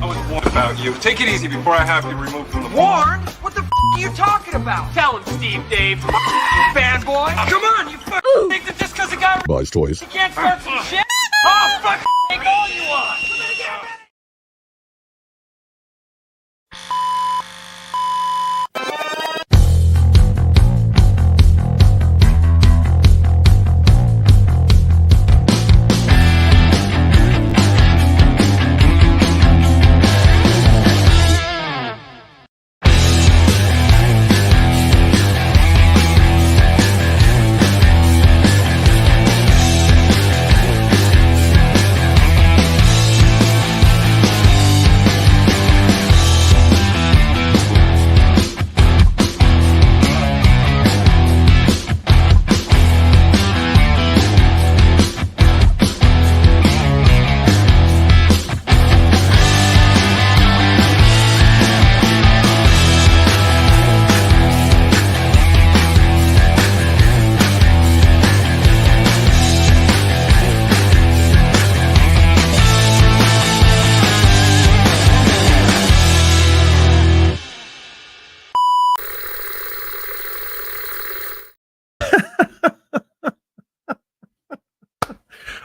I was warned about you. Take it easy before I have you removed from the Warned? What the are you talking about? Tell him, Steve Dave, fanboy. Come on, you think that just because a guy buys toys, you can't start some shit? Oh, fuck, take all you want.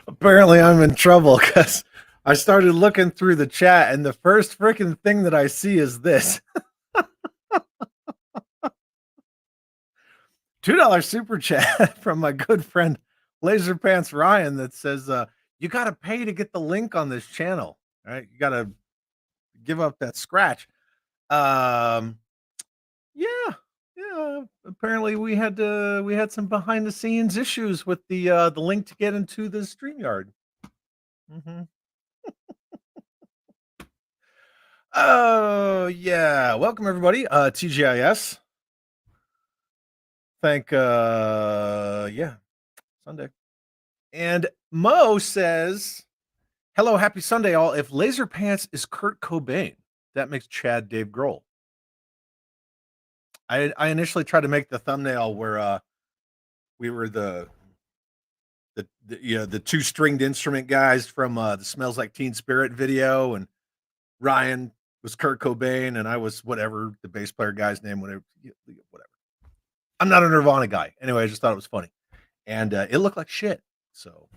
Apparently I'm in trouble because I started looking through the chat and the first freaking thing that I see is this. $2 super chat from my good friend Laserpants Ryan that says, you got to pay to get the link on this channel. All right. You got to give up that scratch. Yeah. Apparently we had some behind the scenes issues with the link to get into the StreamYard. Oh yeah. Welcome everybody. TGIS. Sunday. And Mo says, hello, happy Sunday all. If Laserpants is Kurt Cobain, that makes Chad Dave Grohl. I initially tried to make the thumbnail where we were the two stringed instrument guys from the Smells Like Teen Spirit video, and Ryan was Kurt Cobain and I was whatever the bass player guy's name, whatever. I'm not a Nirvana guy. Anyway, I just thought it was funny. And it looked like shit. So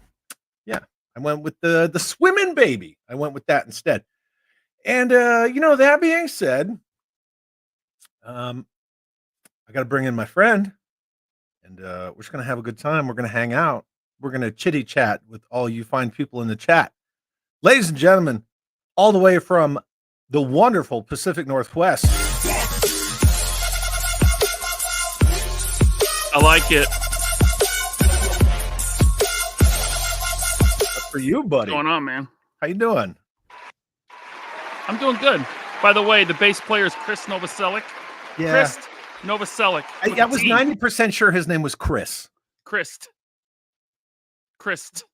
yeah, I went with the Swimming Baby. I went with that instead. And that being said, I got to bring in my friend, and we're just going to have a good time. We're going to hang out. We're going to chitty chat with all you fine people in the chat. Ladies and gentlemen, all the way from the wonderful Pacific Northwest. I like it. That's for you, buddy. What's going on, man? How you doing? I'm doing good. By the way, the bass player is Chris Novoselic. Yeah. Chris Novoselic. I was 90% sure his name was Chris. Christ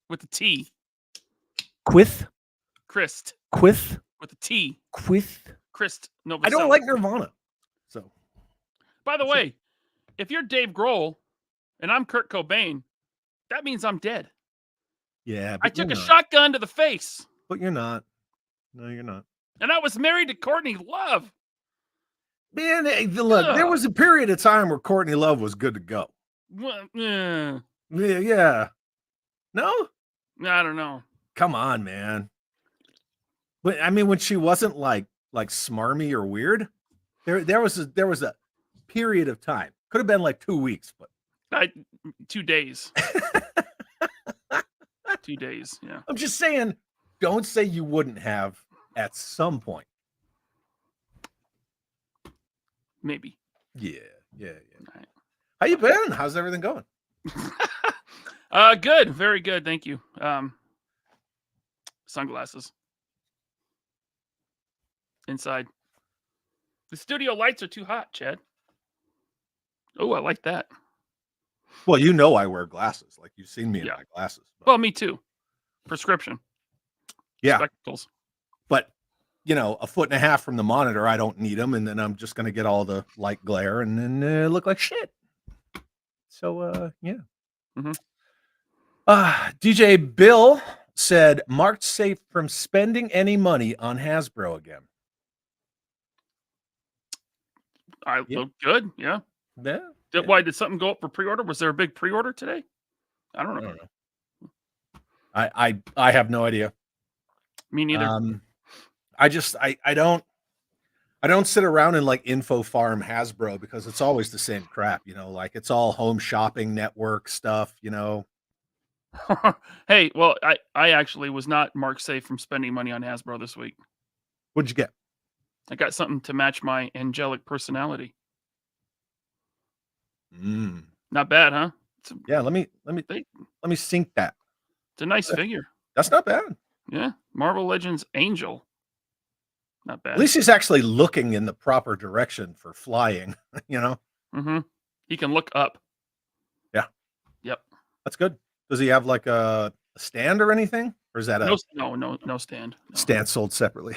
with a T. Quith? Christ. Quith? With a T. Quith? Christ Novoselic. I don't like Nirvana. So. By the way, if you're Dave Grohl and I'm Kurt Cobain, that means I'm dead. Yeah. I took a shotgun to the face. But you're not. No, you're not. And I was married to Courtney Love. Man, look, there was a period of time where Courtney Love was good to go. Well, Yeah. No? I don't know. Come on, man. But I mean, when she wasn't like smarmy or weird, there was a period of time. Could have been like 2 weeks, but 2 days. 2 days, yeah. I'm just saying, don't say you wouldn't have at some point. Maybe. Yeah. Right. How you been? How's everything going? Good, very good, thank you. Sunglasses. Inside. The studio lights are too hot, Chad. Oh, I like that. Well, you know I wear glasses. Like you've seen me in my glasses. But... Well, me too. Prescription. Yeah. Spectacles. But, a foot and a half from the monitor, I don't need them. And then I'm just going to get all the light glare and then look like shit. So, yeah. Mm-hmm. DJ Bill said marked safe from spending any money on Hasbro again. I Yeah. look good. Yeah. Yeah. Why did something go up for pre-order? Was there a big pre-order today? I don't know. I have no idea. Me neither. I don't sit around and like info farm Hasbro because it's always the same crap, like it's all home shopping network stuff, Hey, well, I actually was not marked safe from spending money on Hasbro this week. What'd you get? I got something to match my angelic personality. Not bad, huh? Yeah, let me sync that. It's a nice figure. That's not bad. Yeah, Marvel Legends Angel. Not bad. At least he's actually looking in the proper direction for flying, Mm-hmm. He can look up. Yeah. Yep. That's good. Does he have like a stand or anything? Or is that no stand? No. Stand sold separately?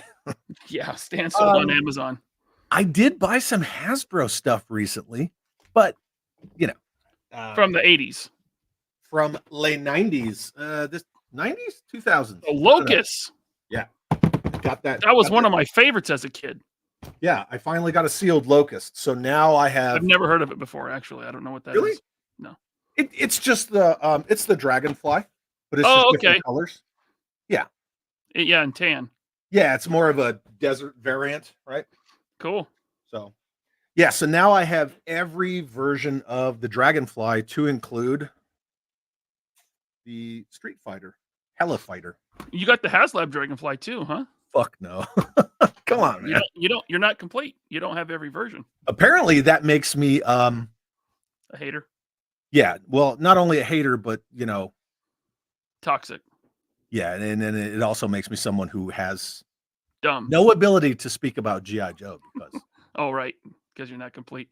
Yeah, stand sold on Amazon. I did buy some Hasbro stuff recently, but From the 80s. From late 90s. This 90s? 2000s. The Locust. Yeah. Got that. That was one of my favorites as a kid. Yeah, I finally got a sealed Locust. So now I have. I've never heard of it before, actually. I don't know what that is. No. It's just the Dragonfly, but it's just different colors. Yeah. Yeah, and tan. Yeah, it's more of a desert variant, right? Cool. So, yeah, so now I have every version of the Dragonfly to include the Street Fighter, Hella Fighter. You got the HasLab Dragonfly too, huh? Fuck no. Come on, man. You're not complete. You don't have every version. Apparently that makes me a hater. Yeah, well, not only a hater, but toxic. Yeah, and then it also makes me someone who has dumb no ability to speak about G.I. Joe because oh right, because you're not complete.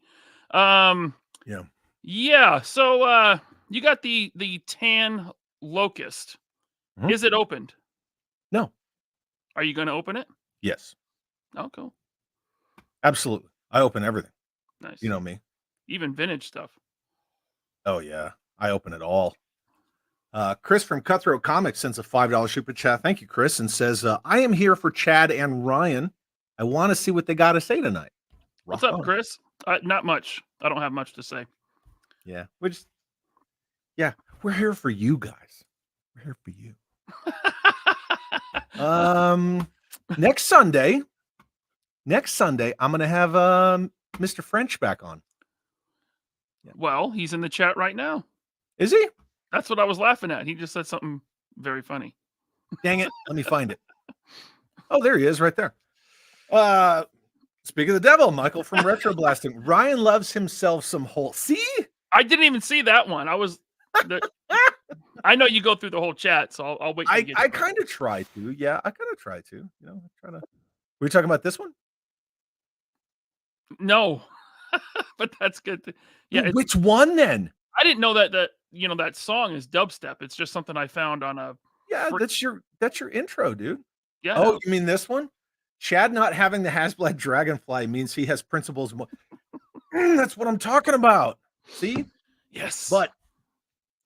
Yeah. So you got the tan Locust. Mm-hmm. Is it opened? No. Are you going to open it? Yes. Oh, cool. Absolutely. I open everything. Nice. You know me. Even vintage stuff. Oh yeah, I open it all. Chris from Cutthroat Comics sends a $5 super chat. Thank you, Chris, and says, I am here for Chad and Ryan. I want to see what they got to say tonight. What's up, Chris? Not much. I don't have much to say. Yeah, we're here for you guys. We're here for you. Next Sunday, I'm gonna have Mr. French back on. Yeah. Well, he's in the chat right now. Is he? That's what I was laughing at. He just said something very funny. Dang it. Let me find it. Oh, there he is right there. Speak of the devil, Michael from Retro Blasting. Ryan loves himself some whole. See? I didn't even see that one. I know you go through the whole chat, so I'll wait. I kind of try to. Yeah, I kind of try to. Were we talking about this one? No, but that's good. Yeah. Which one then? I didn't know that that song is dubstep. It's just something I found on a. Yeah, that's your intro, dude. Yeah. Oh, you mean this one? Chad not having the HasLab Dragonfly means he has principles. That's what I'm talking about. See? Yes. But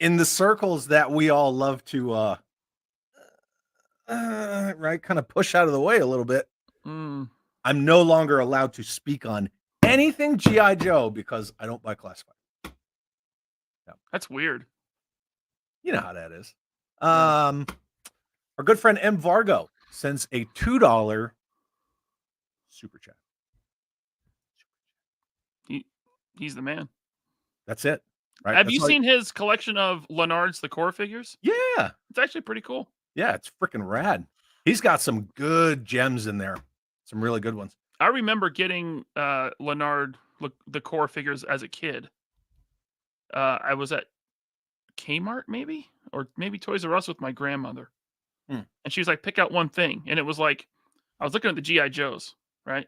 in the circles that we all love to right, kind of push out of the way a little bit. I'm no longer allowed to speak on anything G.I. Joe because I don't buy classified. Yeah. That's weird. You know how that is. Our good friend M. Vargo sends a $2 super chat. He's the man. That's it. Right? Have you seen his collection of Leonard's the core figures? Yeah. It's actually pretty cool. Yeah, it's freaking rad. He's got some good gems in there. Some really good ones. I remember getting Leonard the core figures as a kid. I was at Kmart maybe, or maybe Toys R Us with my grandmother. And she was like, pick out one thing. And it was like, I was looking at the G.I. Joes, right?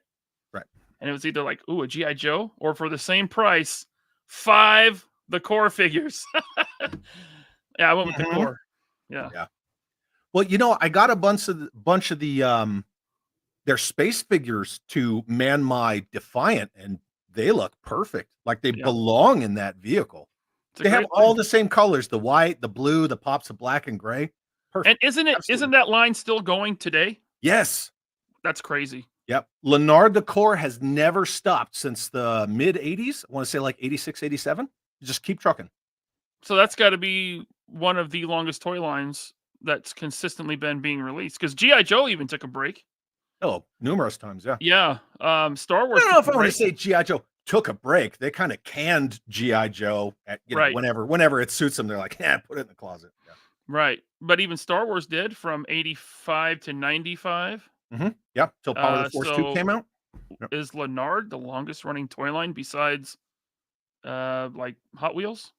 Right. And it was either like, ooh, a G.I. Joe, or for the same price, 5 the core figures. Yeah, I went with the core. Yeah. Yeah. Well, I got a bunch of the their space figures to man my Defiant, and they look perfect. Like they belong in that vehicle. They have all the same colors: the white, the blue, the pops of black and gray. Perfect. And isn't Absolutely. that line still going today? Yes. That's crazy. Yep. Leonard the core has never stopped since the mid 80s. I want to say like 86, 87. Just keep trucking. So that's got to be one of the longest toy lines that's consistently been being released. Because G.I. Joe even took a break. Oh, numerous times. Yeah. Yeah. Star I Wars. don't know took if a I want to break. say G.I. Joe took a break. They kind of canned G.I. Joe at, Right. whenever it suits them. They're like, yeah, put it in the closet. Yeah. Right. But even Star Wars did from 85 to 95. Yep. Till Power of the Force 2 So came out. Yep. is Leonard the longest running toy line besides like Hot Wheels?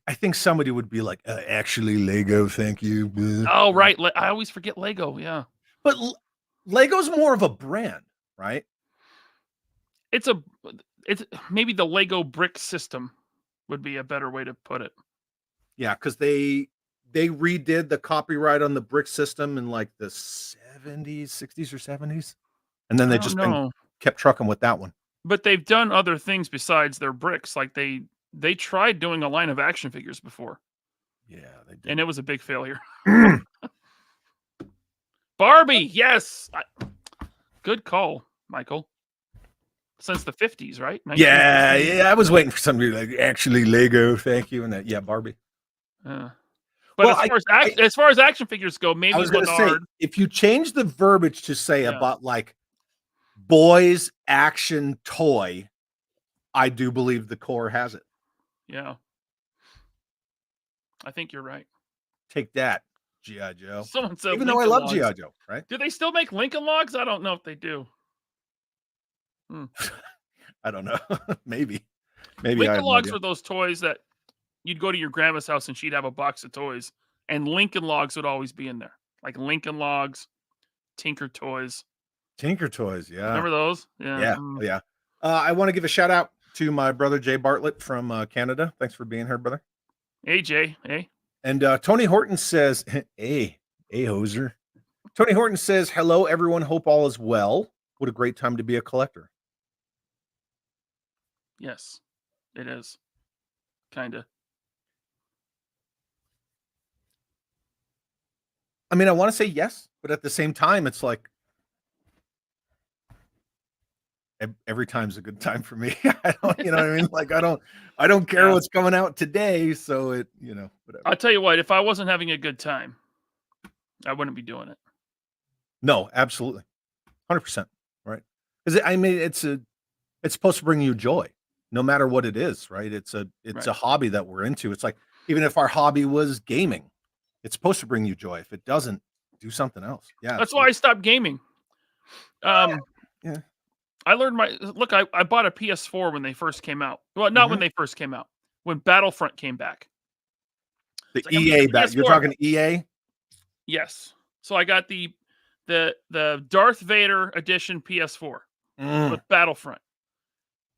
I think somebody would be like, actually, Lego, thank you. Oh, right. I always forget Lego. Yeah. But Lego's more of a brand, right? It's maybe the Lego brick system would be a better way to put it. Yeah, because they redid the copyright on the brick system in like the 70s, 60s or 70s. And then I they don't just know. kept trucking with that one. But they've done other things besides their bricks. Like they tried doing a line of action figures before. Yeah, they did. And it was a big failure. Barbie, yes. Good call, Michael. Since the 50s, right? Yeah. I was waiting for somebody like, actually, Lego, thank you. And that, yeah, Barbie. But Well, as far as action figures go, maybe I was going to say, Leonard. if you change the verbiage to say about like boys action toy, I do believe the core has it. Yeah. I think you're right. Take that, G.I. Joe. Someone said Even though I love G.I. Joe, right? Do they still make Lincoln Logs? I don't know if they do. I don't know. Maybe I have Lincoln no Logs idea. were those toys that you'd go to your grandma's house and she'd have a box of toys, and Lincoln Logs would always be in there. Like Lincoln Logs, Tinker Toys. Tinker Toys, yeah. Remember those? Yeah. Oh, yeah. I want to give a shout out to my brother Jay Bartlett from Canada. Thanks for being here, brother. Hey, Jay. Hey. And Tony Horton says, hey, hoser. Tony Horton says, hello, everyone. Hope all is well. What a great time to be a collector. Yes, it is. Kind of. I mean, I want to say yes, but at the same time, it's like every time's a good time for me. I don't, you know what I mean? Like, I don't care what's coming out today. So it, whatever. I'll tell you what, if I wasn't having a good time, I wouldn't be doing it. No, absolutely. 100%. Right. Because I mean, it's supposed to bring you joy no matter what it is. Right. It's a hobby that we're into. It's like, even if our hobby was gaming, it's supposed to bring you joy. If it doesn't, do something else. Yeah. That's why I stopped gaming. Yeah. I learned I bought a PS4 when they first came out. Well, not when they first came out. When Battlefront came back. The EA back. You're talking EA? Yes. So I got the Darth Vader edition PS4 with Battlefront.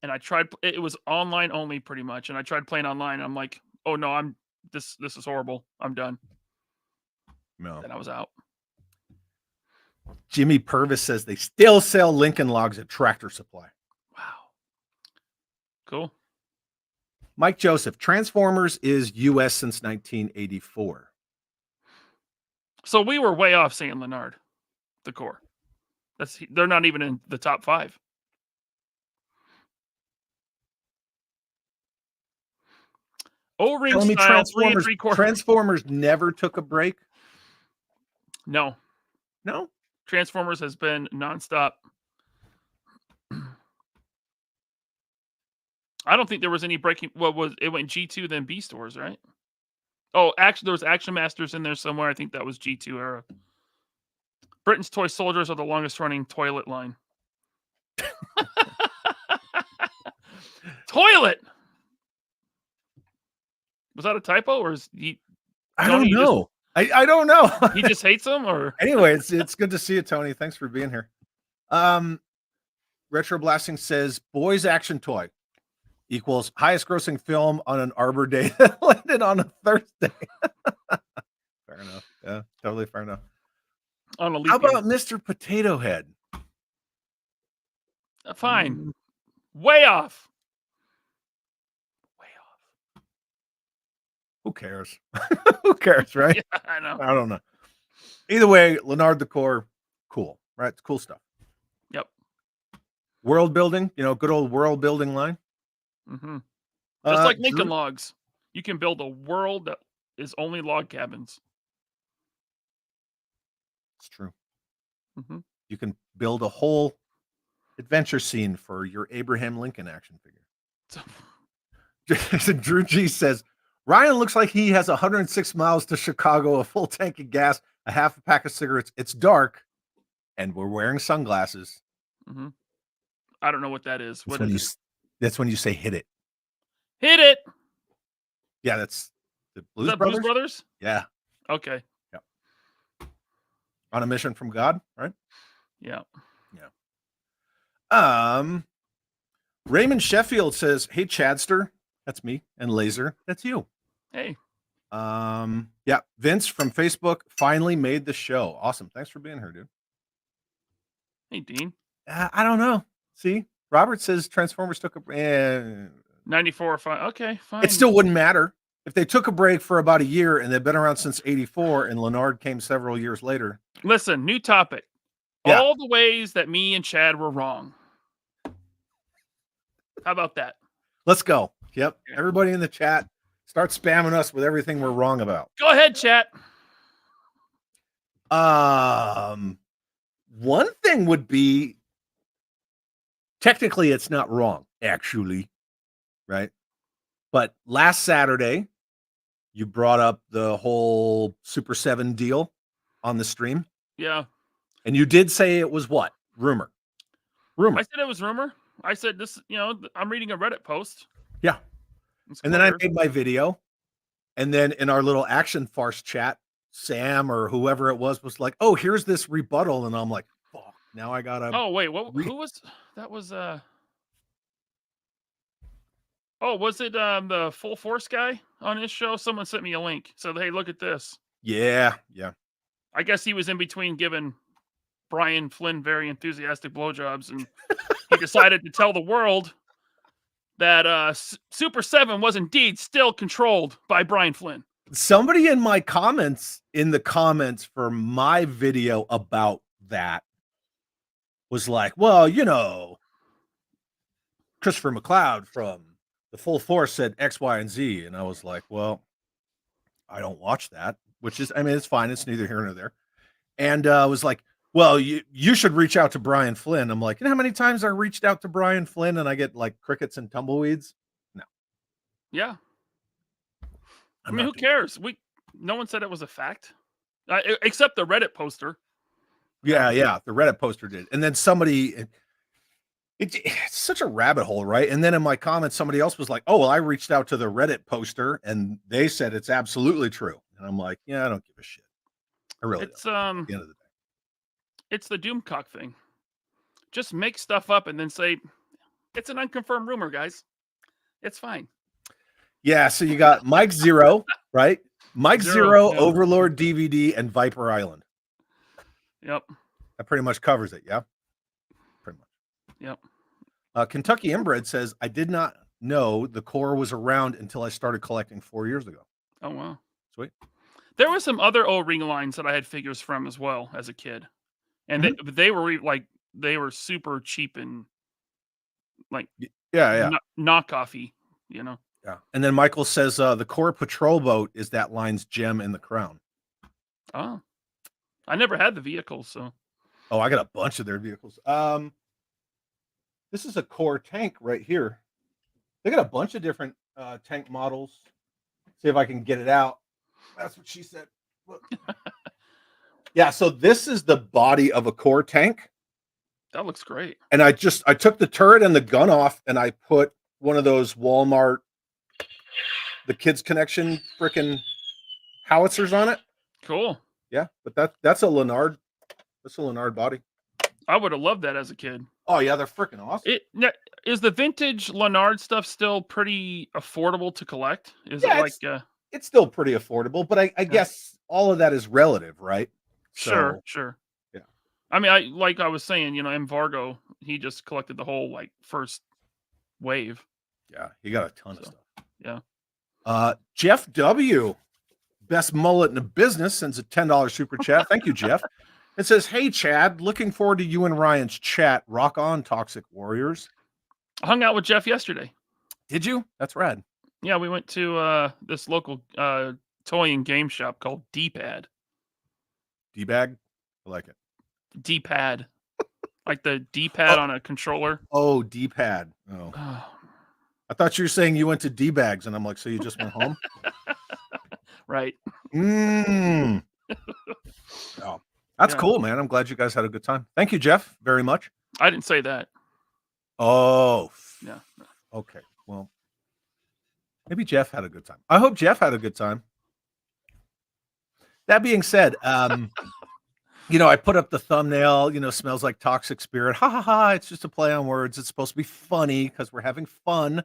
And I tried, it was online only pretty much. And I tried playing online. And I'm like, oh no, this is horrible. I'm done. No. And I was out. Jimmy Purvis says they still sell Lincoln Logs at Tractor Supply. Wow. Cool. Mike Joseph, Transformers is US since 1984. So we were way off saying Leonard, the core. They're not even in the top 5. O-ring style, Transformers never took a break? No. No? Transformers has been nonstop. I don't think there was any breaking. It went G2 then B stores, right? Oh, actually, there was Action Masters in there somewhere. I think that was G2 era. Britain's Toy Soldiers are the longest running toilet line. Toilet. Was that a typo, or is he? I don't know. I don't know. He just hates them, or anyway, it's good to see you, Tony. Thanks for being here. Retro Blasting says boys action toy equals highest grossing film on an Arbor Day that landed on a Thursday. Fair enough. Yeah, totally fair enough. On a How about Mr. Potato Head? Fine. Way off. Who cares? Who cares, right? Yeah, I know. I don't know. Either way, Leonard Decor, cool, right? It's cool stuff. Yep. World building, good old world building line. Mm-hmm. Just like Lincoln Drew, Logs, you can build a world that is only log cabins. it's true. Mm-hmm. You can build a whole adventure scene for your Abraham Lincoln action figure. Drew G says, Ryan looks like he has 106 miles to Chicago, a full tank of gas, a half a pack of cigarettes. It's dark, and we're wearing sunglasses. Mm-hmm. I don't know what that is. What is it? That's when you say hit it. Hit it! Yeah, that's the Is Blues that Brothers. Blues Brothers? Yeah. Okay. Yeah. On a mission from God, right? Yeah. Raymond Sheffield says, "Hey Chadster, that's me, and Laser, that's you." Hey. Yeah, Vince from Facebook finally made the show. Awesome. Thanks for being here, dude. Hey, Dean. I don't know. See, Robert says Transformers took a 94 or 5. Okay, fine. It still wouldn't matter if they took a break for about a year and they've been around since '84, and Leonard came several years later. Listen, new topic. Yeah. All the ways that me and Chad were wrong. How about that? Let's go. Yep. Everybody in the chat, start spamming us with everything we're wrong about. Go ahead, chat. One thing would be, technically it's not wrong, actually, right? But last Saturday, you brought up the whole Super 7 deal on the stream. Yeah. And you did say it was what? Rumor. I said it was rumor. I said this, I'm reading a Reddit post. Yeah. And then I made my video. And then in our little action farce chat, Sam or whoever it was like, "Oh, here's this rebuttal." And I'm like, "Fuck, now I gotta." Oh, wait, who was that? Was oh, was it the Full Force guy on his show? Someone sent me a link. Said, "Hey, look at this." Yeah. I guess he was in between giving Brian Flynn very enthusiastic blowjobs, and he decided to tell the world that Super 7 was indeed still controlled by Brian Flynn. Somebody in the comments for my video about that was like, "Well, Christopher McLeod from the Full Force said X, Y, and Z." And I was like, "Well, I don't watch that," which is, it's fine. It's neither here nor there. And I was like, "Well, you should reach out to Brian Flynn." I'm like, "You know how many times I reached out to Brian Flynn and I get like crickets and tumbleweeds?" No. Yeah. Who cares? No one said it was a fact, except the Reddit poster. Yeah, the Reddit poster did. And then somebody, it's such a rabbit hole, right? And then in my comments, somebody else was like, "Oh, well, I reached out to the Reddit poster and they said it's absolutely true." And I'm like, "Yeah, I don't give a shit. I really don't." At the end of the day, it's the Doomcock thing. Just make stuff up and then say it's an unconfirmed rumor, guys. It's fine. Yeah, so you got Mike Zero, right? Mike Zero, yeah. Overlord DVD, and Viper Island. Yep. That pretty much covers it, yeah? Pretty much. Yep. Kentucky Inbred says, "I did not know the core was around until I started collecting 4 years ago." Oh, wow. Sweet. There were some other O-ring lines that I had figures from as well as a kid. And they were super cheap and like knockoffy, Yeah. And then Michael says the core patrol boat is that line's gem in the crown. Oh. I never had the vehicles, so. Oh, I got a bunch of their vehicles. This is a core tank right here. They got a bunch of different tank models. See if I can get it out. That's what she said. Look. Yeah, so this is the body of a core tank. That looks great. And I took the turret and the gun off and I put one of those Walmart, the Kids Connection freaking howitzers on it. Cool. Yeah, but that's a Leonard. That's a Leonard body. I would have loved that as a kid. Oh yeah, they're freaking awesome. Is the vintage Leonard stuff still pretty affordable to collect? Is it like it's still pretty affordable, but I guess all of that is relative, right? Sure. Yeah. I mean, I was saying, M. Vargo, he just collected the whole first wave. Yeah, he got a ton of stuff. Yeah. Jeff W, best mullet in the business, sends a $10 super chat. Thank you, Jeff. It says, "Hey Chad, looking forward to you and Ryan's chat. Rock on, Toxic Warriors." I hung out with Jeff yesterday. Did you? That's rad. Yeah, we went to this local toy and game shop called D-Pad. D-bag? I like it. D-Pad. Like the D-pad on a controller. Oh, D-pad. Oh. I thought you were saying you went to D-bags, and I'm like, so you just went home? Right. Oh, that's cool, man. I'm glad you guys had a good time. Thank you, Jeff, very much. I didn't say that. Oh. Yeah. Okay. Well, maybe Jeff had a good time. I hope Jeff had a good time. That being said, I put up the thumbnail, smells like toxic spirit. Ha ha ha. It's just a play on words. It's supposed to be funny because we're having fun.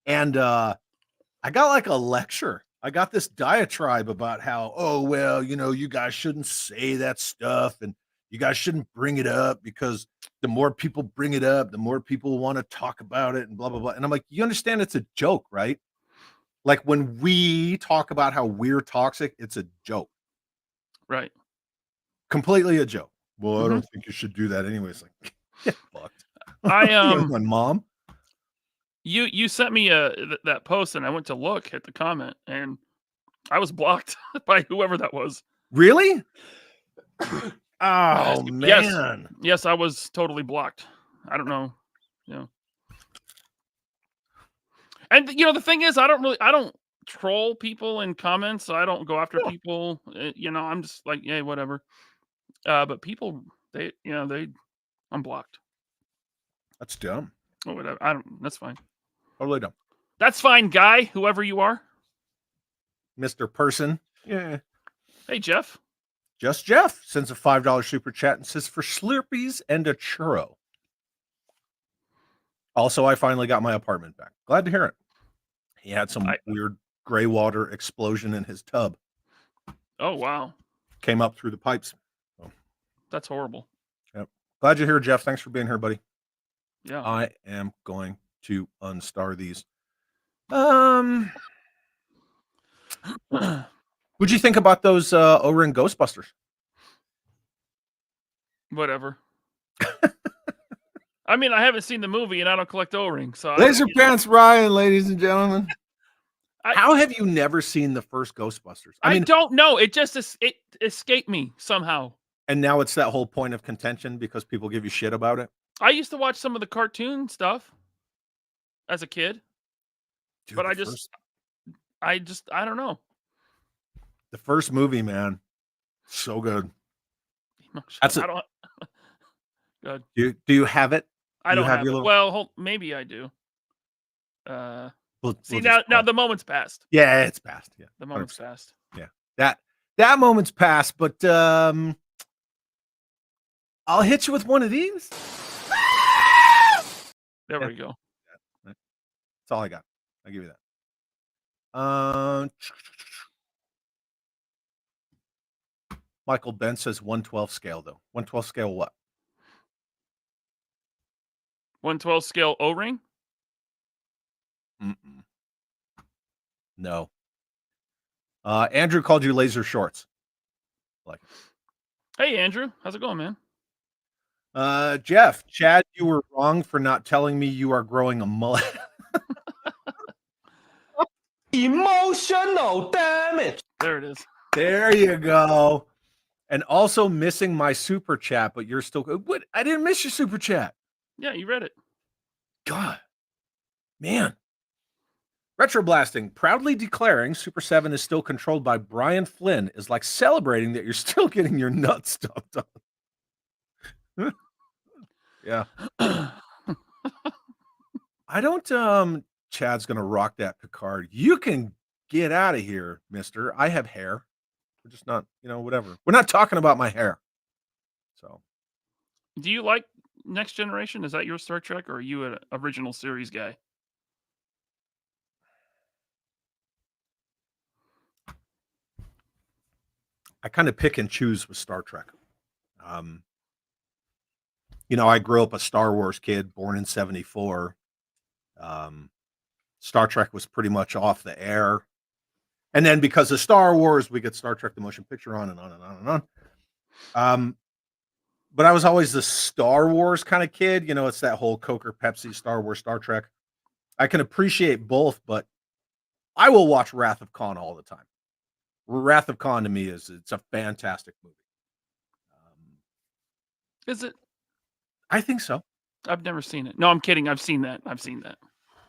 And I got like a lecture. I got this diatribe about how, oh, well, you guys shouldn't say that stuff and you guys shouldn't bring it up because the more people bring it up, the more people want to talk about it and blah, blah, blah. And I'm like, you understand it's a joke, right? Like when we talk about how we're toxic, it's a joke. Right. Completely a joke. Well, I don't think you should do that anyways. Like, get fucked. My mom. You sent me that post and I went to look at the comment and I was blocked by whoever that was. Really? Oh man. Yes, I was totally blocked. I don't know. And the thing is, I don't troll people in comments, so I don't go after people. I'm just like, yeah, whatever. But people, I'm blocked. That's dumb. Or whatever. That's fine. Totally dumb. That's fine, guy, whoever you are. Mr. Person. Yeah. Hey, Jeff. Just Jeff sends a $5 super chat and says, "For Slurpees and a churro." Also, I finally got my apartment back. Glad to hear it. He had some weird gray water explosion in his tub. Oh, wow. Came up through the pipes. So. That's horrible. Yep. Glad you're here, Jeff. Thanks for being here, buddy. Yeah. I am going to unstar these. What'd you think about those O-ring Ghostbusters? Whatever. I mean, I haven't seen the movie and I don't collect O-rings. So Laserpants Ryan, ladies and gentlemen. How have you never seen the first Ghostbusters? I don't know. It just it escaped me somehow. And now it's that whole point of contention because people give you shit about it. I used to watch some of the cartoon stuff as a kid. Dude, but I don't know. The first movie, man, so good. That's it. Good. Do you have it? I don't have it. Well, maybe I do. Now the moment's passed. Yeah, it's passed. Yeah, the moment's 100%. Passed. Yeah, that moment's passed. But I'll hit you with one of these. There we go. That's all I got. I'll give you that. Michael Ben says 1/12 scale though. 1/12 scale what? 1/12 scale O-ring? No. Andrew called you laser shorts. Like. Hey Andrew, how's it going, man? Jeff, Chad, you were wrong for not telling me you are growing a mullet. Emotional damage. There it is. There you go. And also missing my super chat, but you're still what? I didn't miss your super chat. Yeah, you read it. God, man. Retroblasting, proudly declaring Super 7 is still controlled by Brian Flynn is like celebrating that you're still getting your nuts stomped on. Yeah. I don't Chad's gonna rock that Picard. You can get out of here, mister. I have hair. We're just not, whatever. We're not talking about my hair. So do you like Next Generation? Is that your Star Trek, or are you an original series guy? I kind of pick and choose with Star Trek. I grew up a Star Wars kid, born in 74. Star Trek was pretty much off the air. And then because of Star Wars, we get Star Trek the motion picture on and on and on and on. But I was always the Star Wars kind of kid. You know, it's that whole Coke or Pepsi, Star Wars, Star Trek. I can appreciate both, but I will watch Wrath of Khan all the time. Wrath of Khan to me it's a fantastic movie. Is it? I think so. I've never seen it. No, I'm kidding. I've seen that.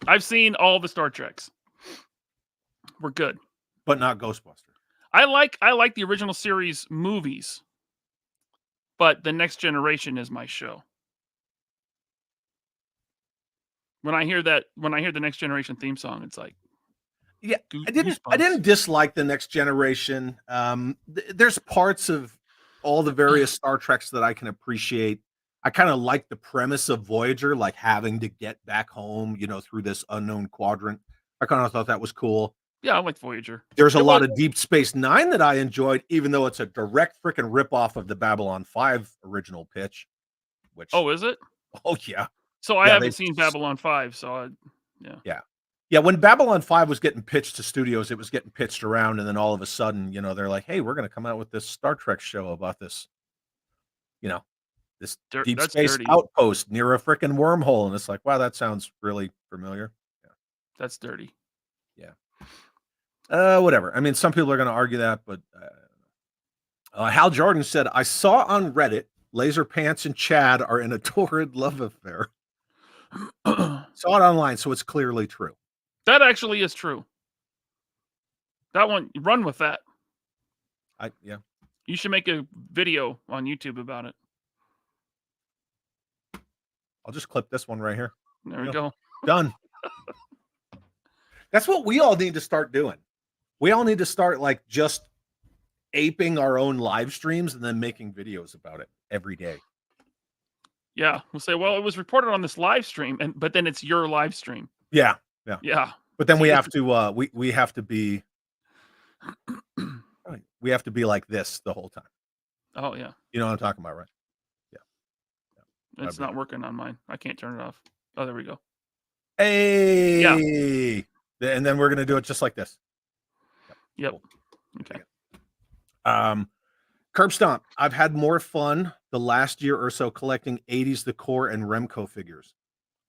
I've seen all the Star Treks. We're good. But not Ghostbusters. I like the original series movies, but The Next Generation is my show. When I hear the Next Generation theme song, it's like, yeah, I didn't dislike The Next Generation. There's parts of all the various Star Treks that I can appreciate. I kind of like the premise of Voyager, like having to get back home, you know, through this unknown quadrant. I kind of thought that was cool. Yeah, I like Voyager. There's a lot of Deep Space Nine that I enjoyed, even though it's a direct freaking ripoff of the Babylon 5 original pitch. Which is it? Oh yeah. So I haven't seen Babylon 5, so yeah. When Babylon 5 was getting pitched to studios, it was getting pitched around, and then all of a sudden, you know, they're like, "Hey, we're going to come out with this Star Trek show about this, you know, this deep space outpost near a freaking wormhole," and it's like, wow, that sounds really familiar. Yeah, that's dirty. Yeah. Whatever. I mean, some people are going to argue that, but Hal Jordan said, "I saw on Reddit, Laserpants and Chad are in a torrid love affair." Saw it online, so it's clearly true. That actually is true. That one, run with that. Yeah. You should make a video on YouTube about it. I'll just clip this one right here. There we go. Done. That's what we all need to start doing. We all need to start like just aping our own live streams and then making videos about it every day. Yeah, we'll say, well, it was reported on this live stream, but then it's your live stream. Yeah. But then we have to be like this the whole time. Oh yeah. You know what I'm talking about, right? Yeah. It's not working on mine. I can't turn it off. Oh, there we go. Hey. Yeah. And then we're gonna do it just like this. Yep. Cool. Okay. Curb Stomp. I've had more fun the last year or so collecting 80s The Core and Remco figures.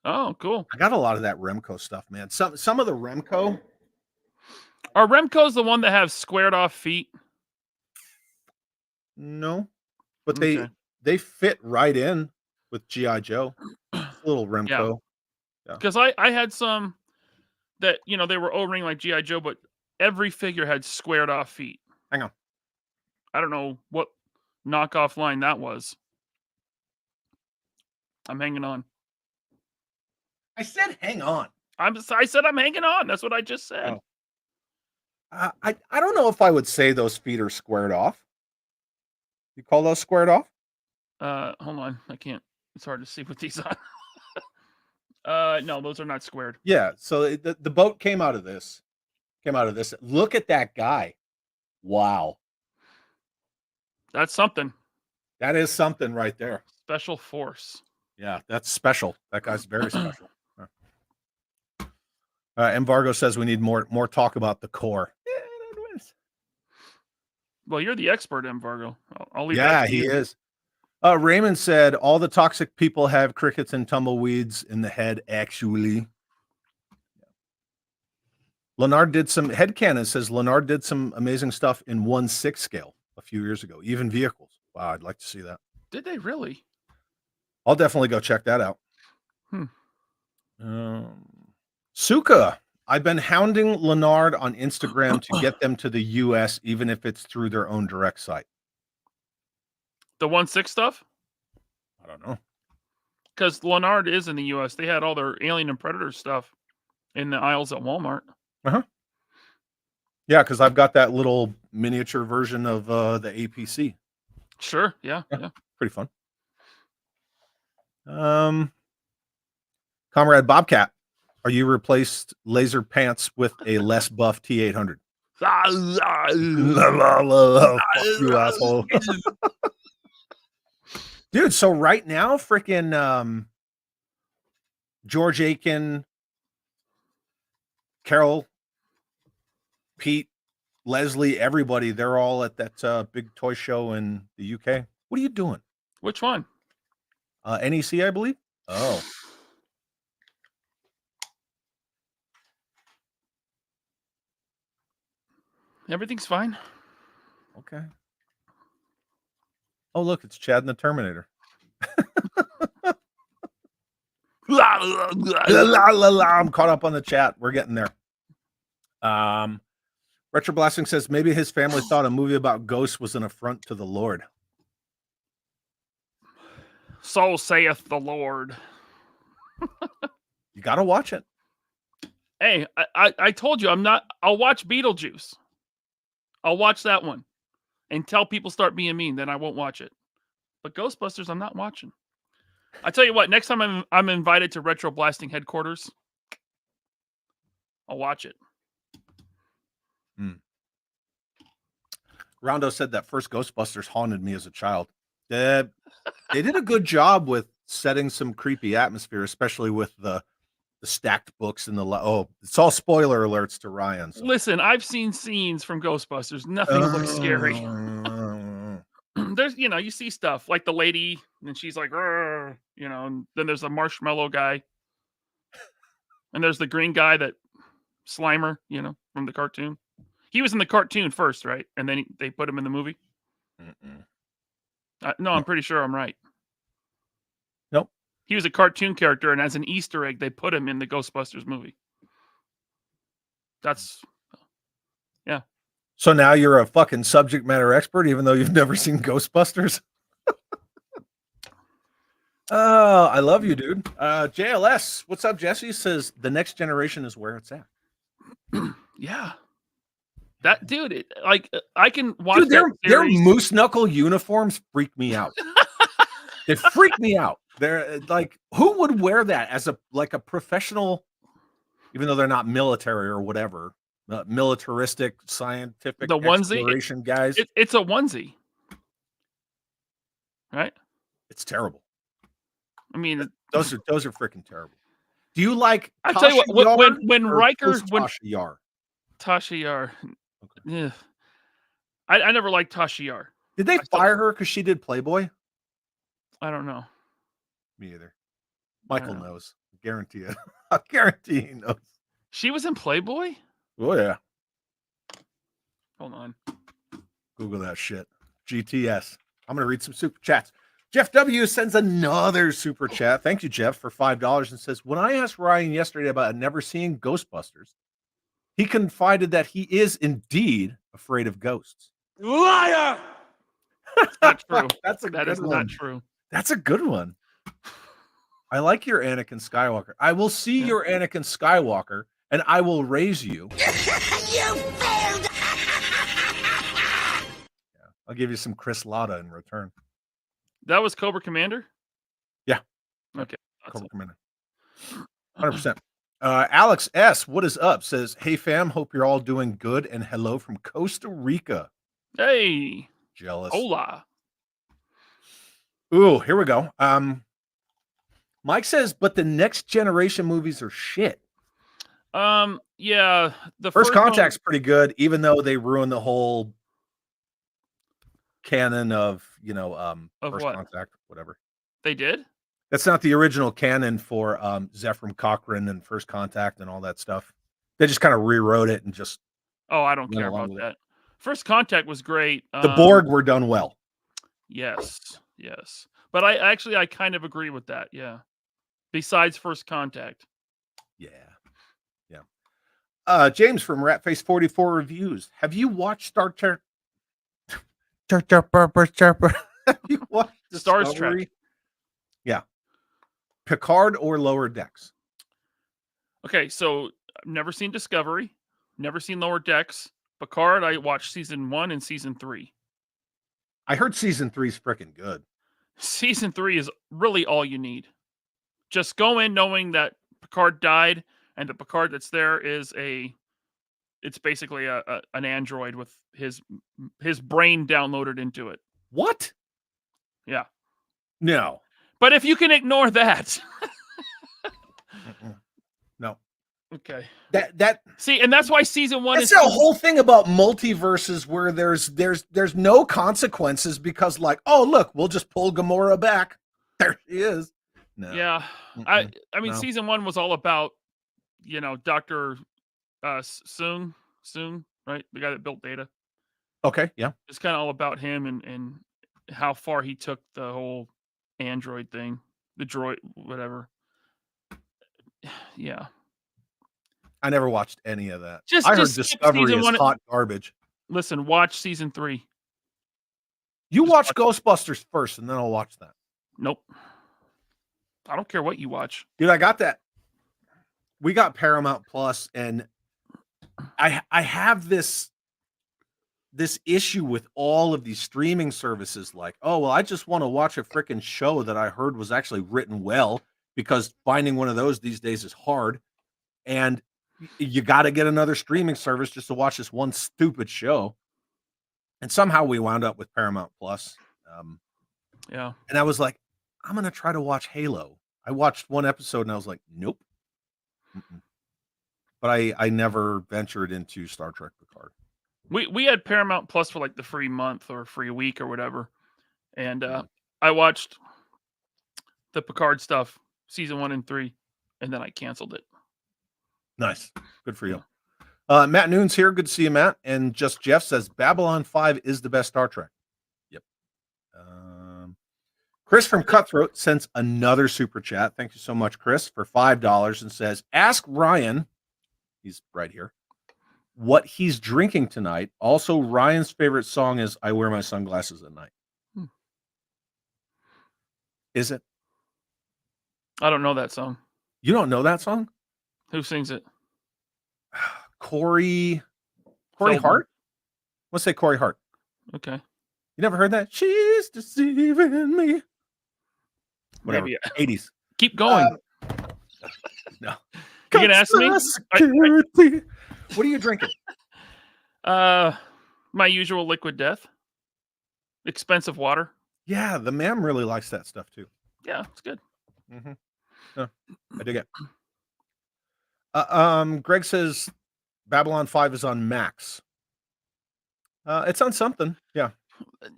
Oh, cool. I got a lot of that Remco stuff, man. Some of the Remco. Are Remco's the one that have squared off feet? No. But they fit right in with G.I. Joe. Little Remco. Because I had some that, you know, they were O-ring like G.I. Joe, but every figure had squared off feet. Hang on. I don't know what knockoff line that was. I'm hanging on. I said hang on. I said I'm hanging on. That's what I just said. Oh. I don't know if I would say those feet are squared off. You call those squared off? Hold on. I can't. It's hard to see with these on. No, those are not squared. Yeah. So the boat came out of this. Look at that guy. Wow. That's something. That is something right there. Special force. Yeah, that's special. That guy's very special. Embargo says we need more talk about the core. Well, you're the expert, Embargo. I'll leave. Yeah, he is. Raymond said all the toxic people have crickets and tumbleweeds in the head. Actually, Leonard did some headcanon. Says Leonard did some amazing stuff in 1/6 scale a few years ago. Even vehicles. Wow, I'd like to see that. Did they really? I'll definitely go check that out. Suka, I've been hounding Leonard on Instagram to get them to the US, even if it's through their own direct site. The 1/6 stuff? I don't know. Because Leonard is in the US. They had all their Alien and Predator stuff in the aisles at Walmart. Yeah, because I've got that little miniature version of the APC. Sure. Yeah. Pretty fun. Comrade Bobcat, are you replaced Laserpants with a less buff T800? Fuck you, asshole. Dude, so right now, freaking George Aiken, Carol, Pete, Leslie, everybody, they're all at that big toy show in the UK. What are you doing? Which one? NEC, I believe. Oh, Everything's fine. okay. Oh, look, it's Chad and the Terminator. La, la, la. I'm caught up on the chat. We're getting there. Retro Blasting says maybe his family thought a movie about ghosts was an affront to the Lord. So saith the Lord. You got to watch it. Hey, I told you I'll watch Beetlejuice. I'll watch that one until people start being mean. Then I won't watch it. But Ghostbusters, I'm not watching. I tell you what, next time I'm invited to Retro Blasting headquarters, I'll watch it. Rondo said that first Ghostbusters haunted me as a child. They did a good job with setting some creepy atmosphere, especially with the stacked books and it's all spoiler alerts to Ryan. So. Listen, I've seen scenes from Ghostbusters. Nothing looks scary. There's, you see stuff like the lady, and she's like, and then there's the marshmallow guy, and there's the green guy that Slimer, from the cartoon. He was in the cartoon first, right? And then they put him in the movie. No, I'm pretty sure I'm right. Nope. He was a cartoon character, and as an Easter egg, they put him in the Ghostbusters movie. Yeah. So now you're a fucking subject matter expert, even though you've never seen Ghostbusters? Oh, I love you, dude. JLS, what's up, Jesse? Says the next generation is where it's at. Yeah. That dude, I can watch dude, their series. moose knuckle uniforms freak me out. They freak me out. They're like, who would wear that as a professional, even though they're not military or whatever, militaristic, scientific exploration guys? It's a onesie, right? It's terrible. I mean, those are freaking terrible. Do you like? I tell you what, when Riker, Tasha Yar, okay. Yeah, I never liked Tasha Yar. Did they fire her because she did Playboy? I don't know. Me either. Michael knows. Guarantee it. I guarantee he knows. She was in Playboy? Oh yeah. Hold on. Google that shit. GTS. I'm gonna read some super chats. Jeff W sends another super chat. Thank you, Jeff, for $5 and says, when I asked Ryan yesterday about never seeing Ghostbusters, he confided that he is indeed afraid of ghosts. Liar! That's not true. That is not true. That's a good one. I like your Anakin Skywalker. I will see your Anakin Skywalker, and I will raise you. You failed! I'll give you some Chris Latta in return. That was Cobra Commander? Yeah. Okay. Cobra Commander. 100%. Alex S., what is up? Says, hey, fam, hope you're all doing good, and hello from Costa Rica. Hey. Jealous. Hola. Ooh, here we go. Mike says, but the next generation movies are shit. Yeah. The First Contact's pretty good, even though they ruined the whole canon of First Contact, whatever. They did? That's not the original canon for Zephram Cochrane and First Contact and all that stuff. They just kind of rewrote it and just. Oh, I don't care about that. First Contact was great. The Borg were done well. Yes. But I kind of agree with that. Yeah. Besides First Contact. Yeah. James from Ratface44 Reviews. Have you watched Star Trek? Have you watched Star Trek? Yeah. Picard or Lower Decks? Okay, so I've never seen Discovery, never seen Lower Decks. Picard, I watched season 1 and season 3. I heard season 3 is freaking good. Season 3 is really all you need. Just go in knowing that Picard died, and the Picard that's there is it's basically an android with his brain downloaded into it. What? Yeah. No. But if you can ignore that. No. Okay. That See, and that's why season 1 that's is the whole thing about multiverses where there's no consequences because like, oh look, we'll just pull Gamora back. There she is. No. Yeah. Mm-mm. I mean, No. season 1 was all about, Dr. Soong, right? The guy that built Data. Okay, yeah. It's kind of all about him and how far he took the whole android thing, the droid, whatever. Yeah. I never watched any of that. Just I heard skip Discovery season is 1. hot garbage. Listen, watch season 3. You Just watch Ghostbusters first, and then I'll watch that. Nope. I don't care what you watch. Dude, I got that. We got Paramount Plus, and I have this issue with all of these streaming services. Like, oh well, I just want to watch a freaking show that I heard was actually written well, because finding one of those these days is hard, and you got to get another streaming service just to watch this one stupid show. And somehow we wound up with Paramount Plus. Yeah. And I was like, I'm gonna try to watch Halo. I watched one episode and I was like, nope. Mm-mm. But I never ventured into Star Trek Picard. We had Paramount Plus for like the free month or free week or whatever. And I watched the Picard stuff, season 1 and 3, and then I canceled it. Nice. Good for you. Matt Noon's here. Good to see you, Matt. And just Jeff says Babylon 5 is the best Star Trek. Yep. Chris from Cutthroat sends another super chat. Thank you so much, Chris, for $5 and says, ask Ryan, he's right here, what he's drinking tonight. Also, Ryan's favorite song is I Wear My Sunglasses at Night. Is it? I don't know that song. You don't know that song? Who sings it? Corey Feldman. Hart? Let's say Corey Hart. Okay. You never heard that? She's deceiving me. Whatever. Maybe. 80s. Keep going. No. You gonna ask me? What are you drinking? My usual liquid death. Expensive water. Yeah, the ma'am really likes that stuff too. Yeah, it's good. Mm-hmm. Oh, I dig it. Greg says Babylon 5 is on Max. It's on something. Yeah.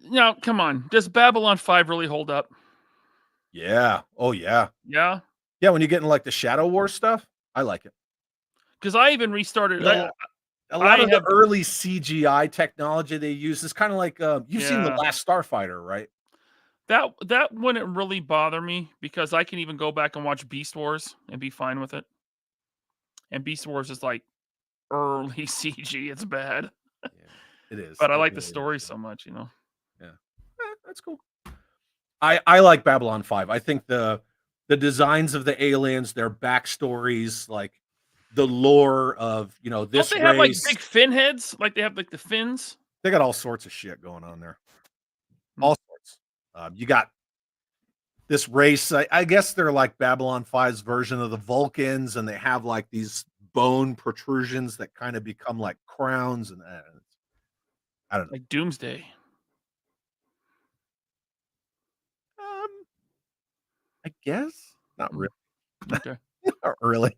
Now, come on. Does Babylon 5 really hold up? Yeah. Oh, yeah. Yeah. Yeah, when you get into like the Shadow War stuff, I like it. Because I even restarted. A lot of the early CGI technology they use is kind of like you've seen The Last Starfighter, right? That wouldn't really bother me because I can even go back and watch Beast Wars and be fine with it. And Beast Wars is like early CG. It's bad. Yeah, it is. But I like the story so much, Yeah. That's cool. I like Babylon 5. I think the designs of the aliens, their backstories, like the lore of, this Don't they have like big fin heads? Like they have like the fins? They got all sorts of shit going on there. All sorts. You got this race. I guess they're like Babylon 5's version of the Vulcans, and they have like these bone protrusions that kind of become like crowns, and I don't know. Like Doomsday. I guess not really. Okay. Not really.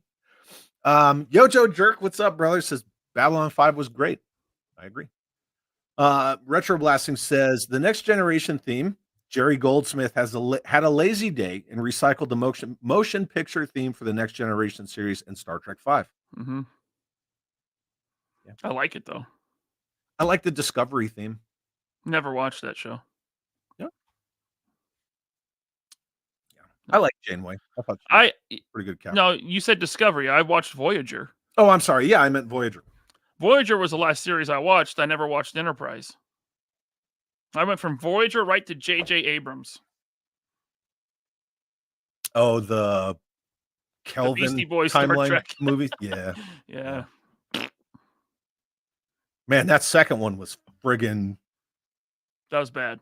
Yojo Jerk, what's up, brother? Says Babylon 5 was great. I agree. Retro Blasting says the Next Generation theme. Jerry Goldsmith had a lazy day and recycled the motion picture theme for the Next Generation series in Star Trek 5. Mm-hmm. Yeah. I like it though. I like the Discovery theme. Never watched that show. Yeah. I like Janeway. I thought she was pretty good captain. No, you said Discovery. I watched Voyager. Oh, I'm sorry. Yeah, I meant Voyager. Voyager was the last series I watched. I never watched Enterprise. I went from Voyager right to J.J. Abrams. Oh, the Kelvin Beastie Boys Star timeline Trek movie. Yeah. Yeah. Man, that second one was friggin' That was bad.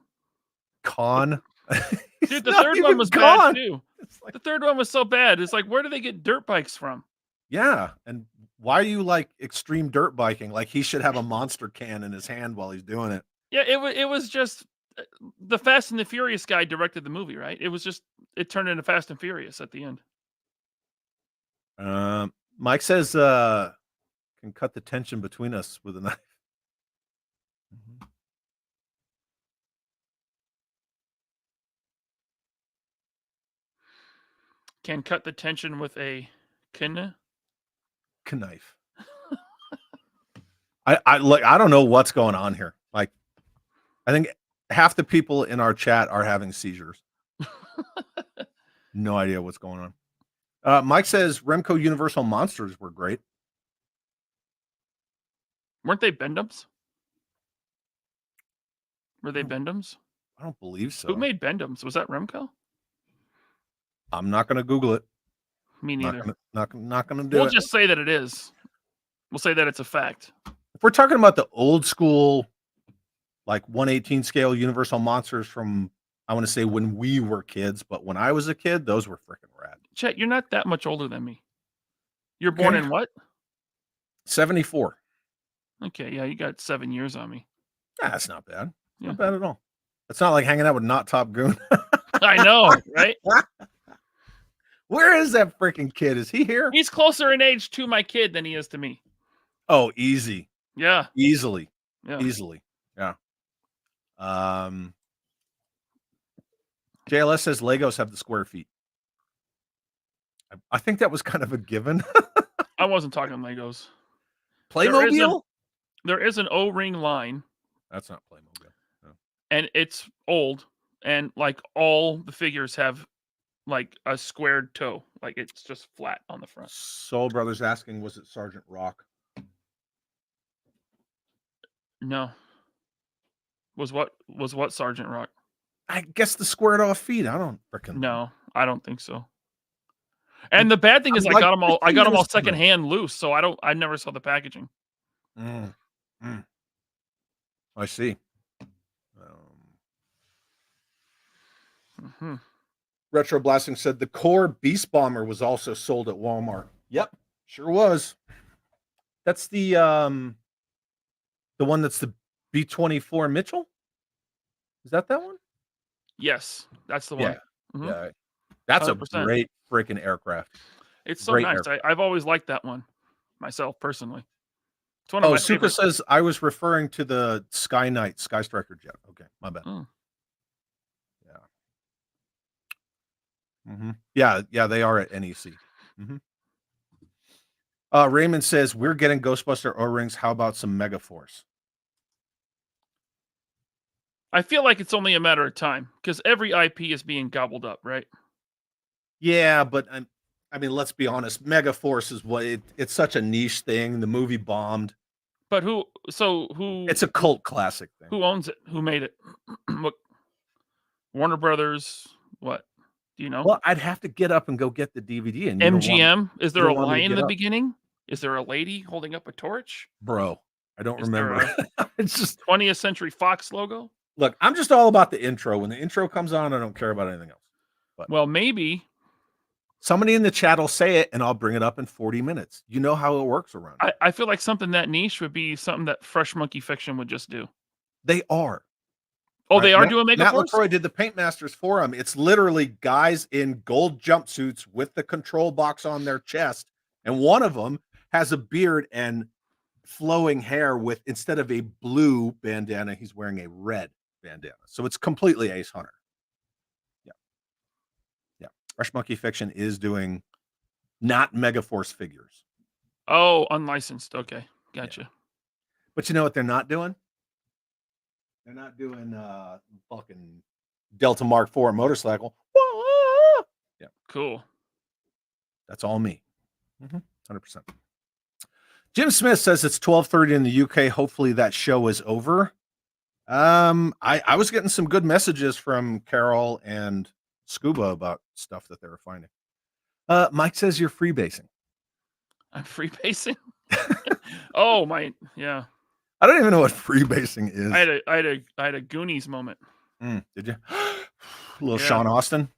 Con. Dude, the third one was bad too. The third one was so bad. It's like, where do they get dirt bikes from? Yeah. And why are you like extreme dirt biking? Like he should have a monster can in his hand while he's doing it. Yeah, it was just the Fast and the Furious guy directed the movie, right? It turned into Fast and Furious at the end. Mike says can cut the tension between us with a knife. Can cut the tension with a knife. Knife. I don't know what's going on here. Like, I think half the people in our chat are having seizures. No idea what's going on. Mike says Remco Universal Monsters were great. Weren't they Bendums? Were they Bendums? I don't believe so. Who made Bendums? Was that Remco? I'm not going to Google it. Me neither. Not going to do it. We'll just say that it is. We'll say that it's a fact. If we're talking about the old school, like 1/18 scale Universal Monsters from, I want to say when we were kids, but when I was a kid, those were freaking rad. Chet, you're not that much older than me. You're born in what? 74. Okay, yeah, you got 7 years on me. That's not bad. Yeah. Not bad at all. It's not like hanging out with Not Top Goon. I know, right? Where is that freaking kid? Is he here? He's closer in age to my kid than he is to me. Oh, easy. Yeah. Easily. Yeah. Easily. Yeah. JLS says Legos have the square feet. I think that was kind of a given. I wasn't talking Legos. Playmobil? There is an O-ring line. That's not Playmobil. No. And it's old. And like all the figures have like a squared toe. Like it's just flat on the front. Soul Brothers asking, was it Sergeant Rock? No. Was what Sergeant Rock? I guess the squared off feet. I don't freaking No, I don't think so. And the bad thing is I got them all secondhand loose, so I never saw the packaging. I see. Retro Blasting said the core Beast Bomber was also sold at Walmart. Yep, sure was. That's the one that's the B-24 Mitchell. Is that one? Yes, that's the one. Yeah, yeah. That's 100%. A great freaking aircraft. It's so nice. I've always liked that one myself personally. It's one of my Suka says I was referring to the Sky Knight Sky Striker jet. Okay, my bad. Yeah. Yeah, they are at NEC. Raymond says we're getting Ghostbuster O-rings. How about some Megaforce? I feel like it's only a matter of time because every IP is being gobbled up, right? Yeah, but I mean, let's be honest. Megaforce is it's such a niche thing. The movie bombed. But who? It's a cult classic thing. Who owns it? Who made it? What? Warner Brothers? What? Do you know? Well, I'd have to get up and go get the DVD. And MGM? Is there a lion in the beginning? Is there a lady holding up a torch? Bro, I don't remember. It's just 20th Century Fox logo. Look, I'm just all about the intro. When the intro comes on, I don't care about anything else. But well, maybe somebody in the chat will say it, and I'll bring it up in 40 minutes. You know how it works around. I feel like something that niche would be something that Fresh Monkey Fiction would just do. They are. Oh, right? They are doing Megaforce? Matt LaCroix did the Paint Masters Forum. It's literally guys in gold jumpsuits with the control box on their chest, and one of them has a beard and flowing hair with, instead of a blue bandana, he's wearing a red bandana. So it's completely Ace Hunter. Yeah. Fresh Monkey Fiction is doing not Megaforce figures. Oh, unlicensed. Okay. Gotcha. Yeah. But you know what they're not doing? They're not doing fucking Delta Mark IV motorcycle. Yeah. Cool. That's all me. 100%. Jim Smith says it's 12:30 in the UK. Hopefully that show is over. I was getting some good messages from Carol and Scuba about stuff that they were finding. Mike says you're freebasing. I'm freebasing? Oh, yeah. I don't even know what freebasing is. I had a Goonies moment. Did you? Little Sean Austin.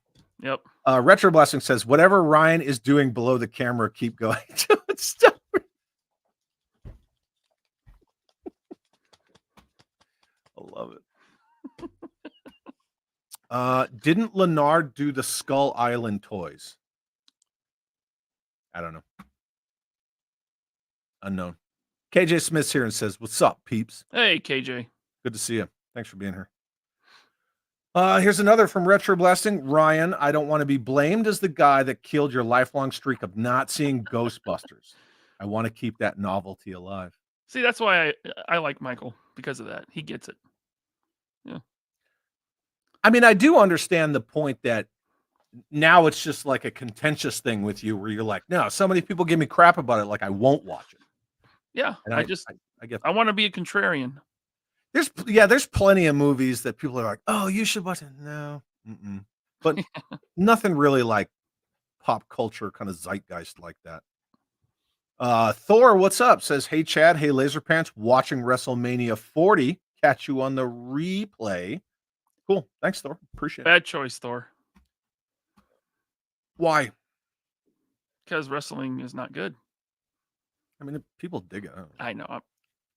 Yep. Retro Blessing says, whatever Ryan is doing below the camera, keep going. Stop. I love it. Didn't Leonard do the Skull Island toys? I don't know. Unknown. KJ Smith's here and says, "What's up, peeps? Hey, KJ. Good to see you. Thanks for being here." Here's another from Retro Blasting. Ryan, I don't want to be blamed as the guy that killed your lifelong streak of not seeing Ghostbusters. I want to keep that novelty alive. See, that's why I like Michael, because of that. He gets it. Yeah. I mean, I do understand the point that now it's just like a contentious thing with you where you're like, no, so many people give me crap about it, like I won't watch it. Yeah, And I get I want to be a contrarian. there's plenty of movies that people are like, oh, you should watch it. No, but nothing really like pop culture kind of zeitgeist like that. Thor, what's up? Says, hey Chad, hey Laserpants, watching WrestleMania 40. Catch you on the replay. Cool, thanks Thor. Appreciate it. Bad choice, Thor. Why? Because wrestling is not good. I mean, people dig it. I know.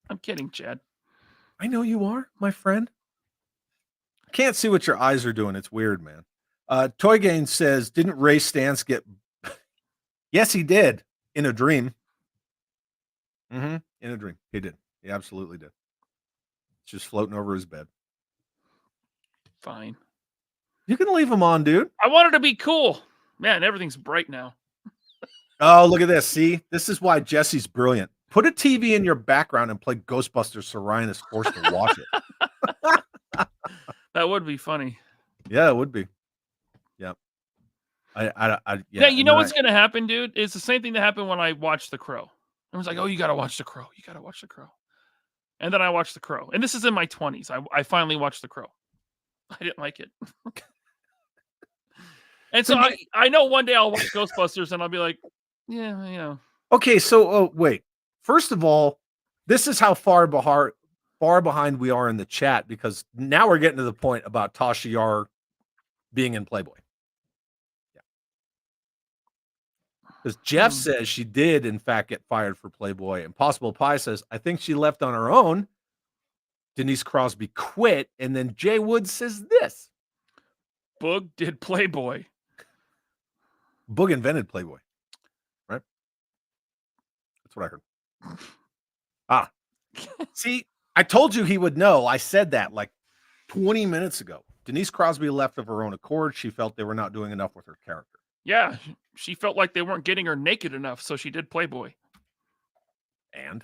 I'm kidding, Chad. I know you are, my friend. I can't see what your eyes are doing. It's weird, man. Toy Gain says, didn't Ray Stantz get... Yes, he did. In a dream. In a dream. He did. He absolutely did. It's just floating over his bed. Fine. You can leave him on, dude. I wanted to be cool. Man, everything's bright now. Oh, look at this. See? This is why Jesse's brilliant. Put a TV in your background and play Ghostbusters so Ryan is forced to watch it. That would be funny. Yeah, it would be. Yeah. Yeah, you know what's going to happen, dude? It's the same thing that happened when I watched The Crow. Everyone's like, oh, you got to watch The Crow. You got to watch The Crow. And then I watched The Crow. And this is in my 20s. I finally watched The Crow. I didn't like it. And so I know one day I'll watch Ghostbusters and I'll be like, yeah. Okay, so wait. First of all, this is how far behind we are in the chat, because now we're getting to the point about Tasha Yar being in Playboy. Yeah. Because Jeff says she did, in fact, get fired for Playboy. Impossible Pie says, I think she left on her own. Denise Crosby quit. And then Jay Wood says this. Boog did Playboy. Boog invented Playboy. Right? That's what I heard. See, I told you he would know. I said that like 20 minutes ago. Denise Crosby left of her own accord. She felt they were not doing enough with her character. Yeah, she felt like they weren't getting her naked enough, so she did Playboy. And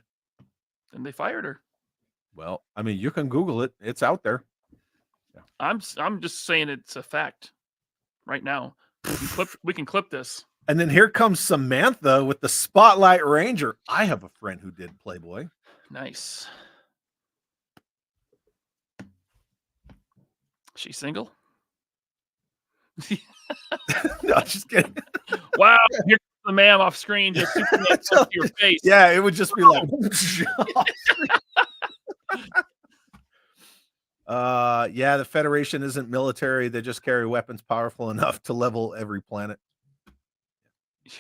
they fired her. Well, I mean, you can Google it. It's out there. Yeah. I'm just saying it's a fact right now. We can clip this. And then here comes Samantha with the Spotlight Ranger. I have a friend who did Playboy. Nice. She's single? No, just kidding. Wow, here comes the ma'am off screen just to your face. Yeah, it would just be like. Yeah, the Federation isn't military. They just carry weapons powerful enough to level every planet.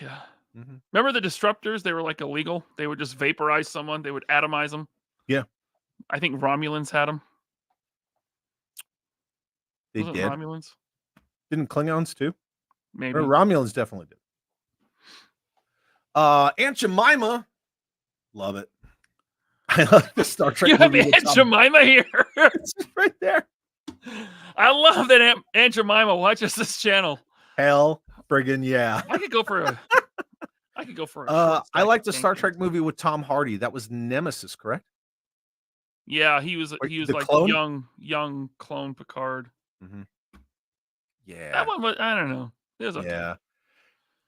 Yeah. Mm-hmm. Remember the disruptors? They were like illegal. They would just vaporize someone. They would atomize them. Yeah. I think Romulans had them. They did. Romulans? Didn't Klingons too? Maybe. Or Romulans definitely did. Aunt Jemima. Love it. I love the Star Trek. You have Aunt Jemima here. It's right there. I love that Aunt Jemima watches this channel. Hell friggin' yeah. I could go for a I like the Star Trek movie with Tom Hardy. That was Nemesis, correct? Yeah, he was like clone? young clone Picard. Mm-hmm. Yeah. That one was, I don't know. It was okay. Yeah.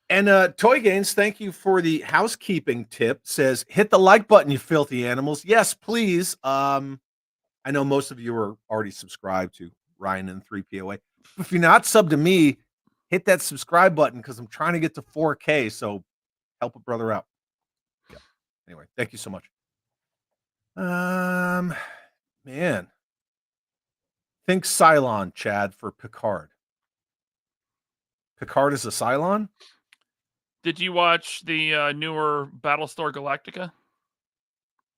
And Toy Gains, thank you for the housekeeping tip. Says, hit the like button, you filthy animals. Yes, please. I know most of you are already subscribed to Ryan and 3POA. If you're not subbed to me, hit that subscribe button because I'm trying to get to 4K. So help a brother out. Yeah. Anyway, thank you so much. Man. Think Cylon, Chad, for Picard. Picard is a Cylon? Did you watch the newer Battlestar Galactica?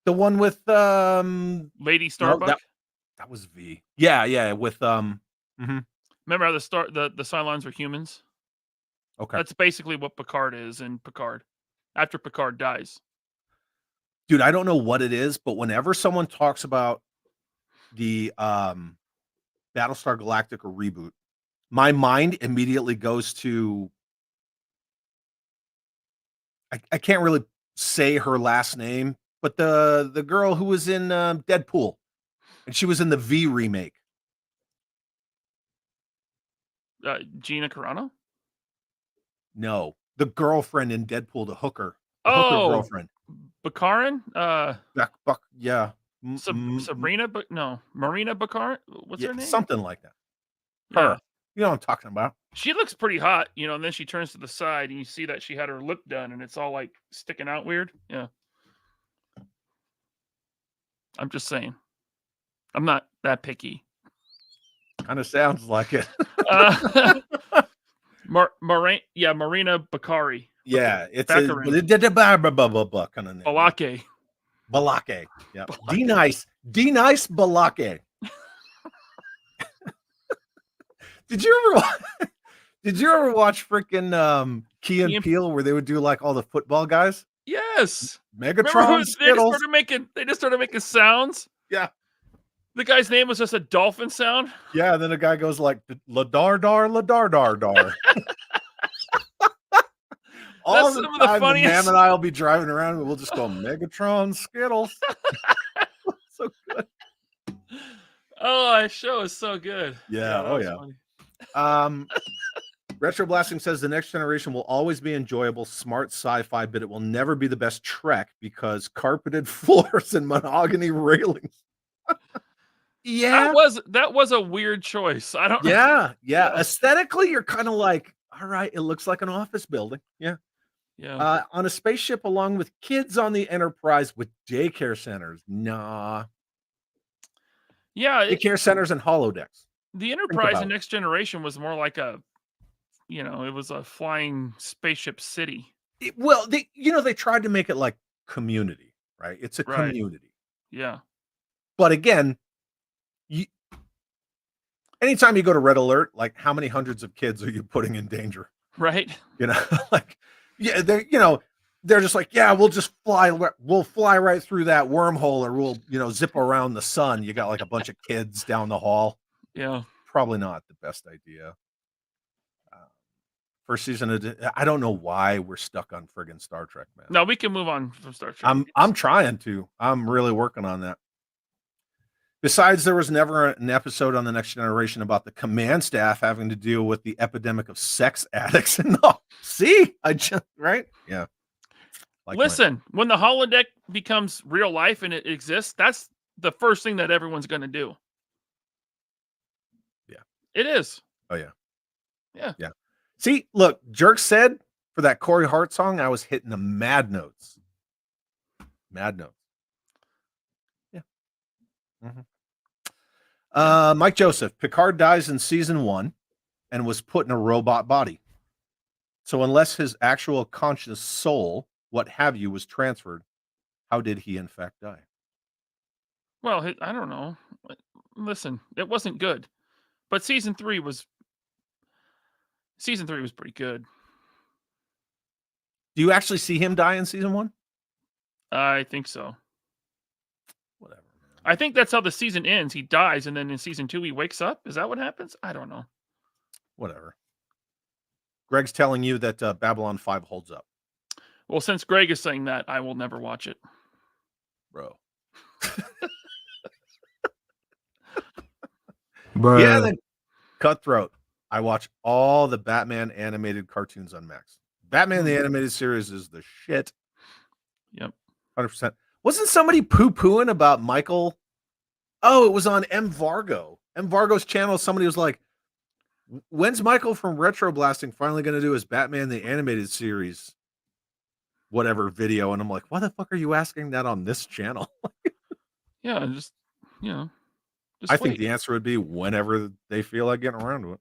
The one with Lady Starbuck? That was V. Yeah, with Remember how the Cylons are humans? Okay. That's basically what Picard is in Picard. After Picard dies. Dude, I don't know what it is, but whenever someone talks about the Battlestar Galactica reboot, my mind immediately goes to I can't really say her last name, but the girl who was in Deadpool, and she was in the V remake. Gina Carano? No, the girlfriend in Deadpool, the hooker Oh, girlfriend. Bakarin? Yeah, Sabrina, but no, Marina Bakarin. What's yeah, her name? something like that. Yeah. Her, you know what I'm talking about. She looks pretty hot, and then she turns to the side and you see that she had her lip done and it's all like sticking out weird. Yeah. I'm just saying. I'm not that picky. Kind of sounds like it. Marina Bakari. Yeah, it's Baccarin. kind of name. Balake. Balake. Yeah. Balake. D nice Balake. Did you ever watch freaking Key and Peele where they would do like all the football guys? Yes. Megatron, Skittles. They just started making sounds. Yeah. The guy's name was just a dolphin sound. Yeah, then a guy goes like la-dar-dar, la-dar-dar-dar. All the time, the man and I will be driving around and we'll just go Megatron, Skittles. So good. Oh, that show is so good. Yeah. Oh yeah. Funny. Retro Blasting says the next generation will always be enjoyable, smart sci-fi, but it will never be the best Trek because carpeted floors and mahogany railings. Yeah, that was a weird choice. I don't. Yeah. Aesthetically, you're kind of like, all right, it looks like an office building. Yeah. On a spaceship, along with kids on the Enterprise with daycare centers. Nah. Yeah, daycare centers and holodecks. The Enterprise in Next Generation was more like it was a flying spaceship city. They tried to make it like Community, right? It's a community. Yeah. But again, anytime you go to Red Alert, like how many hundreds of kids are you putting in danger? Right. They're just like, yeah, we'll fly right through that wormhole, or we'll zip around the sun. You got like a bunch of kids down the hall. Yeah. Probably not the best idea. First season, I don't know why we're stuck on friggin' Star Trek, man. No, we can move on from Star Trek. I'm trying to. I'm really working on that. Besides, there was never an episode on The Next Generation about the command staff having to deal with the epidemic of sex addicts. No, see, right? Yeah. Listen, when the holodeck becomes real life and it exists, that's the first thing that everyone's going to do. Yeah, it is. Oh yeah, yeah. See, look, Jerk said for that Corey Hart song, I was hitting the mad notes. Mad notes. Yeah. Mm-hmm. Mike Joseph, Picard dies in season 1 and was put in a robot body. So unless his actual conscious soul, what have you, was transferred, how did he in fact die? Well, I don't know. Listen, it wasn't good, but season 3 was pretty good. Do you actually see him die in season 1? I think so. Whatever. I think that's how the season ends. He dies, and then in season 2 he wakes up. Is that what happens? I don't know. Whatever. Greg's telling you that Babylon 5 holds up. Well, since Greg is saying that, I will never watch it. Bro. Yeah, then Cutthroat. I watch all the Batman animated cartoons on Max. Batman the animated series is the shit. Yep. 100%. Wasn't somebody poo-pooing about Michael? Oh, it was on M. Vargo. M. Vargo's channel. Somebody was like, when's Michael from Retro Blasting finally going to do his Batman the animated series whatever video? And I'm like, why the fuck are you asking that on this channel? Yeah, just I think the answer would be whenever they feel like getting around to it.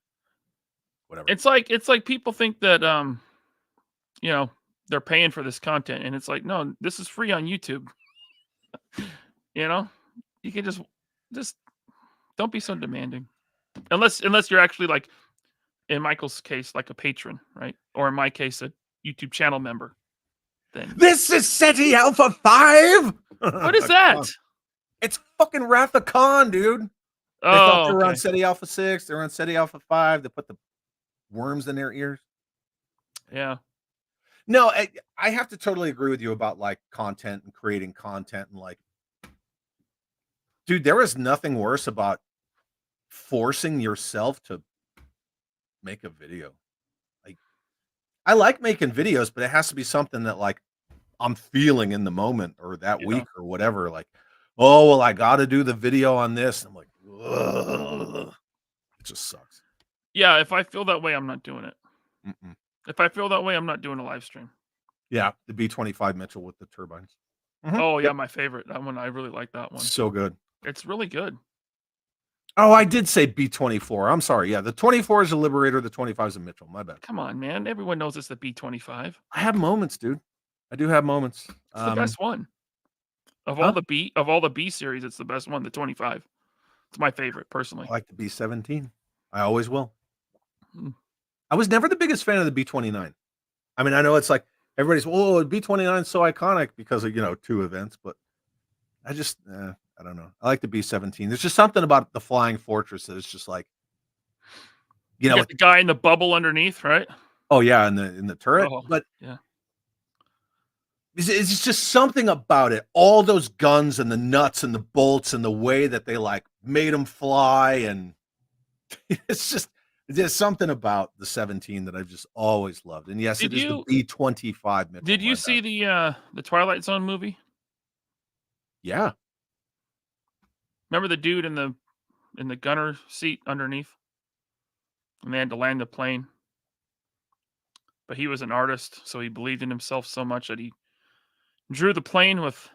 Whatever. It's like people think that they're paying for this content, and it's like, no, this is free on YouTube. You can just don't be so demanding. Unless you're actually, like in Michael's case, like a patron, right? Or in my case, a YouTube channel member. then This is SETI Alpha 5. what is that? It's fucking Wrath of Khan, dude. They thought they were on Okay. SETI Alpha 6. They were on SETI Alpha 5. They put the worms in their ears. Yeah. No, I have to totally agree with you about like content and creating content and like, dude, there is nothing worse about forcing yourself to make a video. Like, I like making videos, but it has to be something that like I'm feeling in the moment or that week or whatever. Like, oh, well, I got to do the video on this. I'm like, ugh. It just sucks. Yeah, if I feel that way, I'm not doing it. Mm-mm. If I feel that way, I'm not doing a live stream. Yeah, the B25 Mitchell with the turbines. Oh yeah, my favorite. That one, I really like that one. So good. It's really good. Oh, I did say B24. I'm sorry. Yeah, the 24 is a Liberator. The 25 is a Mitchell. My bad. Come on, man. Everyone knows it's the B25. I have moments, dude. I do have moments. It's the best one. Of Huh? all the B series, it's the best one, the 25. It's my favorite, personally. I like the B17. I always will. Hmm. I was never the biggest fan of the B29. I mean, I know it's like everybody's, oh, B29 is so iconic because of, 2 events, but I just, I don't know. I like the B17. There's just something about the Flying Fortress that is just like, You got the guy in the bubble underneath, right? Oh yeah, in the turret. Oh, but yeah. it's just something about it. All those guns and the nuts and the bolts and the way that they like made them fly, and there's something about the 17 that I've just always loved. And yes, it is the B25. Mitchell, did you see the Twilight Zone movie? Yeah. Remember the dude in the gunner seat underneath? And they had to land the plane. But he was an artist, so he believed in himself so much that he drew the plane with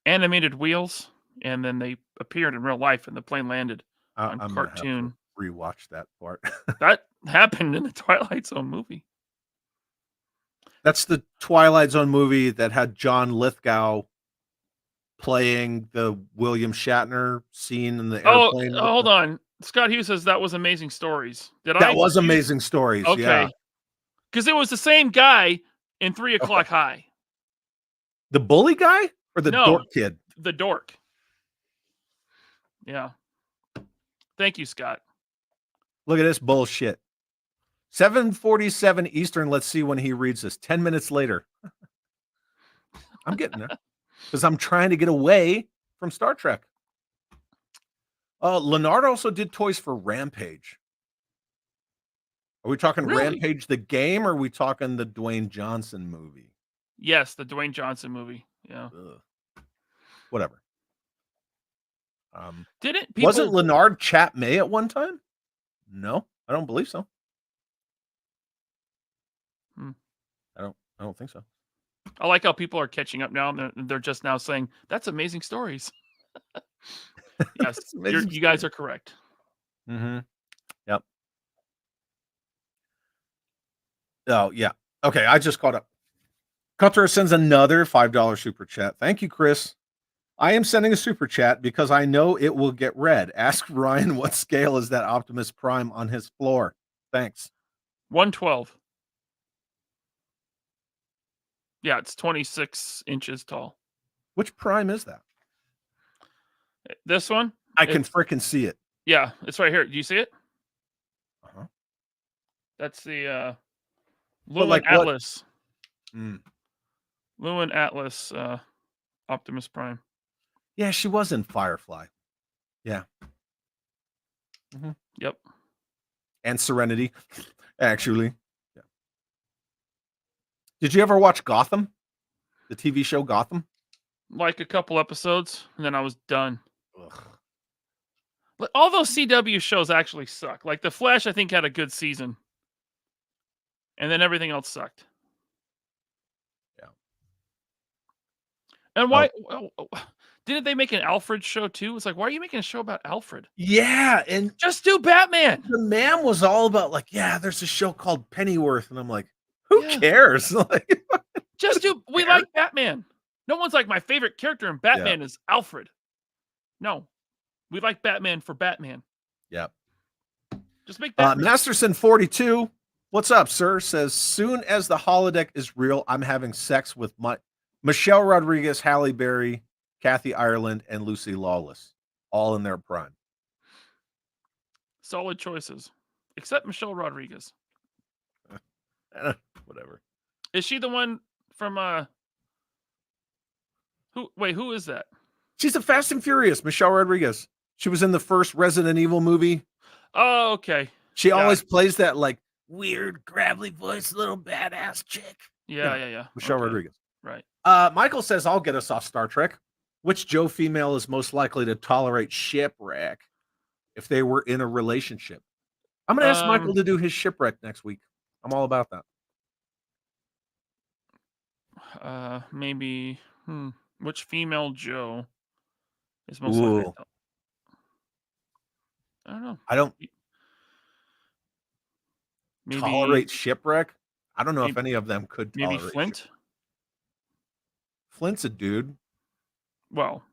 animated wheels, and then they appeared in real life, and the plane landed on I'm cartoon. gonna have to rewatch that part. That happened in the Twilight Zone movie. That's the Twilight Zone movie that had John Lithgow playing the William Shatner scene in the airplane. Oh, hold on. Scott Hughes says that was Amazing Stories. That was Amazing Stories. Okay. Yeah. Because it was the same guy in 3 O'Clock High. The bully guy or the dork kid? The dork. Yeah. Thank you, Scott. Look at this bullshit. 7:47 Eastern. Let's see when he reads this. 10 minutes later. I'm getting there because I'm trying to get away from Star Trek. Leonard also did toys for Rampage. Are we talking Rampage the game, or are we talking the Dwayne Johnson movie? Yes, the Dwayne Johnson movie. Yeah. Ugh. Whatever. Wasn't Leonard Chat May at one time? No, I don't believe so. I don't think so. I like how people are catching up now, and they're just now saying that's Amazing Stories. Yes, you guys are correct. Mm-hmm. Yep. Oh yeah. Okay, I just caught up. Cutter sends another $5 super chat. Thank you, Chris. I am sending a super chat because I know it will get read. Ask Ryan what scale is that Optimus Prime on his floor. Thanks. 112. Yeah, it's 26 inches tall. Which Prime is that? This one? I can frickin' see it. Yeah, it's right here. Do you see it? Uh-huh. That's the Lumen Atlas. Lumen Atlas Optimus Prime. Yeah, she was in Firefly. Yeah. Mm-hmm. Yep. And Serenity, actually. Yeah. Did you ever watch Gotham? The TV show Gotham? Like a couple episodes, and then I was done. Ugh. But all those CW shows actually suck. Like The Flash, I think, had a good season. And then everything else sucked. Yeah. And why... Didn't they make an Alfred show too? It's like, why are you making a show about Alfred? Yeah, and just do Batman. The man was all about like, yeah, there's a show called Pennyworth, and I'm like, who cares? Like, just do. We like Batman. No one's like, my favorite character in Batman is Alfred. No, we like Batman for Batman. Yeah. Just make Batman. Masterson 42. What's up, sir? Says, soon as the holodeck is real, I'm having sex with Michelle Rodriguez, Halle Berry, Kathy Ireland, and Lucy Lawless, all in their prime. Solid choices, except Michelle Rodriguez. Whatever. Is she the one from who is that? She's a Fast and Furious, Michelle Rodriguez. She was in the first Resident Evil movie. Oh, okay. She always plays that like weird, gravelly voice, little badass chick. Yeah. Michelle Rodriguez. Right. Michael says, I'll get us off Star Trek. Which Joe female is most likely to tolerate shipwreck if they were in a relationship? I'm going to ask Michael to do his shipwreck next week. I'm all about that. Maybe. Which female Joe is most likely? I don't know. I don't maybe tolerate shipwreck. I don't know if any of them could tolerate. Maybe Flint. Shipwreck. Flint's a dude. Well,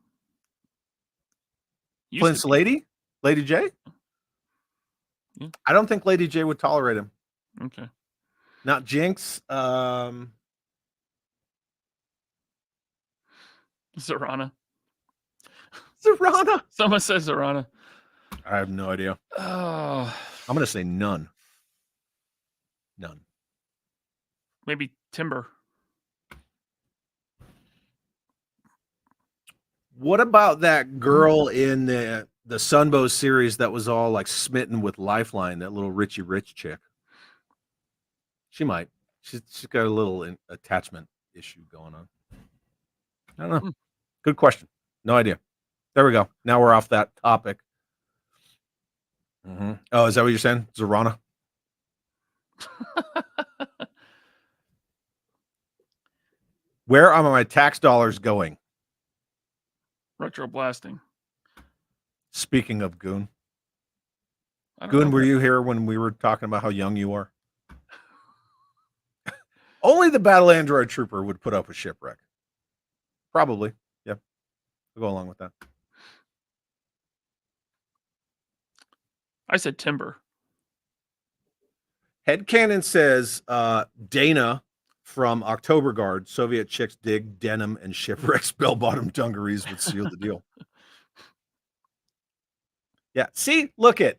Flint's Lady J. Yeah. I don't think Lady J would tolerate him. Okay. Not Jinx. Zorana. Someone says Zorana. I have no idea. Oh. I'm going to say none. Maybe Timber. What about that girl in the Sunbow series that was all like smitten with Lifeline, that little Richie Rich chick? She might. She's got a little attachment issue going on. I don't know. Good question. No idea. There we go. Now we're off that topic. Oh, is that what you're saying? Zorana? Where are my tax dollars going? Retro blasting. Speaking of Goon. Goon, were you here when we were talking about how young you are? Only the Battle Android Trooper would put up a shipwreck. Probably. Yep. I'll go along with that. I said Timber. Headcanon says Dana from October Guard, Soviet chicks dig denim and shipwrecks bell-bottom dungarees would seal the deal. Yeah. See, look at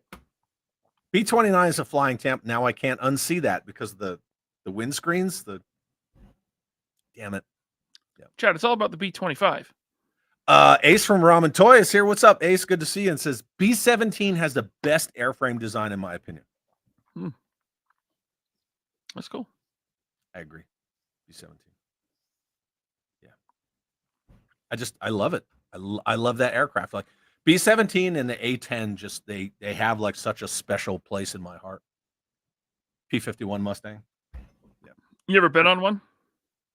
B-29 is a flying temp. Now I can't unsee that because of the windscreens. Damn it. Yeah. Chad, it's all about the B-25. Ace from Ramen Toy is here. What's up, Ace? Good to see you. And says B-17 has the best airframe design in my opinion. That's cool. I agree. B-17. Yeah. I love it. I love that aircraft. Like B-17 and the A-10 just they have like such a special place in my heart. P-51 Mustang. Yeah. You ever been on one?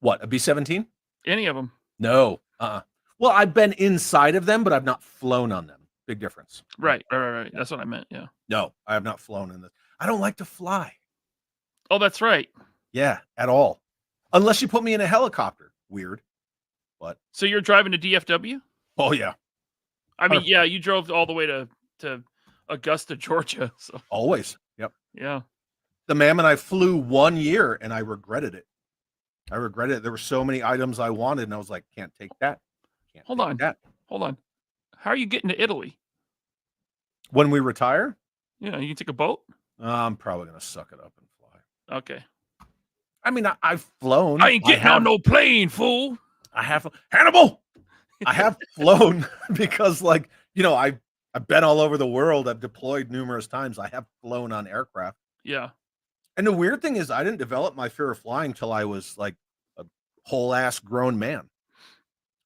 What, a B-17? Any of them? No. Well, I've been inside of them, but I've not flown on them. Big difference. Right. That's what I meant. Yeah. No, I have not flown in this. I don't like to fly. Oh, that's right. Yeah, at all. Unless you put me in a helicopter. Weird. But so you're driving to DFW? Oh yeah. I mean, yeah, you drove all the way to Augusta, Georgia. So always. Yep. Yeah. The Mammoth I flew 1 year and I regretted it. There were so many items I wanted, and I was like, can't take that. Hold on. How are you getting to Italy? When we retire? Yeah, you can take a boat? I'm probably gonna suck it up and fly. Okay. I mean, I've flown. I ain't getting on no plane, fool. I have Hannibal. I have flown because, like, you know, I've been all over the world. I've deployed numerous times. I have flown on aircraft. Yeah. And the weird thing is, I didn't develop my fear of flying till I was like a whole ass grown man.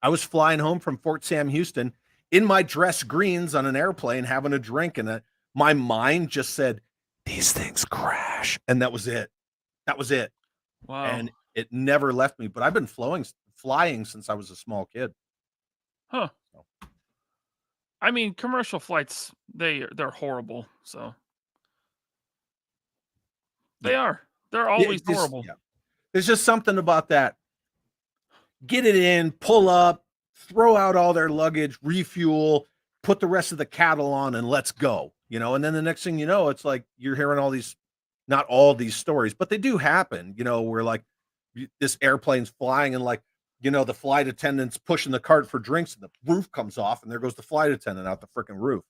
I was flying home from Fort Sam Houston in my dress greens on an airplane, having a drink, and my mind just said, "These things crash," and that was it. That was it. Wow. And it never left me. But I've been flying since I was a small kid. Huh. I mean, commercial flights, they're horrible. So they're always horrible. Yeah. There's just something about that. Get it in, pull up, throw out all their luggage, refuel, put the rest of the cattle on, and let's go. You know, and then the next thing you know, it's like you're hearing all these not all these stories, but they do happen, where like this airplane's flying and like, the flight attendant's pushing the cart for drinks and the roof comes off and there goes the flight attendant out the freaking roof.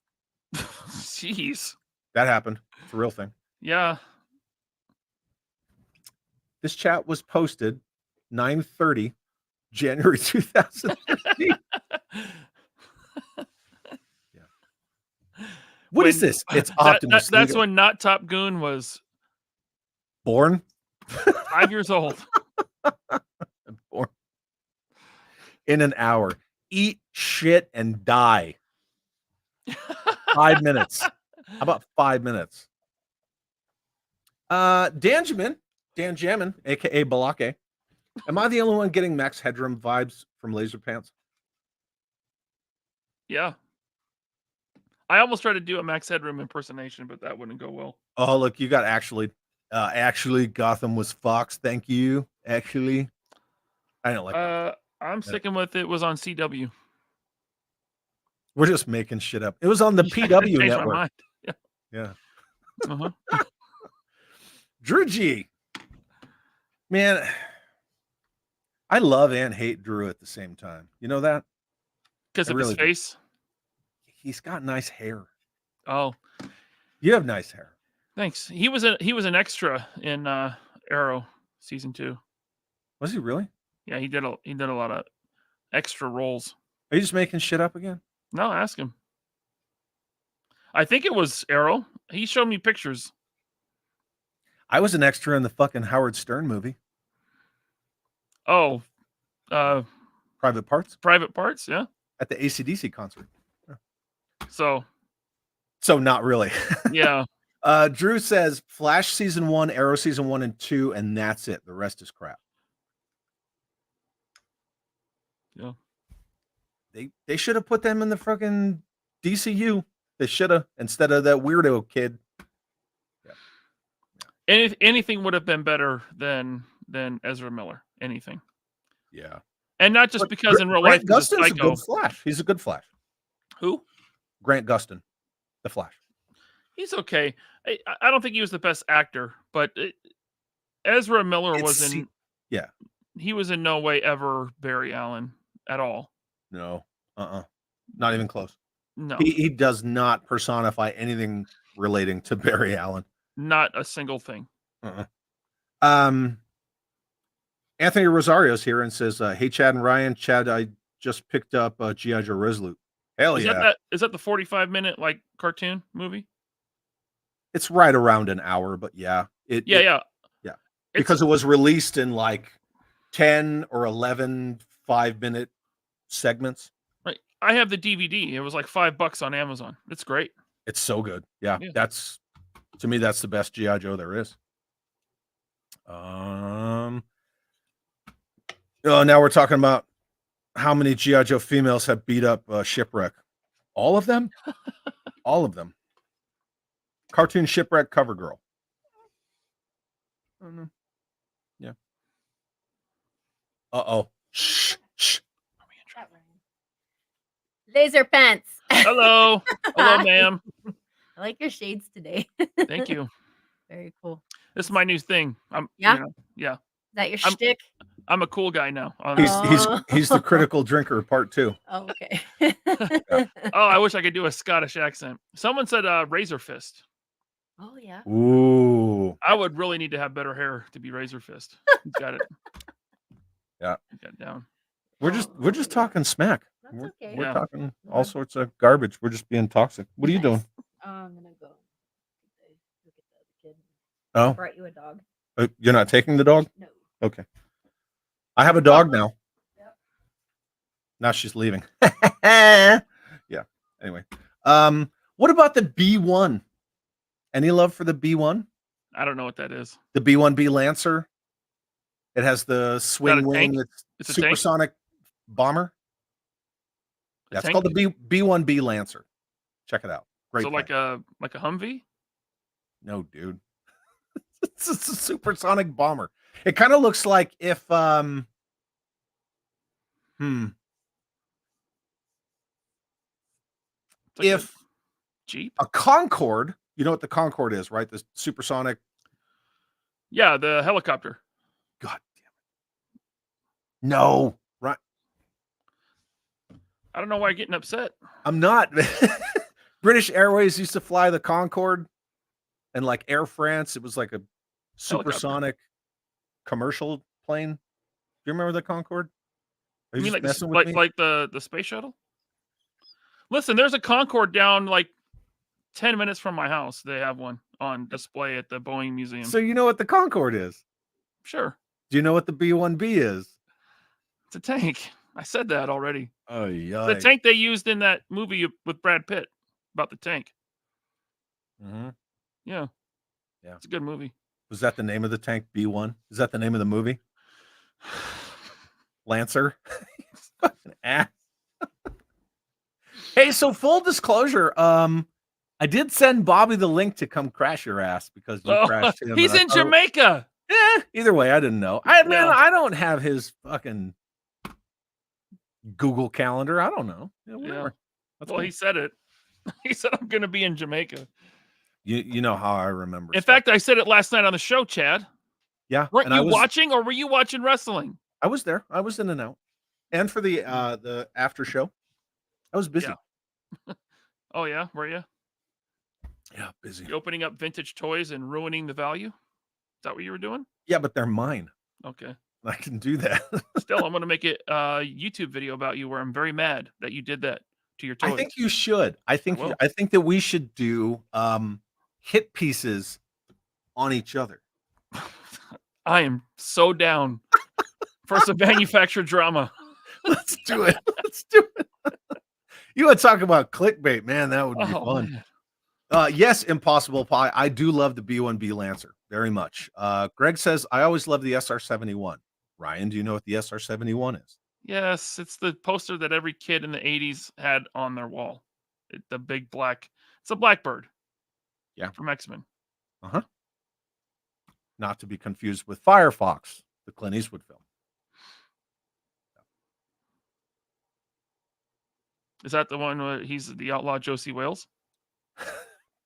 Jeez. That happened. It's a real thing. Yeah. This chat was posted 9:30 January 2015. What is this? It's Optimus. That's when Not Top Goon was born. 5 years old. Born. In an hour. Eat shit and die. 5 minutes. How about 5 minutes? Dan Jammin, aka Balake. Am I the only one getting Max Headroom vibes from Laserpants? Yeah. I almost tried to do a Max Headroom impersonation, but that wouldn't go well. Oh, look, you got actually Gotham was Fox. Thank you. Actually, I don't like that. I'm sticking with it was on CW. We're just making shit up. It was on the PW network. Yeah. Uh-huh. Drew G. Man, I love and hate Drew at the same time. You know that? Because of his face? He's got nice hair. Oh. You have nice hair. Thanks. He was an extra in Arrow season 2. Was he really? Yeah, he did a lot of extra roles. Are you just making shit up again? No, ask him. I think it was Arrow. He showed me pictures. I was an extra in the fucking Howard Stern movie. Oh, Private Parts? Private Parts, yeah. At the AC/DC concert. So not really. Yeah. Drew says Flash season 1, Arrow season 1 and 2, and that's it. The rest is crap. Yeah. They should have put them in the fucking DCU. They should have, instead of that weirdo kid. Yeah. Anything would have been better than Ezra Miller. Anything. Yeah. And not just because in real life Grant Gustin's a good Flash. He's a good Flash. Who? Grant Gustin, the Flash. He's okay. I don't think he was the best actor, but Ezra Miller was in. Yeah. He was in no way ever Barry Allen at all. No. Not even close. No. He does not personify anything relating to Barry Allen. Not a single thing. Anthony Rosario's here and says, hey, Chad and Ryan. Chad, I just picked up G.I. Joe Resolute. Hell yeah. Is that the 45-minute like cartoon movie? It's right around an hour, but yeah. Yeah. Because it was released in like 10 or 11 5-minute segments. Right. I have the DVD. It was like $5 on Amazon. It's great. It's so good. Yeah. To me, that's the best G.I. Joe there is. Now we're talking about how many G.I. Joe females have beat up Shipwreck. All of them? All of them. Cartoon Shipwreck cover girl. Yeah. Uh-oh. Shh. Laserpants. Hello. Hello, ma'am. I like your shades today. Thank you. Very cool. This is my new thing. Yeah? Yeah. Is that your shtick? I'm a cool guy now. He's the critical drinker part 2. Oh, okay. Oh, I wish I could do a Scottish accent. Someone said Razor Fist. Oh, yeah. Ooh. I would really need to have better hair to be Razor Fist. He's got it. Yeah. Got it down. We're just talking smack. That's okay. We're talking all sorts of garbage. We're just being toxic. What are you doing? I'm gonna go look at the other kid. Oh. I brought you a dog. You're not taking the dog? No. Okay. I have a dog now. Yep. Now she's leaving. Yeah. Anyway. What about the B1? Any love for the B1? I don't know what that is. The B1B Lancer. It has the swing wing. It's a supersonic bomber. That's called the B1B Lancer. Check it out. Great. So like a Humvee? No, dude. It's a supersonic bomber. It kind of looks like if Like if Jeep, a Concorde, you know what the Concorde is, right? The supersonic Yeah, the helicopter. God damn it. No. Right. I don't know why you're getting upset. I'm not. British Airways used to fly the Concorde, and like Air France, it was like a supersonic commercial plane. Do you remember the Concorde? Are You mean just like messing with me? the space shuttle? Listen, there's a Concorde down like 10 minutes from my house. They have one on display at the Boeing Museum. So you know what the Concorde is? Sure. Do you know what the B-1B is? It's a tank. I said that already. Oh yeah. The tank they used in that movie with Brad Pitt about the tank. Mm-hmm. Yeah. Yeah. It's a good movie. Was that the name of the tank? B1? Is that the name of the movie? Lancer? Fucking ass. Hey, so full disclosure, I did send Bobby the link to come crash your ass because you crashed him. He's in Jamaica. Either way, I didn't know. Man, I don't have his fucking Google Calendar. I don't know. Yeah, whatever. Well, cool. He said it. He said, I'm going to be in Jamaica. You know how I remember. In fact, I said it last night on the show, Chad. Yeah. Weren't you watching, or were you watching wrestling? I was there. I was in and out. And for the after show, I was busy. Yeah. Oh, yeah? Were you? Yeah, busy. You opening up vintage toys and ruining the value? Is that what you were doing? Yeah, but they're mine. Okay. I can do that. Still, I'm going to make a YouTube video about you where I'm very mad that you did that to your toys. I think you should. I think that we should do hit pieces on each other. I am so down for some manufactured drama. Let's do it. Let's do it. You want to talk about clickbait, man? That would be fun. Yes, Impossible Pie. I do love the B1B Lancer very much. Greg says, I always love the SR-71. Ryan, do you know what the SR-71 is? Yes, it's the poster that every kid in the 80s had on their wall. The big black. It's a blackbird. Yeah. From X-Men. Uh-huh. Not to be confused with Firefox, the Clint Eastwood film. Is that the one where he's the outlaw Josie Wales?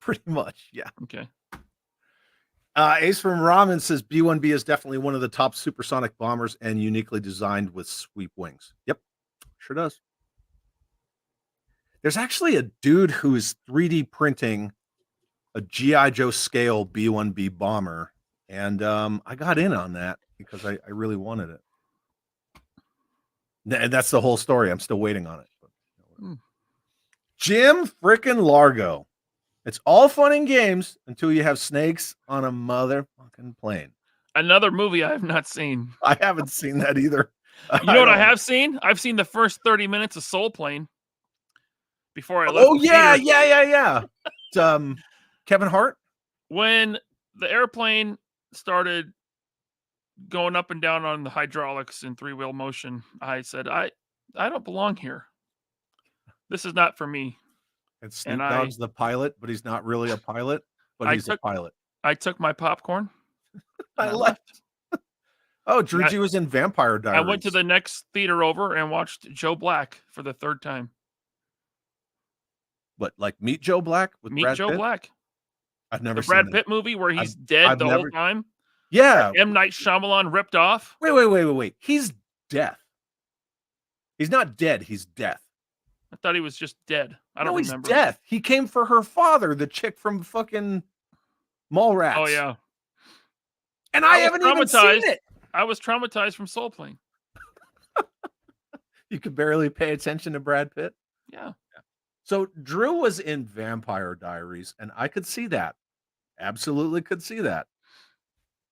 Pretty much, yeah. Okay. Ace from Ramen says B-1B is definitely one of the top supersonic bombers and uniquely designed with sweep wings. Yep, sure does. There's actually a dude who is 3D printing a G.I. Joe scale B-1B bomber, and I got in on that because I really wanted it. And that's the whole story. I'm still waiting on it. Jim frickin' Largo. It's all fun and games until you have snakes on a motherfucking plane. Another movie I have not seen. I haven't seen that either. You know what I have seen? I've seen the first 30 minutes of Soul Plane before I left. Oh, yeah. It's, Kevin Hart? When the airplane started going up and down on the hydraulics in three-wheel motion, I said, I don't belong here. This is not for me. And Snoop Dogg's the pilot, but he's not really a pilot, but he's a pilot. I took my popcorn. I left. Oh, Drew G was in Vampire Diaries. I went to the next theater over and watched Joe Black for the third time. What, like Meet Joe Black with Meet Brad Joe Pitt? Black. I've never the seen Brad that. Pitt movie where he's dead the whole time. Yeah. M. Night Shyamalan ripped off. Wait. He's death. He's not dead. He's death. I thought he was just dead. I don't remember. He's death. He came for her father, the chick from fucking Mallrats. Oh, yeah. And I haven't even seen it. I was traumatized from Soul Plane. You could barely pay attention to Brad Pitt? Yeah. So Drew was in Vampire Diaries, and I could see that. Absolutely could see that.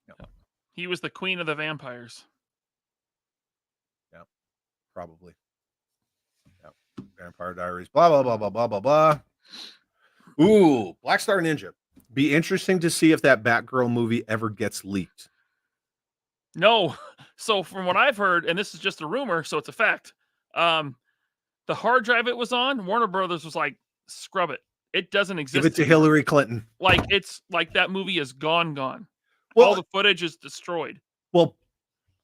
Yeah. He was the queen of the vampires. Yeah, probably. Yeah. Vampire Diaries, blah, blah, blah, blah, blah, blah, blah. Ooh, Black Star Ninja. Be interesting to see if that Batgirl movie ever gets leaked. No. So from what I've heard, and this is just a rumor, so it's a fact, the hard drive it was on, Warner Brothers was like, scrub it. It doesn't exist. Give it to Hillary Clinton. Like, it's like that movie is gone. Well, all the footage is destroyed. Well,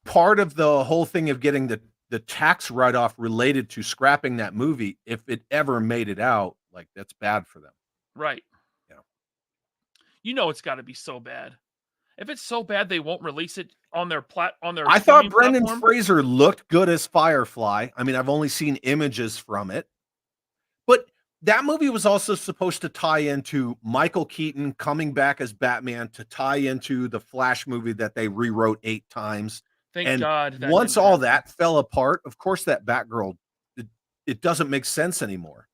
part of the whole thing of getting the tax write-off related to scrapping that movie, if it ever made it out, like, that's bad for them. Right. Yeah. You know it's got to be so bad. If it's so bad they won't release it on their I thought streaming Brendan platform. Fraser looked good as Firefly. I mean, I've only seen images from it. But that movie was also supposed to tie into Michael Keaton coming back as Batman to tie into the Flash movie that they rewrote 8 times. Thank God that once didn't all happen. that fell apart, of course, that Batgirl, it doesn't make sense anymore.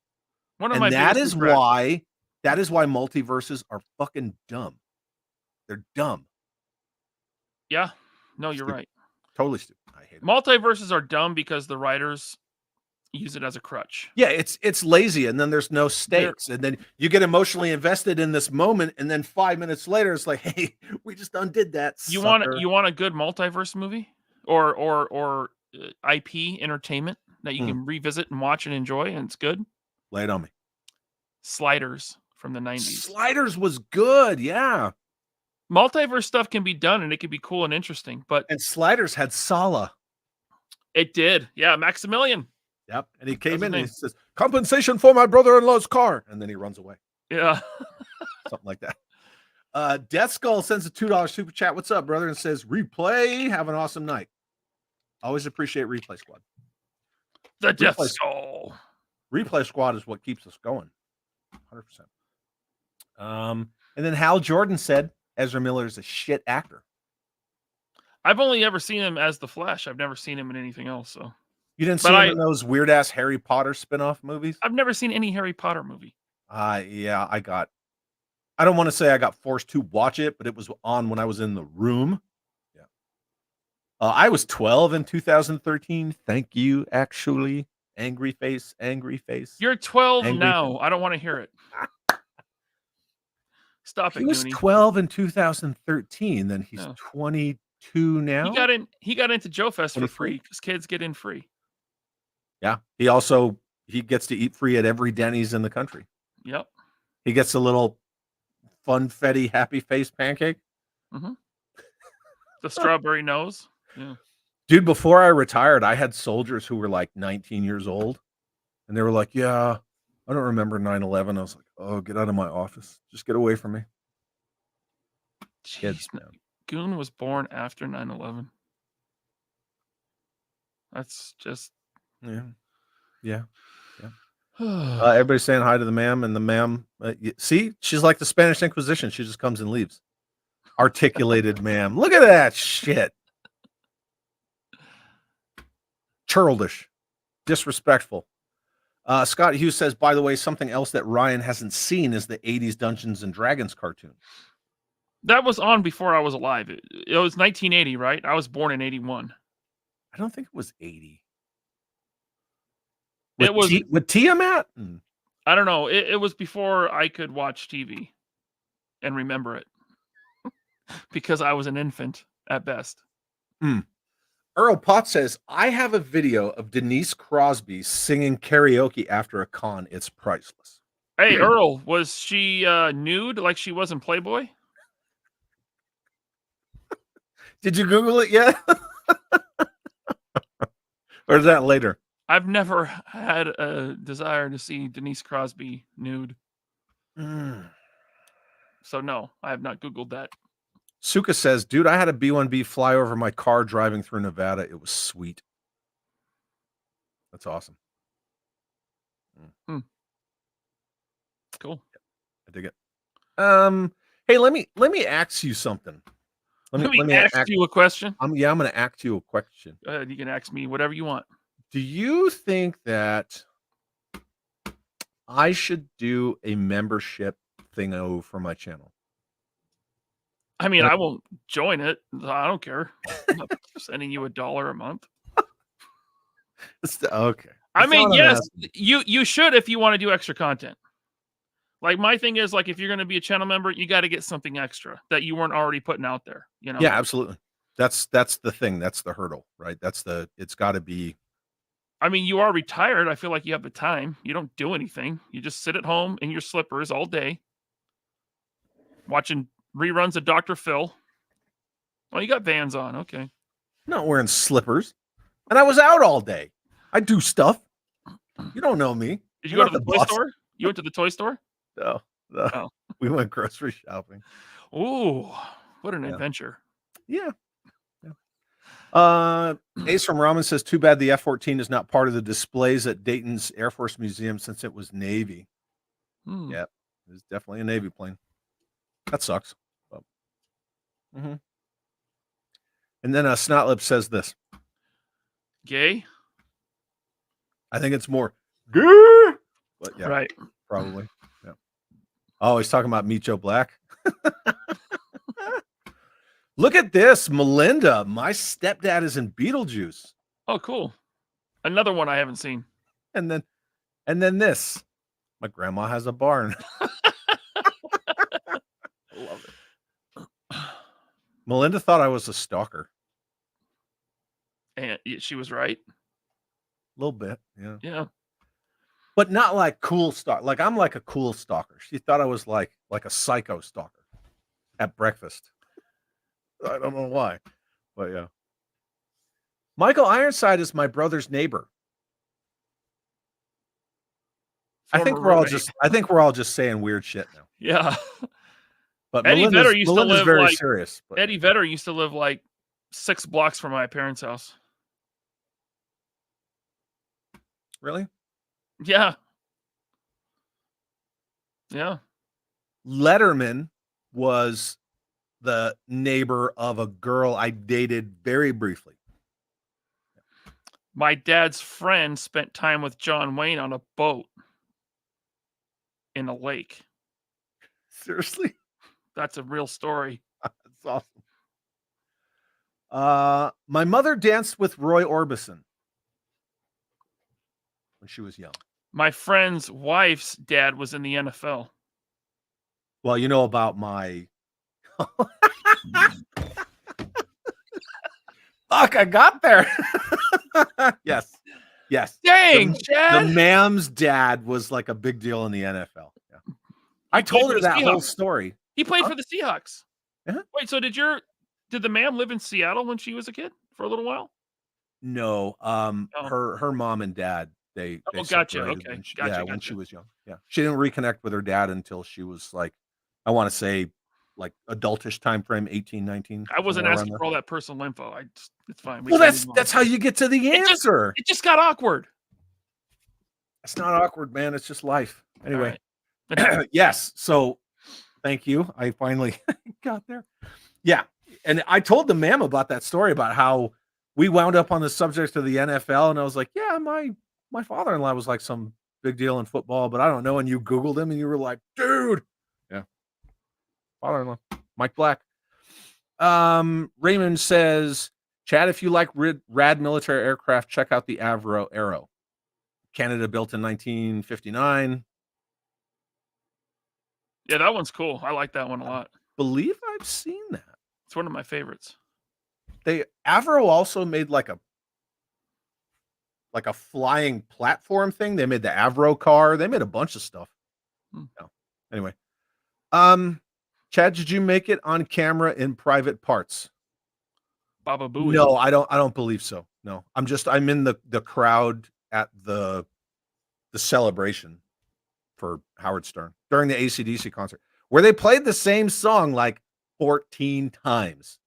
One of And my that biggest is regrets. why multiverses are fucking dumb. They're dumb. Yeah. No, you're Stupid. right. Totally stupid. I hate it. Multiverses are dumb because the writers use it as a crutch. Yeah, it's lazy, and then there's no stakes, and then you get emotionally invested in this moment, and then 5 minutes later, it's like, hey, we just undid that. You sucker. want a good multiverse movie or IP entertainment that you can revisit and watch and enjoy, and it's good. Lay it on me. Sliders from the 90s. Sliders was good, yeah. Multiverse stuff can be done, and it can be cool and interesting, but Sliders had Sala. It did, yeah. Maximilian. Yep, and he came That's in his and he name. says, "Compensation for my brother-in-law's car," and then he runs away. Yeah. Something like that. Death Skull sends a $2 super chat. What's up, brother? And says, "Replay. Have an awesome night. Always appreciate Replay Squad. The Death Skull. Replay Squad is what keeps us going. 100%. And then Hal Jordan said Ezra Miller is a shit actor. I've only ever seen him as the Flash. I've never seen him in anything else. So you didn't see him in those weird ass Harry Potter spinoff movies? I've never seen any Harry Potter movie. Yeah, I don't want to say I got forced to watch it, but it was on when I was in the room. Yeah. I was 12 in 2013. Thank you, actually. Angry face. You're 12 angry now. face. I don't want to hear it. Stop it. He was Goonie. 12 in 2013. Then he's 22 now. He got into Joe Fest for free because kids get in free. Yeah. He gets to eat free at every Denny's in the country. Yep. He gets a little funfetti happy face pancake. Mm-hmm. The strawberry nose. Yeah. Dude, before I retired, I had soldiers who were like 19 years old. And they were like, yeah, I don't remember 9/11. I was like, oh, get out of my office. Just get away from me. Kids, man. Goon was born after 9/11. That's just... Yeah. Everybody's saying hi to the ma'am, and the ma'am, see, she's like the Spanish Inquisition. She just comes and leaves. Articulated ma'am. Look at that shit. Churlish. Disrespectful. Scott Hughes says, by the way, something else that Ryan hasn't seen is the 80s Dungeons and Dragons cartoon. That was on before I was alive. It was 1980, right? I was born in 81. I don't think it was 80. It was with Tiamat? I don't know. It was before I could watch TV and remember it because I was an infant at best. Earl Potts says, I have a video of Denise Crosby singing karaoke after a con. It's priceless. Hey, Earl, was she nude like she was in Playboy? Did you Google it yet? Or is that later? I've never had a desire to see Denise Crosby nude. So no, I have not Googled that. Suka says, dude, I had a B-1B fly over my car driving through Nevada. It was sweet. That's awesome. Cool. I dig it. Hey, let me ask you something. Let me ask you a question. I'm going to ask you a question. Go ahead. You can ask me whatever you want. Do you think that I should do a membership thing for my channel? I mean, I won't join it. I don't care. I'm not sending you $1 a month. Okay. I mean, yes, you should if you want to do extra content. Like my thing is, like, if you're going to be a channel member, you got to get something extra that you weren't already putting out there. You know? Yeah, absolutely. That's the thing. That's the hurdle, right? It's got to be. I mean, you are retired. I feel like you have the time. You don't do anything. You just sit at home in your slippers all day, watching reruns of Dr. Phil. Oh, you got Vans on. Okay. I'm not wearing slippers. And I was out all day. I do stuff. You don't know me. Did you go to the toy store? You went to the toy store? No. Oh. We went grocery shopping. Ooh. What an Yeah. adventure. Yeah. Ace from Ramen says, too bad the F-14 is not part of the displays at Dayton's Air Force Museum since it was Navy. Hmm. Yep. It was definitely a Navy plane. That sucks. But, And then Snotlip says this. Gay? I think it's more gay. But yeah, Right. probably. Yeah. Oh, he's talking about Meet Joe Black. Look at this, Melinda. My stepdad is in Beetlejuice. Oh, cool. Another one I haven't seen. And then this. My grandma has a barn. I love it. Melinda thought I was a stalker. And she was right. A little bit, yeah. Yeah. But not like cool stalker. Like I'm like a cool stalker. She thought I was like a psycho stalker at breakfast. I don't know why, but yeah. Michael Ironside is my brother's neighbor. I think we're all just saying weird shit now. Yeah. But Eddie Vedder used to Melinda's live very like serious. But Eddie Vedder used to live like 6 blocks from my parents' house. really? Yeah. Yeah. Letterman was the neighbor of a girl I dated very briefly. My dad's friend spent time with John Wayne on a boat in a lake. Seriously? That's a real story. That's awesome. My mother danced with Roy Orbison when she was young. My friend's wife's dad was in the NFL. Well, you know about my Fuck, I got there. Yes. Dang, The Chad. Mam's dad was like a big deal in the NFL. Yeah. I played told for her the that whole Seahawks. story. He played Huh? for the Seahawks. Uh-huh. Wait, so did the Mam live in Seattle when she was a kid for a little while? No, her mom and dad, they Gotcha. separated Okay. when she, Gotcha. when she was young. Yeah. She didn't reconnect with her dad until she was like, I want to say like adultish time frame, 18, 19. I wasn't somewhere asking around for all that personal info. It's fine. there. Well, that's how you get to the answer. It just got awkward. It's not awkward, man. It's just life. Anyway. Right. Yes. So thank you. I finally got there. Yeah. And I told the ma'am about that story about how we wound up on the subject of the NFL. And I was like, yeah, my father-in-law was like some big deal in football, but I don't know. And you Googled him and you were like, dude. Yeah. Father-in-law, Mike Black. Raymond says, Chad, if you like rad military aircraft, check out the Avro Arrow. Canada built in 1959. Yeah, that one's cool. I like that one a lot. Believe I've seen that. It's one of my favorites. Avro also made like a flying platform thing. They made the Avro car. They made a bunch of stuff. No. Anyway. Chad, did you make it on camera in private parts? Baba Booey. No, I don't believe so. No. I'm in the crowd at the celebration for Howard Stern during the AC/DC concert where they played the same song like 14 times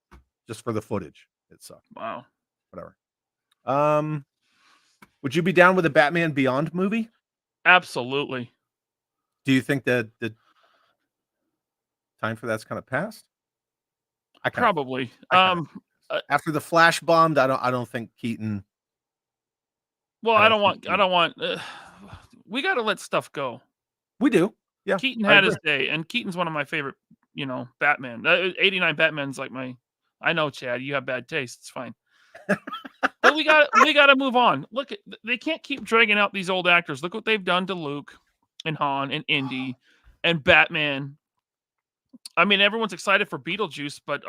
just for the footage. It sucked. Wow. Whatever. Would you be down with a Batman Beyond movie? Absolutely. Do you think that the time for that's kind of passed? Probably. After the Flash bombed, I don't think Keaton. Well, I don't want. We got to let stuff go. We do. Yeah. Keaton had his day, and Keaton's one of my favorite. Batman. 89 Batman's like my. I know, Chad, you have bad taste. It's fine. But we got to move on. Look, they can't keep dragging out these old actors. Look what they've done to Luke and Han and Indy and Batman. I mean, everyone's excited for Beetlejuice, but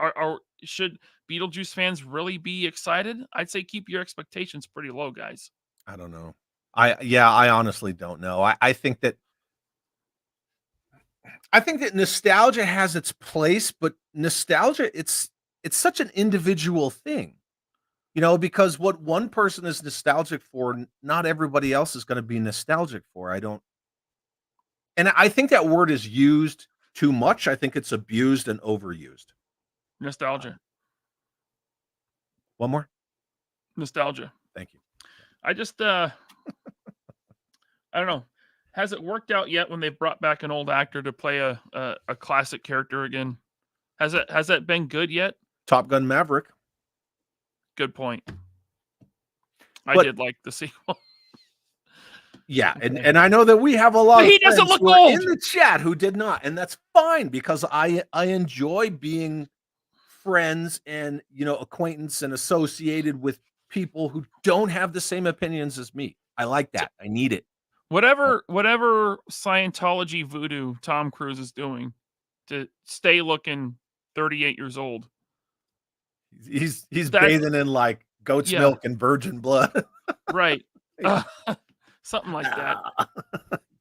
should Beetlejuice fans really be excited? I'd say keep your expectations pretty low, guys. I don't know. I honestly don't know. I think that nostalgia has its place, but nostalgia, it's such an individual thing, because what one person is nostalgic for, not everybody else is going to be nostalgic for. And I think that word is used too much. I think it's abused and overused. Nostalgia. One more. Nostalgia. Thank you. I just I don't know. Has it worked out yet when they've brought back an old actor to play a classic character again? Has that been good yet? Top Gun Maverick. Good point. I But- did like the sequel. Yeah, Okay. and I know that we have a lot But of he doesn't friends look who are old. in the chat who did not, and that's fine because I enjoy being friends and acquaintance and associated with people who don't have the same opinions as me. I like that. I need it. Whatever Scientology voodoo Tom Cruise is doing to stay looking 38 years old. He's That- bathing in like goat's Yeah. milk and virgin blood. Right. Something like that.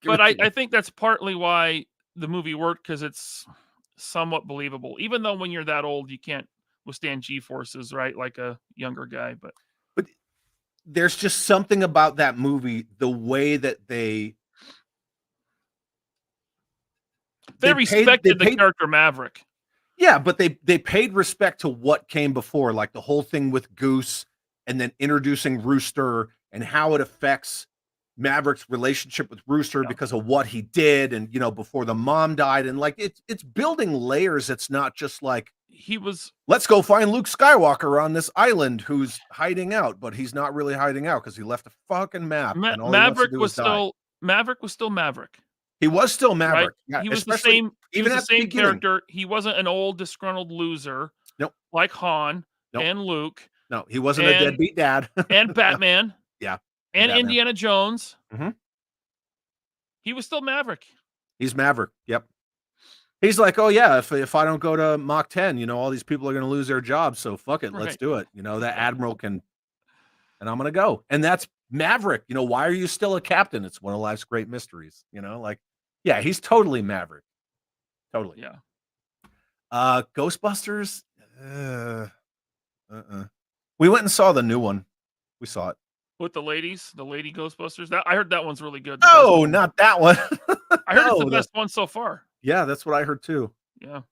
But I think that's partly why the movie worked, because it's somewhat believable. Even though when you're that old, you can't withstand G-forces, right? Like a younger guy. But there's just something about that movie, the way that they respected the character Maverick. Yeah, but they paid respect to what came before, like the whole thing with Goose and then introducing Rooster and how it affects Maverick's relationship with Rooster because of what he did and before the mom died, and like it's building layers. It's not just like let's go find Luke Skywalker on this island who's hiding out, but he's not really hiding out because he left a fucking map. And all Maverick he was wants to do is die. Maverick was still Maverick. He was still Maverick. Right? Yeah, he was the especially same. He even was at the the same beginning. character. He wasn't an old disgruntled loser. Nope. Like Han Nope. and Luke. No, he wasn't a deadbeat dad. And Batman. Yeah. And Batman. Indiana Jones. Mhm. He was still Maverick. He's Maverick. Yep. He's like, oh yeah, if I don't go to Mach 10, all these people are going to lose their jobs. So fuck it, let's Right. do it. That admiral can, and I'm going to go. And that's Maverick. Why are you still a captain? It's one of life's great mysteries. Yeah, he's totally Maverick. Totally. Yeah. Ghostbusters. We went and saw the new one. We saw it. With the lady Ghostbusters. I heard that one's really good. No, not that one. I heard it's the No, best one so far. Yeah, that's what I heard too. Yeah.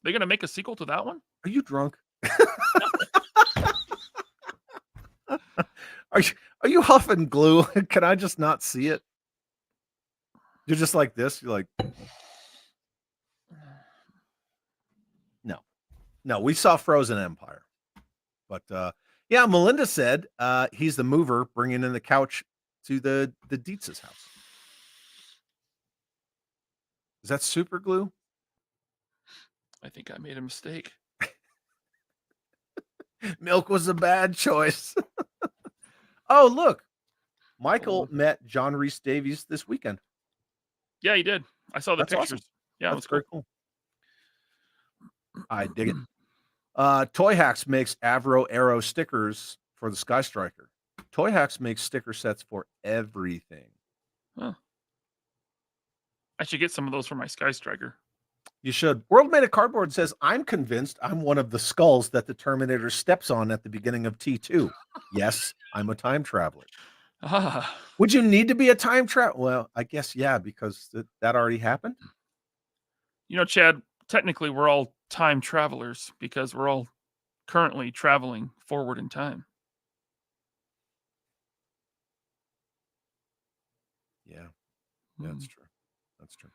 They're gonna make a sequel to that one? Are you drunk? Are you huffing glue? Can I just not see it? You're just like this. You're like, no. We saw Frozen Empire, but yeah, Melinda said he's the mover bringing in the couch to the Dietz's house. Is that super glue? I think I made a mistake. Milk was a bad choice. Oh, look. Michael met John Rhys Davies this weekend. Yeah, he did. I saw the That's pictures. awesome. Yeah, That's it was very cool. I dig it. Toy Hacks makes Avro Arrow stickers for the Sky Striker. Toy Hacks makes sticker sets for everything. Huh. I should get some of those for my Sky Striker. You should. World Made of Cardboard says, I'm convinced I'm one of the skulls that the Terminator steps on at the beginning of T2. Yes, I'm a time traveler. Ah. Would you need to be a time traveler? Well, I guess, yeah, because that already happened. Chad, technically we're all time travelers because we're all currently traveling forward in time. Yeah, that's true. That's true.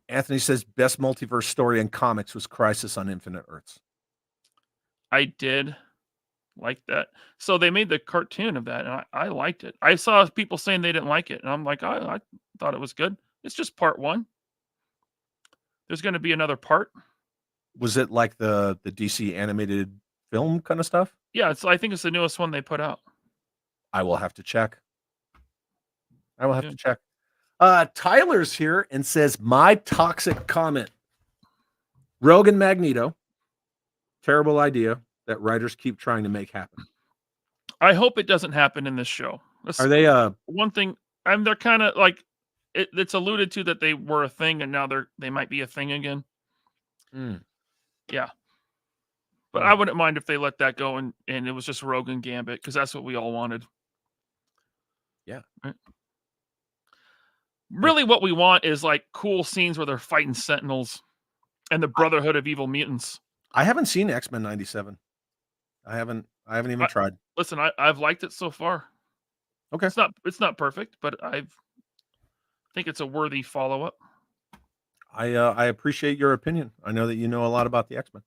Anthony says best multiverse story in comics was Crisis on Infinite Earths. I did like that. So they made the cartoon of that, and I liked it. I saw people saying they didn't like it, and I'm like, I thought it was good. It's just part one. There's going to be another part. Was it like the DC animated film kind of stuff? Yeah, I think it's the newest one they put out. I will have to check. To check. Tyler's here and says, my toxic comment. Rogue and Magneto. Terrible idea that writers keep trying to make happen. I hope it doesn't happen in this show. Are they one thing? They're kind of like it's alluded to that they were a thing and now they might be a thing again. Yeah. But I wouldn't mind if they let that go and it was just Rogue and Gambit, because that's what we all wanted. Yeah. Right. Really, what we want is like cool scenes where they're fighting Sentinels and the Brotherhood of Evil Mutants. I haven't seen X-Men 97. I haven't even tried. Listen, I've liked it so far. Okay. It's not perfect, but I think it's a worthy follow-up. I appreciate your opinion. I know that you know a lot about the X-Men.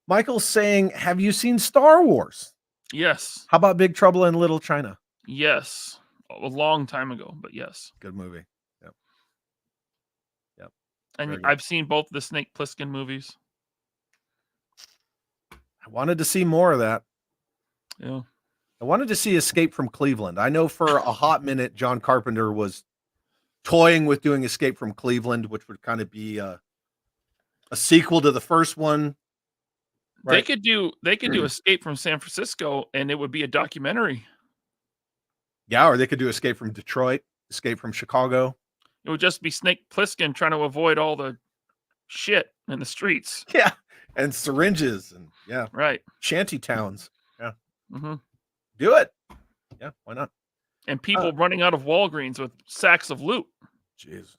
Michael's saying, have you seen Star Wars? Yes. How about Big Trouble in Little China? Yes. A long time ago, but yes. Good movie. Yep. Yep. And I've seen both the Snake Plissken movies. I wanted to see more of that. Yeah. I wanted to see Escape from Cleveland. I know for a hot minute, John Carpenter was toying with doing Escape from Cleveland, which would kind of be a sequel to the first one. Right? They could do Escape from San Francisco, and it would be a documentary. Yeah, or they could do Escape from Detroit, Escape from Chicago. It would just be Snake Plissken trying to avoid all the shit in the streets. Yeah, and syringes and right, shanty towns. Yeah, do it. Yeah, why not? And people running out of Walgreens with sacks of loot. Jesus.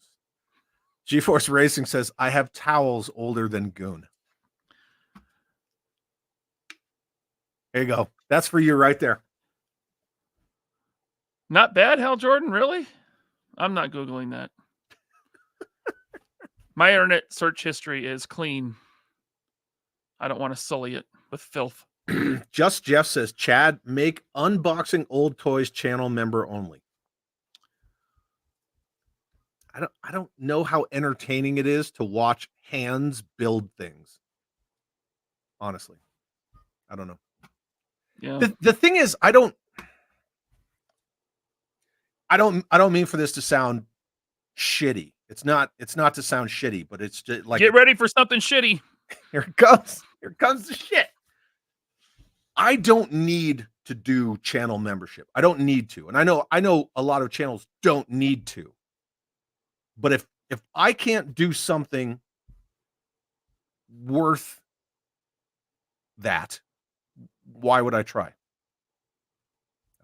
GeForce Racing says, I have towels older than Goon. There you go. That's for you right there. Not bad, Hal Jordan, really? I'm not Googling that. My internet search history is clean. I don't want to sully it with filth. Just Jeff says, Chad, make unboxing old toys channel member only. I don't know how entertaining it is to watch hands build things. Honestly. I don't know. Yeah. The thing is, I don't mean for this to sound shitty. It's not to sound shitty, but it's just like, get ready for something shitty. Here it comes. Here comes the shit. I don't need to do channel membership. I don't need to. And I know a lot of channels don't need to. But if I can't do something worth that, why would I try?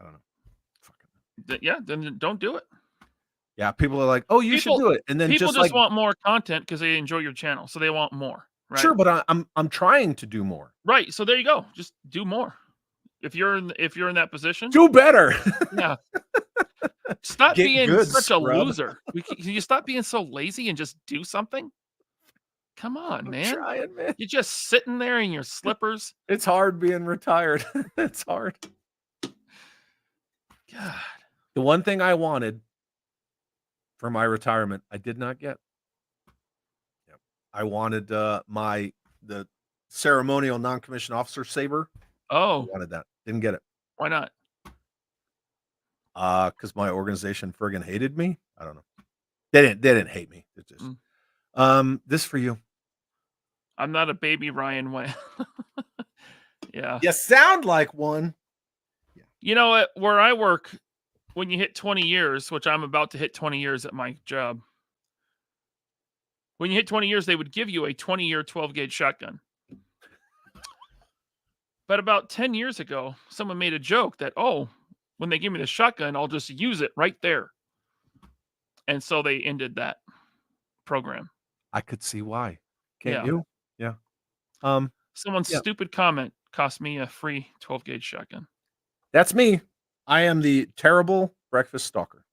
I don't know. Yeah, then don't do it. Yeah, people are like, "Oh, you should do it," and then people just like, want more content because they enjoy your channel, so they want more. Right? Sure, but I'm trying to do more. Right. So there you go. Just do more. If you're in that position, do better. Yeah. Stop being such a loser. Can you stop being so lazy and just do something? Come on, man. Trying, man. You're just sitting there in your slippers. It's hard being retired. It's hard. God. The one thing I wanted for my retirement, I did not get. Yep. I wanted the ceremonial non-commissioned officer saber. Oh. I wanted that. Didn't get it. Why not? Because my organization friggin' hated me. I don't know. They didn't hate me. It's just this for you. I'm not a baby Ryan Wayne. Yeah. You sound like one. Yeah. You know what? Where I work, when you hit 20 years, which I'm about to hit 20 years at my job, when you hit 20 years, they would give you a 20-year 12-gauge shotgun. But about 10 years ago, someone made a joke that, when they give me the shotgun, I'll just use it right there. And so they ended that program. I could see why. Can't you? Yeah. Someone's stupid comment cost me a free 12-gauge shotgun. That's me. I am the terrible breakfast stalker.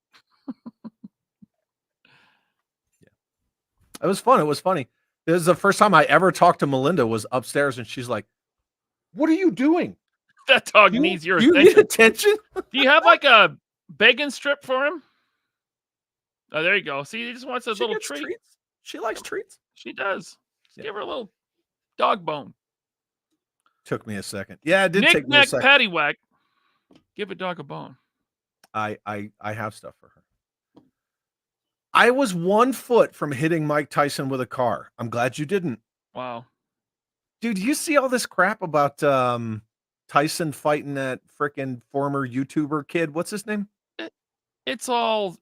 It was fun. It was funny. This is the first time I ever talked to Melinda was upstairs, and she's like, "What are you doing? That dog needs your attention. You need attention? Do you have like a bacon strip for him?" Oh, there you go. See, he just wants a little treat. Treats. She likes treats. She does. Give her a little dog bone. Took me a second. Yeah, it did take me a second. Paddywhack. Give a dog a bone. I have stuff for her. I was 1 foot from hitting Mike Tyson with a car. I'm glad you didn't. Wow. Dude, you see all this crap about Tyson fighting that freaking former YouTuber kid? What's his name? It's all...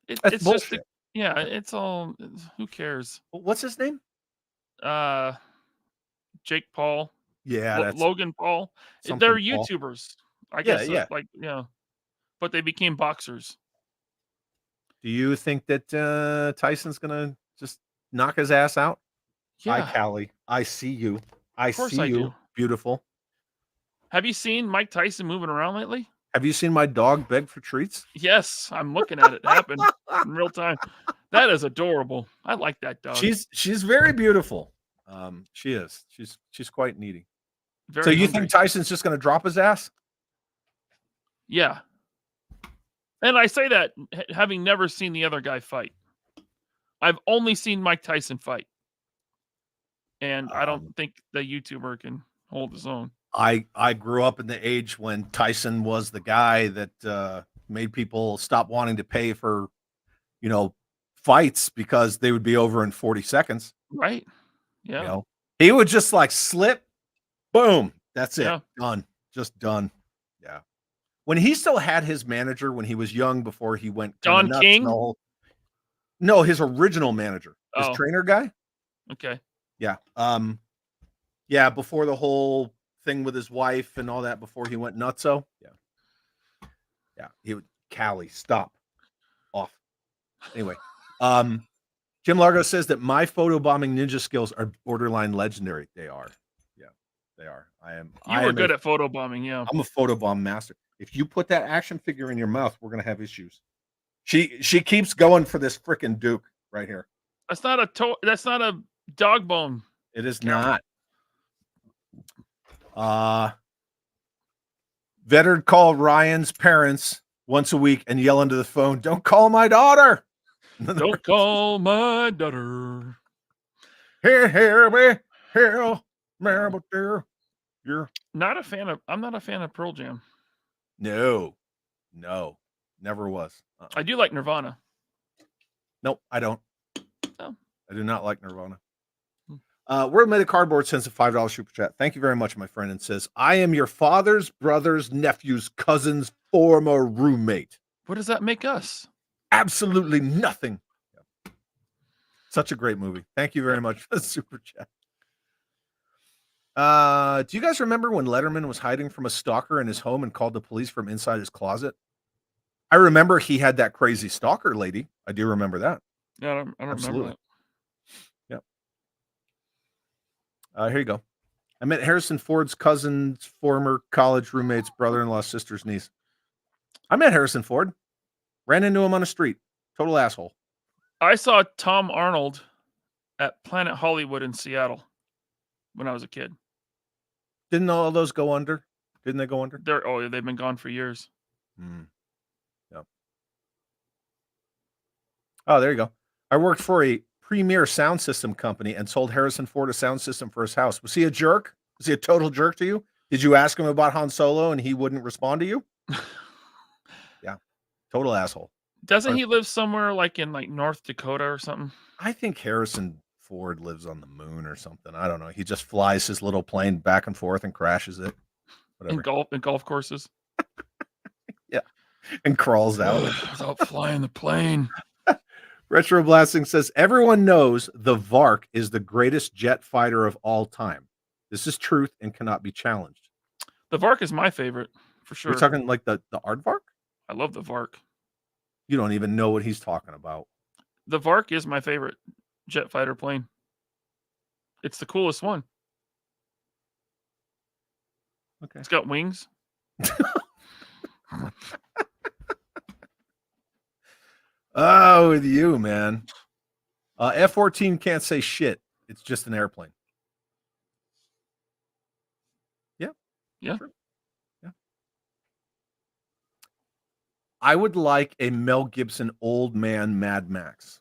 it's bullshit. It's all... Who cares? What's his name? Jake Paul. Yeah, that's Logan Paul. They're YouTubers. I guess. But they became boxers. Do you think that Tyson's gonna just knock his ass out? Hi, Yeah, Callie. I see you. I of course see I you. do. Beautiful. Have you seen Mike Tyson moving around lately? Have you seen my dog beg for treats? Yes, I'm looking at it happen in real time. That is adorable. I like that dog. She's very beautiful. She is. She's quite needy. So Very you hungry. think Tyson's just gonna drop his ass? Yeah. And I say that having never seen the other guy fight. I've only seen Mike Tyson fight. And I don't think the YouTuber can hold his own. I grew up in the age when Tyson was the guy that made people stop wanting to pay for, fights because they would be over in 40 seconds. Right? Yeah. You know, he would just like slip, boom, that's it, Yeah. done, just done. Yeah. When he still had his manager when he was young before he went kinda Don nuts King? No, his original manager, his Oh. trainer guy. Okay. Yeah. Yeah, before the whole thing with his wife and all that, before he went nutso. Yeah. Yeah. He would Callie, stop. Off. Anyway. Jim Largo says that my photobombing ninja skills are borderline legendary. They are. Yeah, they are. You were good at photobombing, yeah. I'm a photobomb master. If you put that action figure in your mouth, we're gonna have issues. She keeps going for this freaking Duke right here. That's not a dog bone. It is Count. not. Veteran call Ryan's parents once a week and yell into the phone, "Don't call my daughter." Don't call my daughter. Here, me, here, marble dear. You're I'm not a fan of Pearl Jam. no, never was. I do like Nirvana. Nope, I don't. Oh. I do not like Nirvana. World Made of Cardboard sends a $5 super chat. Thank you very much, my friend, and says, "I am your father's brother's nephew's cousin's former roommate." What does that make us? Absolutely nothing. Such a great movie. Thank you very much for the super chat. Do you guys remember when Letterman was hiding from a stalker in his home and called the police from inside his closet? I remember he had that crazy stalker lady. I do remember that. Yeah, I don't remember that. Yep. Here you go. I met Harrison Ford's cousin's former college roommate's brother-in-law sister's niece. I met Harrison Ford. Ran into him on the street. Total asshole. I saw Tom Arnold at Planet Hollywood in Seattle when I was a kid. Didn't all those go under? Didn't they go under? They've been gone for years. Yep. Oh, there you go. I worked for a premier sound system company and sold Harrison Ford a sound system for his house. Was he a jerk? Was he a total jerk to you? Did you ask him about Han Solo and he wouldn't respond to you? Yeah. Total asshole. Doesn't he live somewhere like in North Dakota or something? I think Harrison Ford lives on the moon or something. I don't know. He just flies his little plane back and forth and crashes it. Whatever. In golf courses. Yeah. And crawls out. Without flying the plane. Retro Blasting says, everyone knows the Vark is the greatest jet fighter of all time. This is truth and cannot be challenged. The Vark is my favorite, for sure. You're talking like the Aardvark? I love the Vark. You don't even know what he's talking about. The Vark is my favorite jet fighter plane. It's the coolest one. Okay. It's got wings. Oh, with you, man. F-14 can't say shit. It's just an airplane. Yeah. Yeah. True. Yeah. I would like a Mel Gibson old man Mad Max.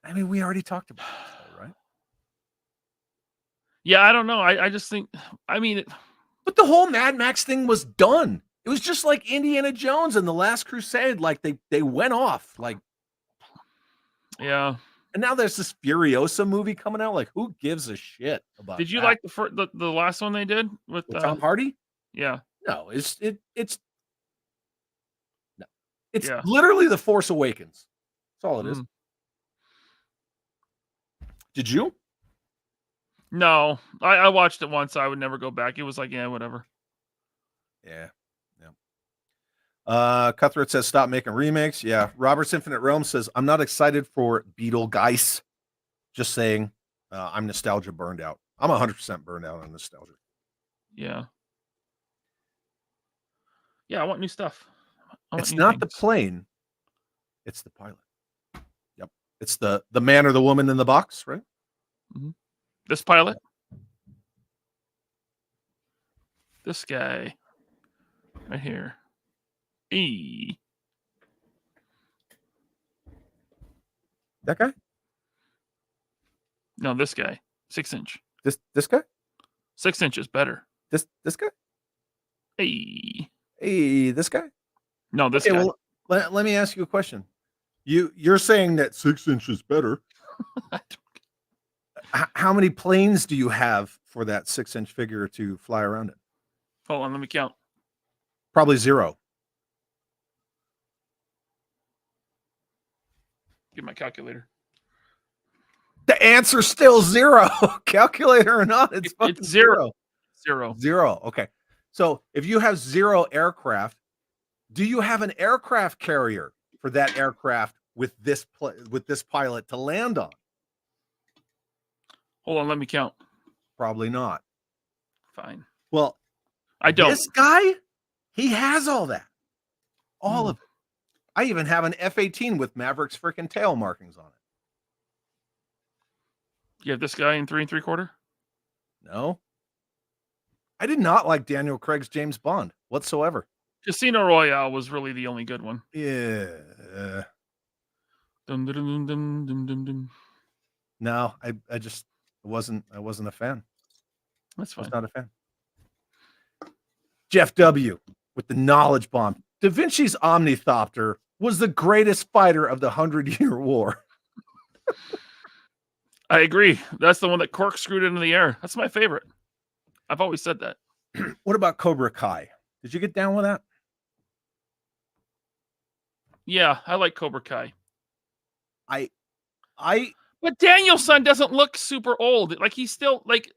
I mean, we already talked about this, right? Yeah, I don't know. I just think, But the whole Mad Max thing was done. It was just like Indiana Jones and the Last Crusade. Like they went off. Like, yeah. and now there's this Furiosa movie coming out. Like, who gives a shit about? Did you that? like the last one they did with Tom Hardy? Yeah. No, it's Yeah. literally The Force Awakens. That's all it is. Did you? No, I watched it once. I would never go back. It was like, yeah, whatever. Yeah. Cutthroat says stop making remakes. Yeah. Robert's Infinite Realm says I'm not excited for Beetlegeist. Just saying, I'm nostalgia burned out. I'm 100% burned out on nostalgia. Yeah. Yeah, I want new stuff. It's not the plane, it's the pilot. Yep. It's the man or the woman in the box, right? Mm-hmm. This pilot. This guy. Right here. That guy? No, this guy. 6-inch. This guy? 6 inches better. This guy? Hey, this guy? No, this guy. Well, let me ask you a question. You're saying that 6 inches better. How many planes do you have for that 6-inch figure to fly around in? Hold on, let me count. Probably 0. Get my calculator. The answer's still 0. Calculator or not, it's fucking It's 0. 0. Okay. So if you have 0 aircraft, do you have an aircraft carrier for that aircraft with this pilot to land on? Hold on, let me count. Probably not. Fine. Well, I don't. This guy, he has all that. All of it. I even have an F-18 with Maverick's freaking tail markings on it. You have this guy in 3 3/4? No. I did not like Daniel Craig's James Bond whatsoever. Casino Royale was really the only good one. Yeah. Dum, dum, dum, dum, dum, dum, dum. No, I wasn't a fan. That's I fine. was not a fan. Jeff W. with the knowledge bomb. Da Vinci's Omnithopter was the greatest fighter of the 100-Year War. I agree. That's the one that corkscrewed into the air. That's my favorite. I've always said that. What about Cobra Kai? Did you get down with that? Yeah, I like Cobra Kai. But Daniel-san doesn't look super old. Like he's still like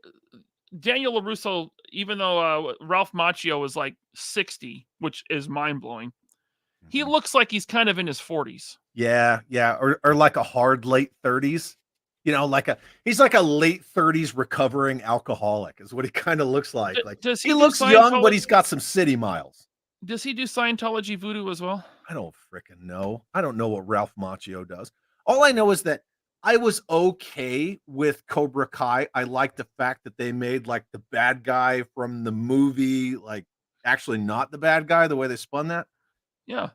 Daniel LaRusso, even though Ralph Macchio is like 60, which is mind-blowing. He looks like he's kind of in his 40s. Yeah, or like a hard late 30s. You know, he's like a late 30s recovering alcoholic is what he kind of looks like. Does he looks young, but he's got some city miles. Does he do Scientology voodoo as well? I don't freaking know. I don't know what Ralph Macchio does. All I know is that I was okay with Cobra Kai. I like the fact that they made like the bad guy from the movie, like actually not the bad guy, the way they spun that. Yeah.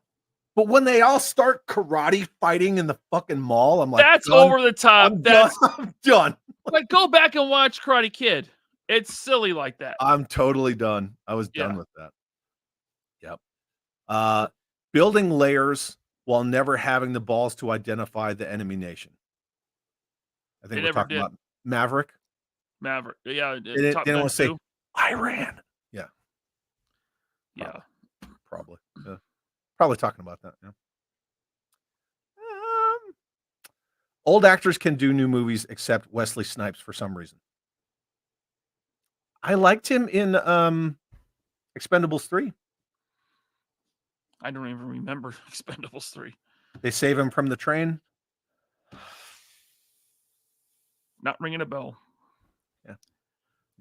But when they all start karate fighting in the fucking mall, I'm like, that's over the top. I'm done. Like, go back and watch Karate Kid. It's silly like that. I'm totally done. I was done with that. Yep. Building layers while never having the balls to identify the enemy nation. I think we're talking about Maverick. Yeah. They didn't want to say Iran. Yeah. Yeah. Probably. Yeah. Probably talking about that. Yeah. Old actors can do new movies except Wesley Snipes for some reason. I liked him in Expendables 3. I don't even remember Expendables 3. They save him from the train. Not ringing a bell. Yeah.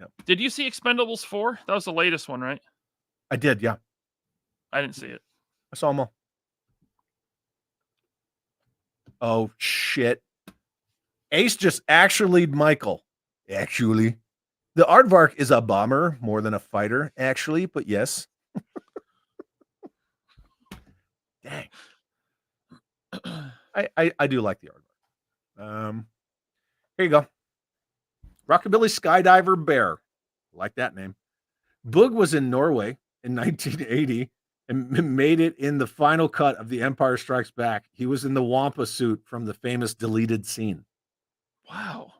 Yep. Did you see Expendables 4? That was the latest one, right? I did, yeah. I didn't see it. I saw them all. Oh, shit. Ace just actually Michael. Actually. The Aardvark is a bomber more than a fighter, actually, but yes. Dang. I do like the Aardvark. Here you go. Rockabilly Skydiver Bear. I like that name. Boog was in Norway in 1980 and made it in the final cut of The Empire Strikes Back. He was in the Wampa suit from the famous deleted scene. Wow.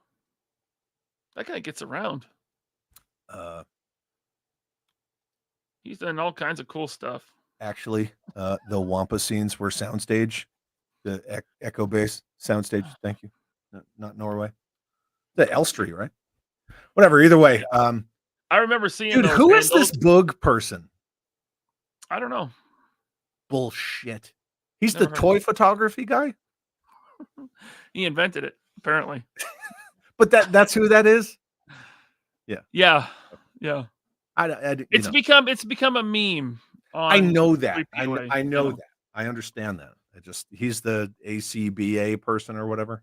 That guy gets around. He's done all kinds of cool stuff. Actually, the Wampa scenes were soundstage, the Echo Base soundstage. Thank you. Not Norway. The Elstree, right? Whatever. Either way. I remember seeing. Dude, who is this Boog person? I don't know. Bullshit. He's Never the heard toy photography guy? He invented it, apparently. But that's who that is? Yeah. Yeah. You know. It's become a meme I on know that. POA, I you know that. I understand that. He's the ACBA person or whatever.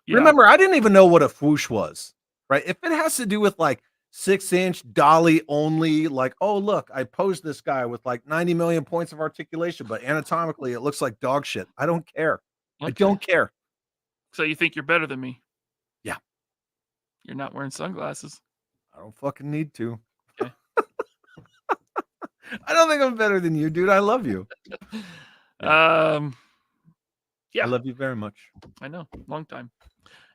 Yeah. Remember, I didn't even know what a fwoosh was, right? If it has to do with like 6-inch dolly only, like, oh, look, I posed this guy with like 90 million points of articulation, but anatomically it looks like dog shit. I don't care. I Okay. don't care. So you think you're better than me? Yeah. You're not wearing sunglasses. I don't fucking need to. Okay. I don't think I'm better than you, dude. I love you. Yeah. I love you very much. I know. Long time.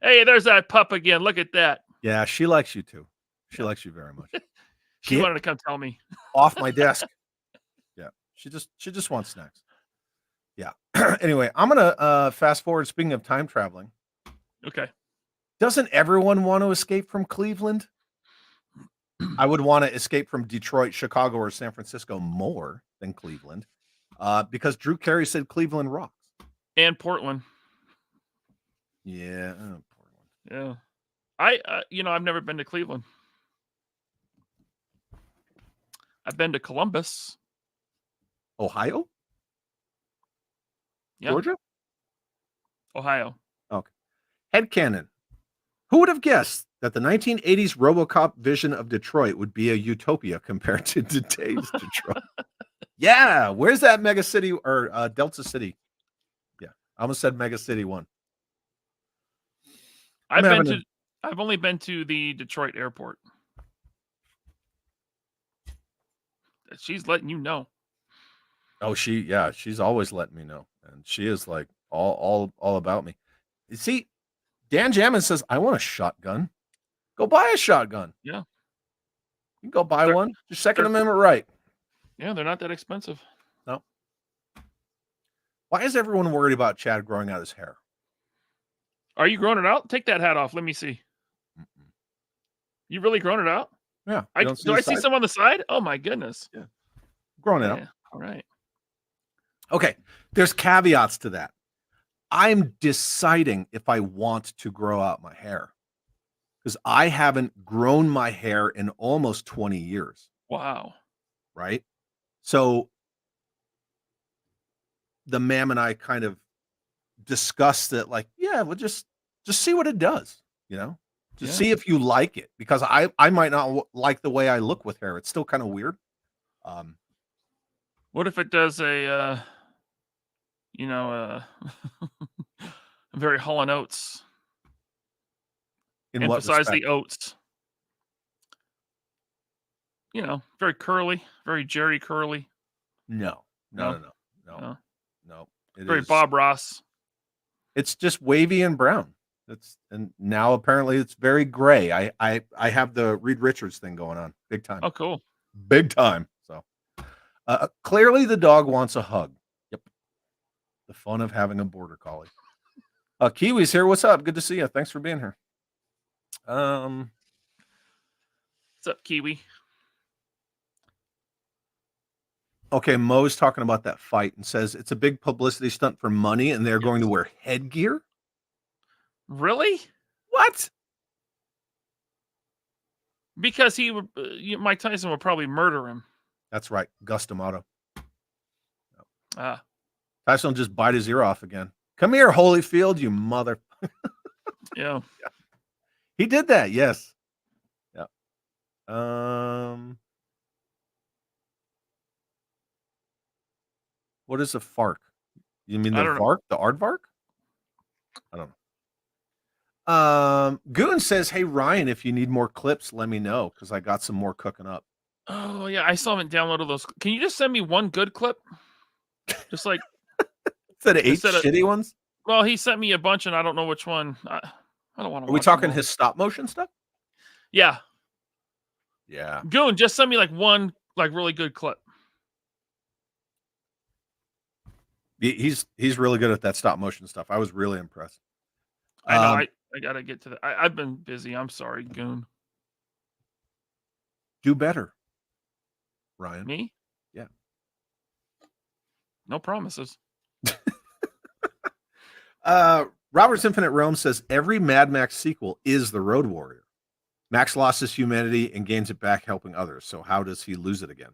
Hey, there's that pup again. Look at that. Yeah, she likes you too. She likes you very much. She Get wanted to come tell me. off my desk. Yeah. She just wants snacks. Yeah. Anyway, I'm gonna fast forward. Speaking of time traveling, Okay. doesn't everyone want to escape from Cleveland? I would want to escape from Detroit, Chicago, or San Francisco more than Cleveland, because Drew Carey said Cleveland rocks. And Portland. Yeah, Portland. Yeah. I've never been to Cleveland. I've been to Columbus. Ohio, Yeah. Georgia, Ohio. okay. Headcanon. Who would have guessed that the 1980s RoboCop vision of Detroit would be a utopia compared to today's Detroit? Yeah, where's that mega city or Delta City? Yeah, I almost said mega city one. I've only been to the Detroit airport. She's letting you know. Oh, she's always letting me know, and she is like all about me. You see, Dan Jammin says, "I want a shotgun. Go buy a shotgun. Yeah, you can go buy one. Your Second Amendment right. Yeah, they're not that expensive. No. Why is everyone worried about Chad growing out his hair? Are you growing it out? Take that hat off. Let me see. You really grown it out? Yeah. Do I see some on the side? Oh my goodness. Yeah. Growing it out. All right. Okay. There's caveats to that. I'm deciding if I want to grow out my hair because I haven't grown my hair in almost 20 years. Wow. Right. So the ma'am and I kind of discussed it like, yeah, we'll just see what it does, just see if you like it, because I might not like the way I look with hair. It's still kind of weird. What if it does a very Hall and Oates? Emphasize the oats. Very curly, very Jerry Curly. No. Very Bob Ross. It's just wavy and brown. And now apparently it's very gray. I have the Reed Richards thing going on big time. Oh, cool. Big time. So clearly the dog wants a hug. Yep. The fun of having a border collie. Kiwi's here. What's up? Good to see you. Thanks for being here. What's up, Kiwi? Okay, Mo's talking about that fight and says it's a big publicity stunt for money and they're going to wear headgear. Really? What? Because Mike Tyson would probably murder him. That's right. Gus D'Amato. Ah. Tyson will just bite his ear off again. Come here, Holyfield, you mother. Yeah. He did that. Yes. Yeah. What is a FARC? You mean the VARC? The aardvark? I don't know. Goon says, "Hey Ryan, if you need more clips, let me know because I got some more cooking up." Oh yeah, I still haven't downloaded those. Can you just send me one good clip? Just like instead of 8 shitty ones. Well, he sent me a bunch, and I don't know which one. I don't want to. Are we talking his stop motion stuff? Yeah. Yeah. Goon, just send me like one really good clip. He's really good at that stop motion stuff. I was really impressed. I know. I gotta get to that. I've been busy. I'm sorry, Goon. Do better, Ryan. Me? Yeah. No promises. Robert's Infinite Realm says every Mad Max sequel is the Road Warrior. Max lost his humanity and gains it back helping others. So how does he lose it again?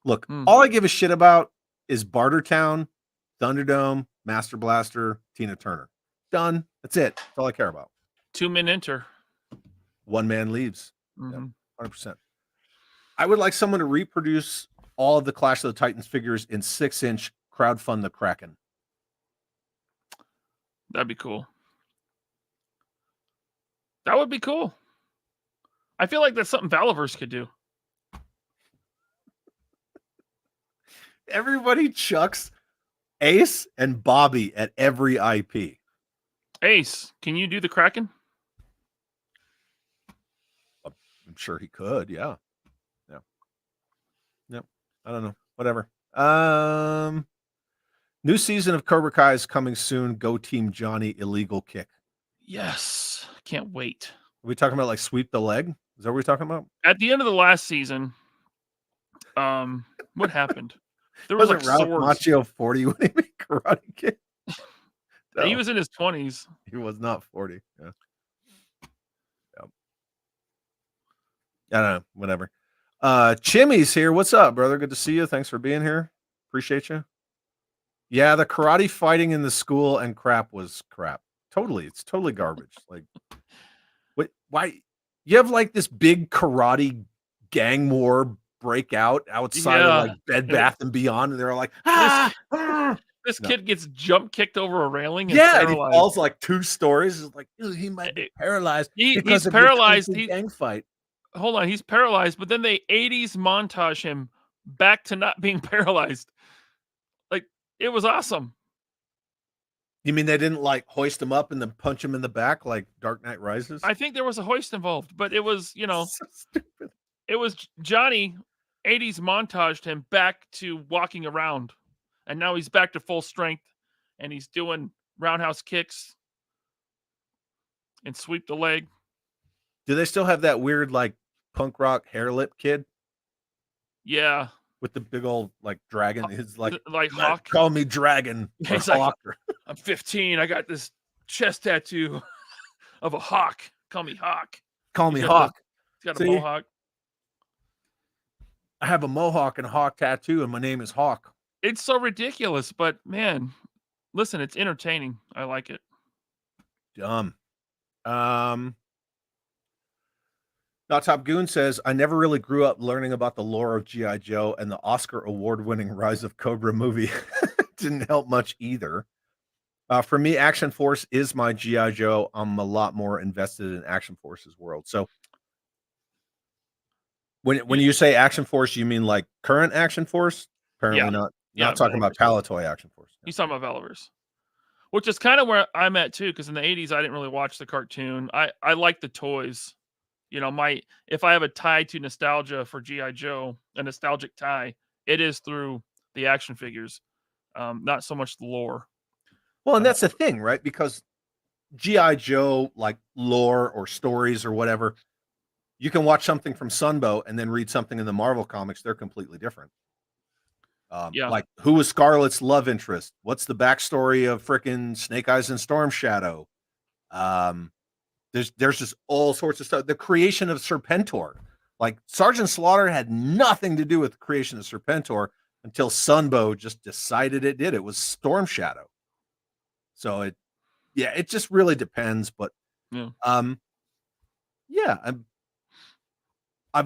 Look, all I give a shit about is Bartertown, Thunderdome, Master Blaster, Tina Turner. Done. That's it. That's all I care about. 2 men enter. 1 man leaves. Mm-hmm. Yeah, 100%. I would like someone to reproduce all of the Clash of the Titans figures in 6-inch crowdfund the Kraken. That'd be cool. That would be cool. I feel like that's something Valaverse could do. Everybody chucks Ace and Bobby at every IP. Ace, can you do the Kraken? I'm sure he could. Yeah. Yep. I don't know. Whatever. New season of Cobra Kai is coming soon. Go Team Johnny. Illegal kick. Yes. Can't wait. Are we talking about like sweep the leg? Is that what we're talking about? At the end of the last season, what happened? There was Wasn't like Ralph swords. Macchio 40 when he made Karate Kid? No, He was in his 20s. he was not 40. Yeah. Yep. I don't know. Whatever. Chimmy's here. What's up, brother? Good to see you. Thanks for being here. Appreciate you. Yeah, the karate fighting in the school and crap was crap. Totally. It's totally garbage. Like, why? You have like this big karate gang war breakout outside of like Bed Bath and Beyond, and they're like, This kid gets jump kicked over a railing. And yeah, and he falls like 2 stories. It's like, he might be paralyzed. He's paralyzed. Gang fight. Hold on, he's paralyzed, but then they 80s montage him back to not being paralyzed. Like, it was awesome. You mean they didn't like hoist him up and then punch him in the back like Dark Knight Rises? I think there was a hoist involved, but it was, So stupid. it was Johnny 80s montaged him back to walking around. And now he's back to full strength and he's doing roundhouse kicks and sweep the leg. Do they still have that weird like punk rock hair lip kid? Yeah. With the big old like dragon. He's like Hawk. Call me dragon. He's like, I'm 15. I got this chest tattoo of a hawk. Call me Hawk. Call me Hawk. He's got a mohawk. I have a mohawk and a hawk tattoo, and my name is Hawk. It's so ridiculous, but man, listen, it's entertaining. I like it. Dumb. Not Top Goon says, I never really grew up learning about the lore of G.I. Joe, and the Oscar award-winning Rise of Cobra movie didn't help much either. For me, Action Force is my G.I. Joe. I'm a lot more invested in Action Force's world. So when you say Action Force, you mean like current Action Force? Apparently not. Not talking about Palatoy Action Force. He's talking about Valaverse, which is kind of where I'm at too. Because in the 80s, I didn't really watch the cartoon. I like the toys. You know, if I have a tie to nostalgia for G.I. Joe, a nostalgic tie, it is through the action figures, not so much the lore. Well, and that's the thing, right? Because G.I. Joe, like lore or stories or whatever, you can watch something from Sunbow and then read something in the Marvel comics. They're completely different. Like, who was Scarlet's love interest? What's the backstory of frickin' Snake Eyes and Storm Shadow? There's just all sorts of stuff. The creation of Serpentor. Like, Sergeant Slaughter had nothing to do with the creation of Serpentor until Sunbow just decided it did. It was Storm Shadow. So it just really depends. But I've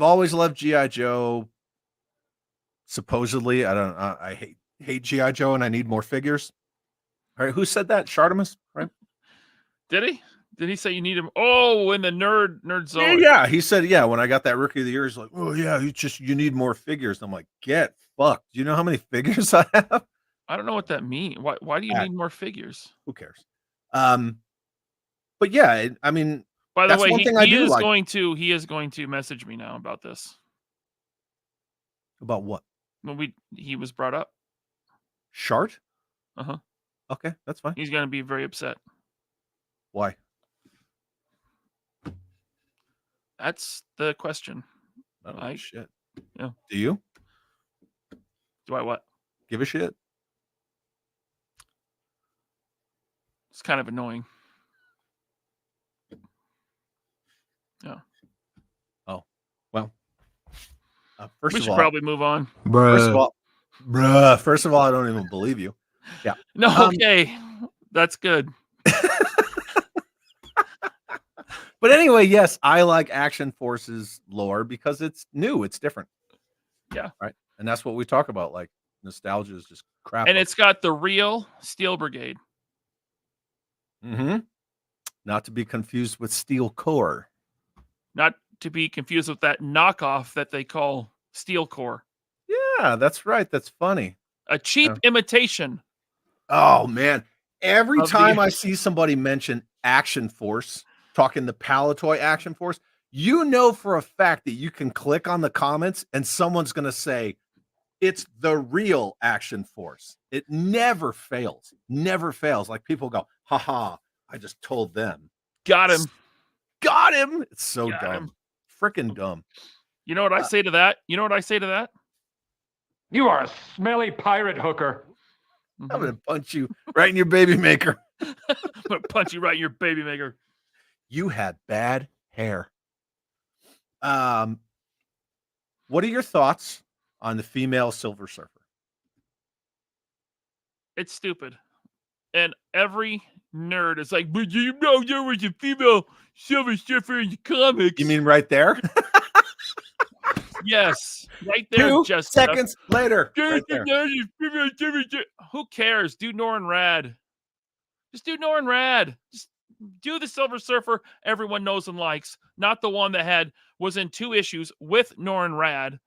always loved G.I. Joe. Supposedly, I hate G.I. Joe and I need more figures. All right, who said that? Shartimus, right? Did he? Did he say you need him? Oh, in the nerd zone. Yeah, he said, yeah, when I got that Rookie of the Year, he's like, oh yeah, you need more figures. I'm like, get fucked. Do you know how many figures I have? I don't know what that means. Why do you need more figures? Who cares? But yeah, I mean, by the way, he is going to message me now about this. About what? When he was brought up. Shart? Uh-huh. Okay, that's fine. He's going to be very upset. Why? That's the question. Oh, shit. Yeah. Do you? Do I what? Give a shit. It's kind of annoying. Yeah. Oh, well. We should probably move on. First of all, I don't even believe you. Yeah. No, okay. That's good. But anyway, yes, I like Action Forces lore because it's new, it's different. Yeah. Right. And that's what we talk about. Like nostalgia is just crap. And it's got the real Steel Brigade. Mm-hmm. Not to be confused with Steel Corps. Not to be confused with that knockoff that they call Steel Corps. Yeah, that's right. That's funny. A cheap imitation. Oh man. Every Of the- time I see somebody mention Action Force, talking the Palatoy Action Force, you know for a fact that you can click on the comments and someone's going to say, it's the real Action Force. It never fails. Never fails. Like people go, haha, I just told them. Got him. Got him. It's so Got dumb. him. Freaking dumb. You know what I say to that? You know what I say to that? You are a smelly pirate hooker. I'm going to punch you right in your baby maker. I'm going to punch you right in your baby maker. You had bad hair. What are your thoughts on the female Silver Surfer? It's stupid. And every nerd is like, but you know there was a female Silver Surfer in the comics. You mean right there? Yes. Right there. 2 just seconds later. Right there. Who cares? Do Norrin Rad. Just do Norrin Rad. Just do the Silver Surfer everyone knows and likes, not the one that was in 2 issues with Norrin Rad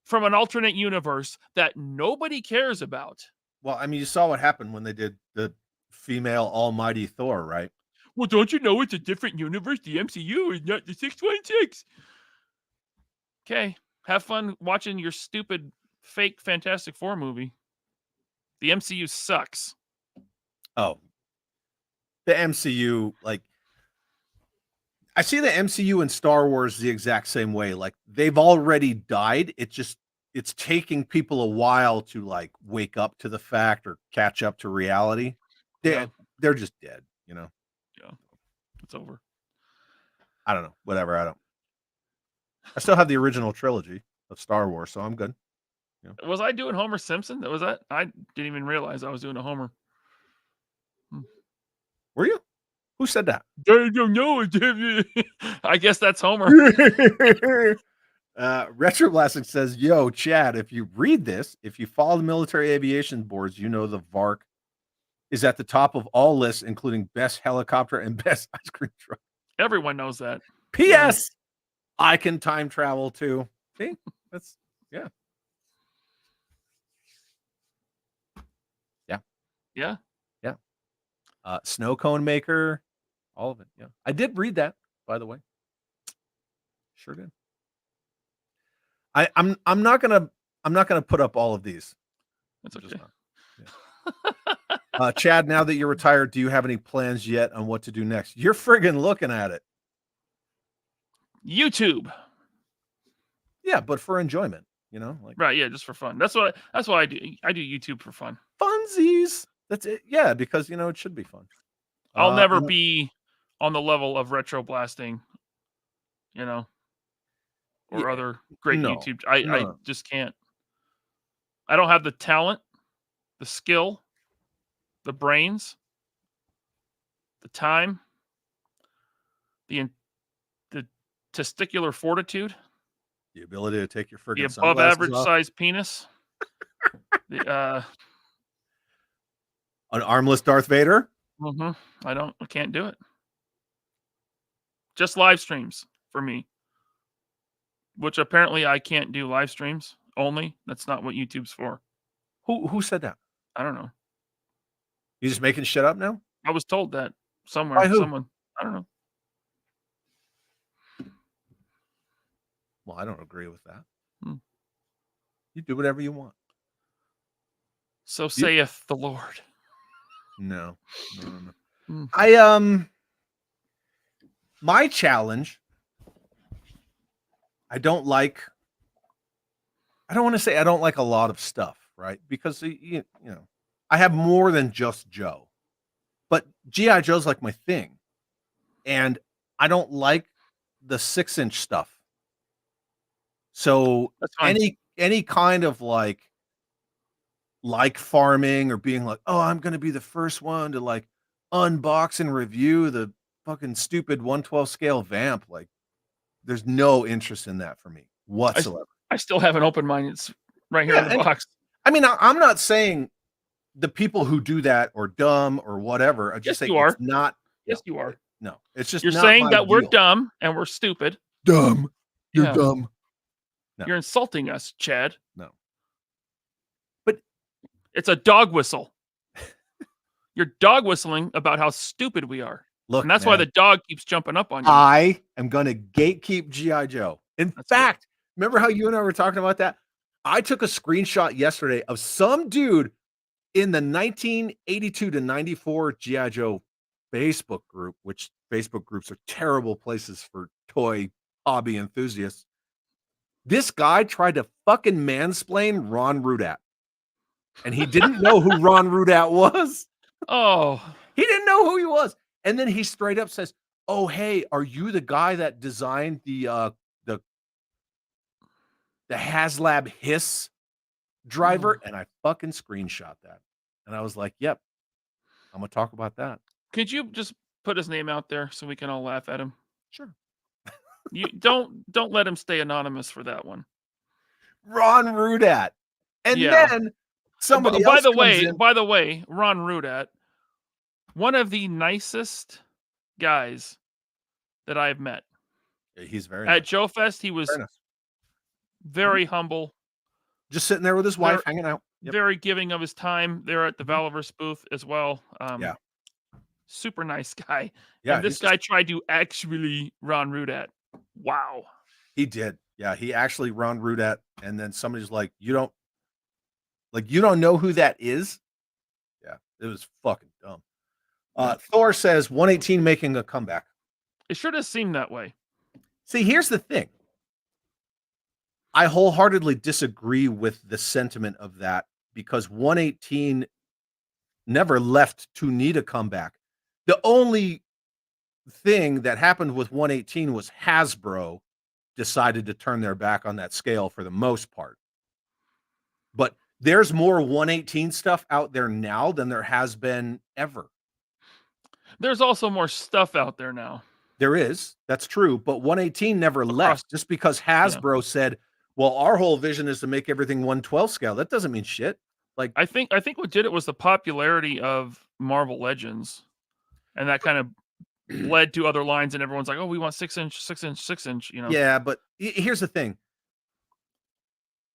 from an alternate universe that nobody cares about. Well, I mean, you saw what happened when they did the female Almighty Thor, right? Well, don't you know it's a different universe? The MCU is not the 616. Okay, have fun watching your stupid fake Fantastic Four movie. The MCU sucks. Oh, the MCU, like, I see the MCU and Star Wars the exact same way. Like, they've already died. It's taking people a while to like wake up to the fact or catch up to reality. They're just dead, you know? Yeah, it's over. I don't know. Whatever. I still have the original trilogy of Star Wars, so I'm good. Yeah. Was I doing Homer Simpson? Was that? I didn't even realize I was doing a Homer. Were you? Who said that? I don't know. I guess that's Homer. Retroblasting says, yo, Chad, if you read this, if you follow the military aviation boards, you know the VARC is at the top of all lists, including best helicopter and best ice cream truck. Everyone knows that. P.S. I can time travel too. See? That's, yeah. Yeah. Yeah. Yeah. Snow cone maker, all of it. Yeah. I did read that, by the way. Sure did. I'm not gonna put up all of these. That's okay. Yeah. Chad, now that you're retired, do you have any plans yet on what to do next? You're friggin' looking at it. YouTube. Yeah, but for enjoyment, you know, like right. Yeah, just for fun. That's why I do. I do YouTube for fun. Funsies. That's it. Yeah, because you know it should be fun. I'll never be on the level of Retro Blasting, you know, or other great YouTube. I just can't. I don't have the talent, the skill, the brains, the time, the testicular fortitude, the ability to take your friggin' the above average size penis, the an armless Darth Vader. I can't do it. Just live streams for me, which apparently I can't do live streams only. That's not what YouTube's for. Who said that? I don't know. You just making shit up now? I was told that somewhere. By who? Someone. I don't know. Well, I don't agree with that. You do whatever you want. So saith the Lord. No. I my challenge. I don't want to say I don't like a lot of stuff, right? Because I have more than just Joe, but GI Joe's like my thing, and I don't like the 6-inch stuff. So That's fine. any kind of like farming or being like, oh, I'm gonna be the first one to like unbox and review the fucking stupid 112 scale vamp, like there's no interest in that for me whatsoever. I still have an open mind. It's right here in the box. I mean, I'm not saying the people who do that are dumb or whatever. I just Yes, say you are. it's not. Yes, you are. No, it's just You're not saying my that we're deal. dumb and we're stupid. Dumb. You're Yeah. dumb. No. You're insulting us, Chad. No. But it's a dog whistle. You're dog whistling about how stupid we are. Look, and that's why the dog keeps jumping up on you. I am going to gatekeep G.I. Joe. In fact, remember how you and I were talking about that? I took a screenshot yesterday of some dude in the 1982 to 94 G.I. Joe Facebook group, which Facebook groups are terrible places for toy hobby enthusiasts. This guy tried to fucking mansplain Ron Rudat. And he didn't know who Ron Rudat was. Oh. He didn't know who he was. And then he straight up says, oh, hey, are you the guy that designed the HasLab Hiss driver? And I fucking screenshot that. And I was like, yep, I'm going to talk about that. Could you just put his name out there so we can all laugh at him? Sure. You don't let him stay anonymous for that one. Ron Rudat. And then somebody else By the way, Ron Rudat, one of the nicest guys that I've met. He's very at Joe Fest. He was very humble, just sitting there with his wife, hanging out. Very giving of his time there at the Valiverse booth as well. Yeah, super nice guy. Yeah, and this guy tried to actually Ron Rudat. Wow, he did. Yeah, he actually Ron Rudat, and then somebody's like, you don't know who that is? Yeah, it was fucking dumb. Thor says 118 making a comeback. It sure does seem that way. See, here's the thing. I wholeheartedly disagree with the sentiment of that because 118 never left to need a comeback. The only thing that happened with 118 was Hasbro decided to turn their back on that scale for the most part. But there's more 118 stuff out there now than there has been ever. There's also more stuff out there now. There is. That's true. But 118 never left just because Hasbro said, well, our whole vision is to make everything 112 scale. That doesn't mean shit. Like I think what did it was the popularity of Marvel Legends. And that kind of led to other lines, and everyone's like, oh, we want 6-inch, you know? Yeah, but here's the thing.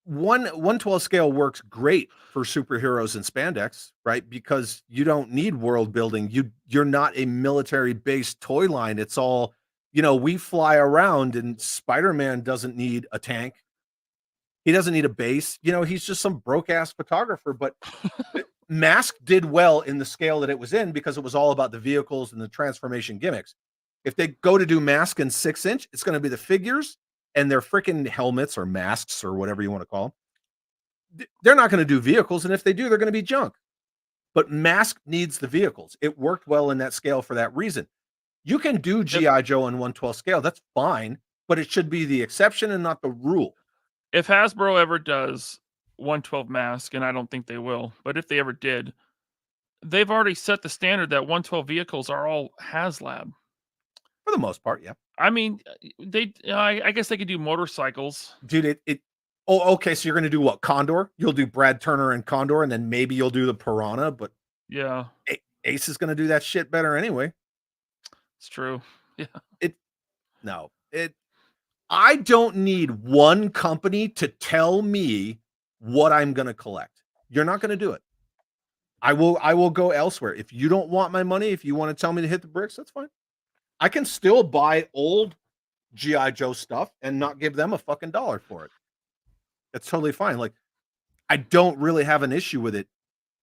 112 scale works great for superheroes and spandex, right? Because you don't need world building. You're not a military based toy line. It's all, we fly around, and Spider-Man doesn't need a tank. He doesn't need a base. He's just some broke ass photographer, but Mask did well in the scale that it was in because it was all about the vehicles and the transformation gimmicks. If they go to do Mask in 6-inch, it's going to be the figures and their freaking helmets or masks or whatever you want to call them. They're not going to do vehicles. And if they do, they're going to be junk. But Mask needs the vehicles. It worked well in that scale for that reason. You can do G.I. Joe in 112 scale. That's fine, but it should be the exception and not the rule. If Hasbro ever does 112 Mask, and I don't think they will, but if they ever did, they've already set the standard that 112 vehicles are all HasLab. For the most part, yeah. I mean, I guess they could do motorcycles. Dude, okay, so you're going to do what? Condor? You'll do Brad Turner and Condor, and then maybe you'll do the Piranha, but yeah, Ace is going to do that shit better anyway. It's true. Yeah. I don't need one company to tell me what I'm going to collect. You're not going to do it. I will go elsewhere. If you don't want my money, if you want to tell me to hit the bricks, that's fine. I can still buy old G.I. Joe stuff and not give them a fucking dollar for it. That's totally fine. Like, I don't really have an issue with it.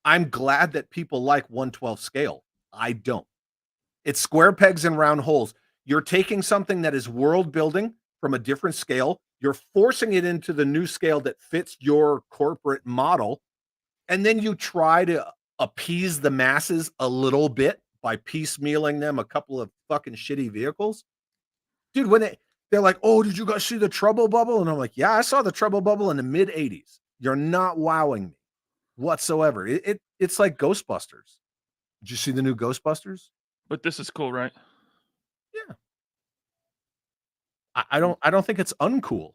I'm glad that people like 112 scale. I don't. It's square pegs and round holes. You're taking something that is world building from a different scale. You're forcing it into the new scale that fits your corporate model. and then you try to appease the masses a little bit by piecemealing them a couple of fucking shitty vehicles. Dude, when they're like, "Oh, did you guys see the Trouble Bubble?" And I'm like, "Yeah, I saw the Trouble Bubble in the mid 80s. You're not wowing me whatsoever. It's like Ghostbusters. Did you see the new Ghostbusters? But this is cool, right? Yeah. I don't think it's uncool.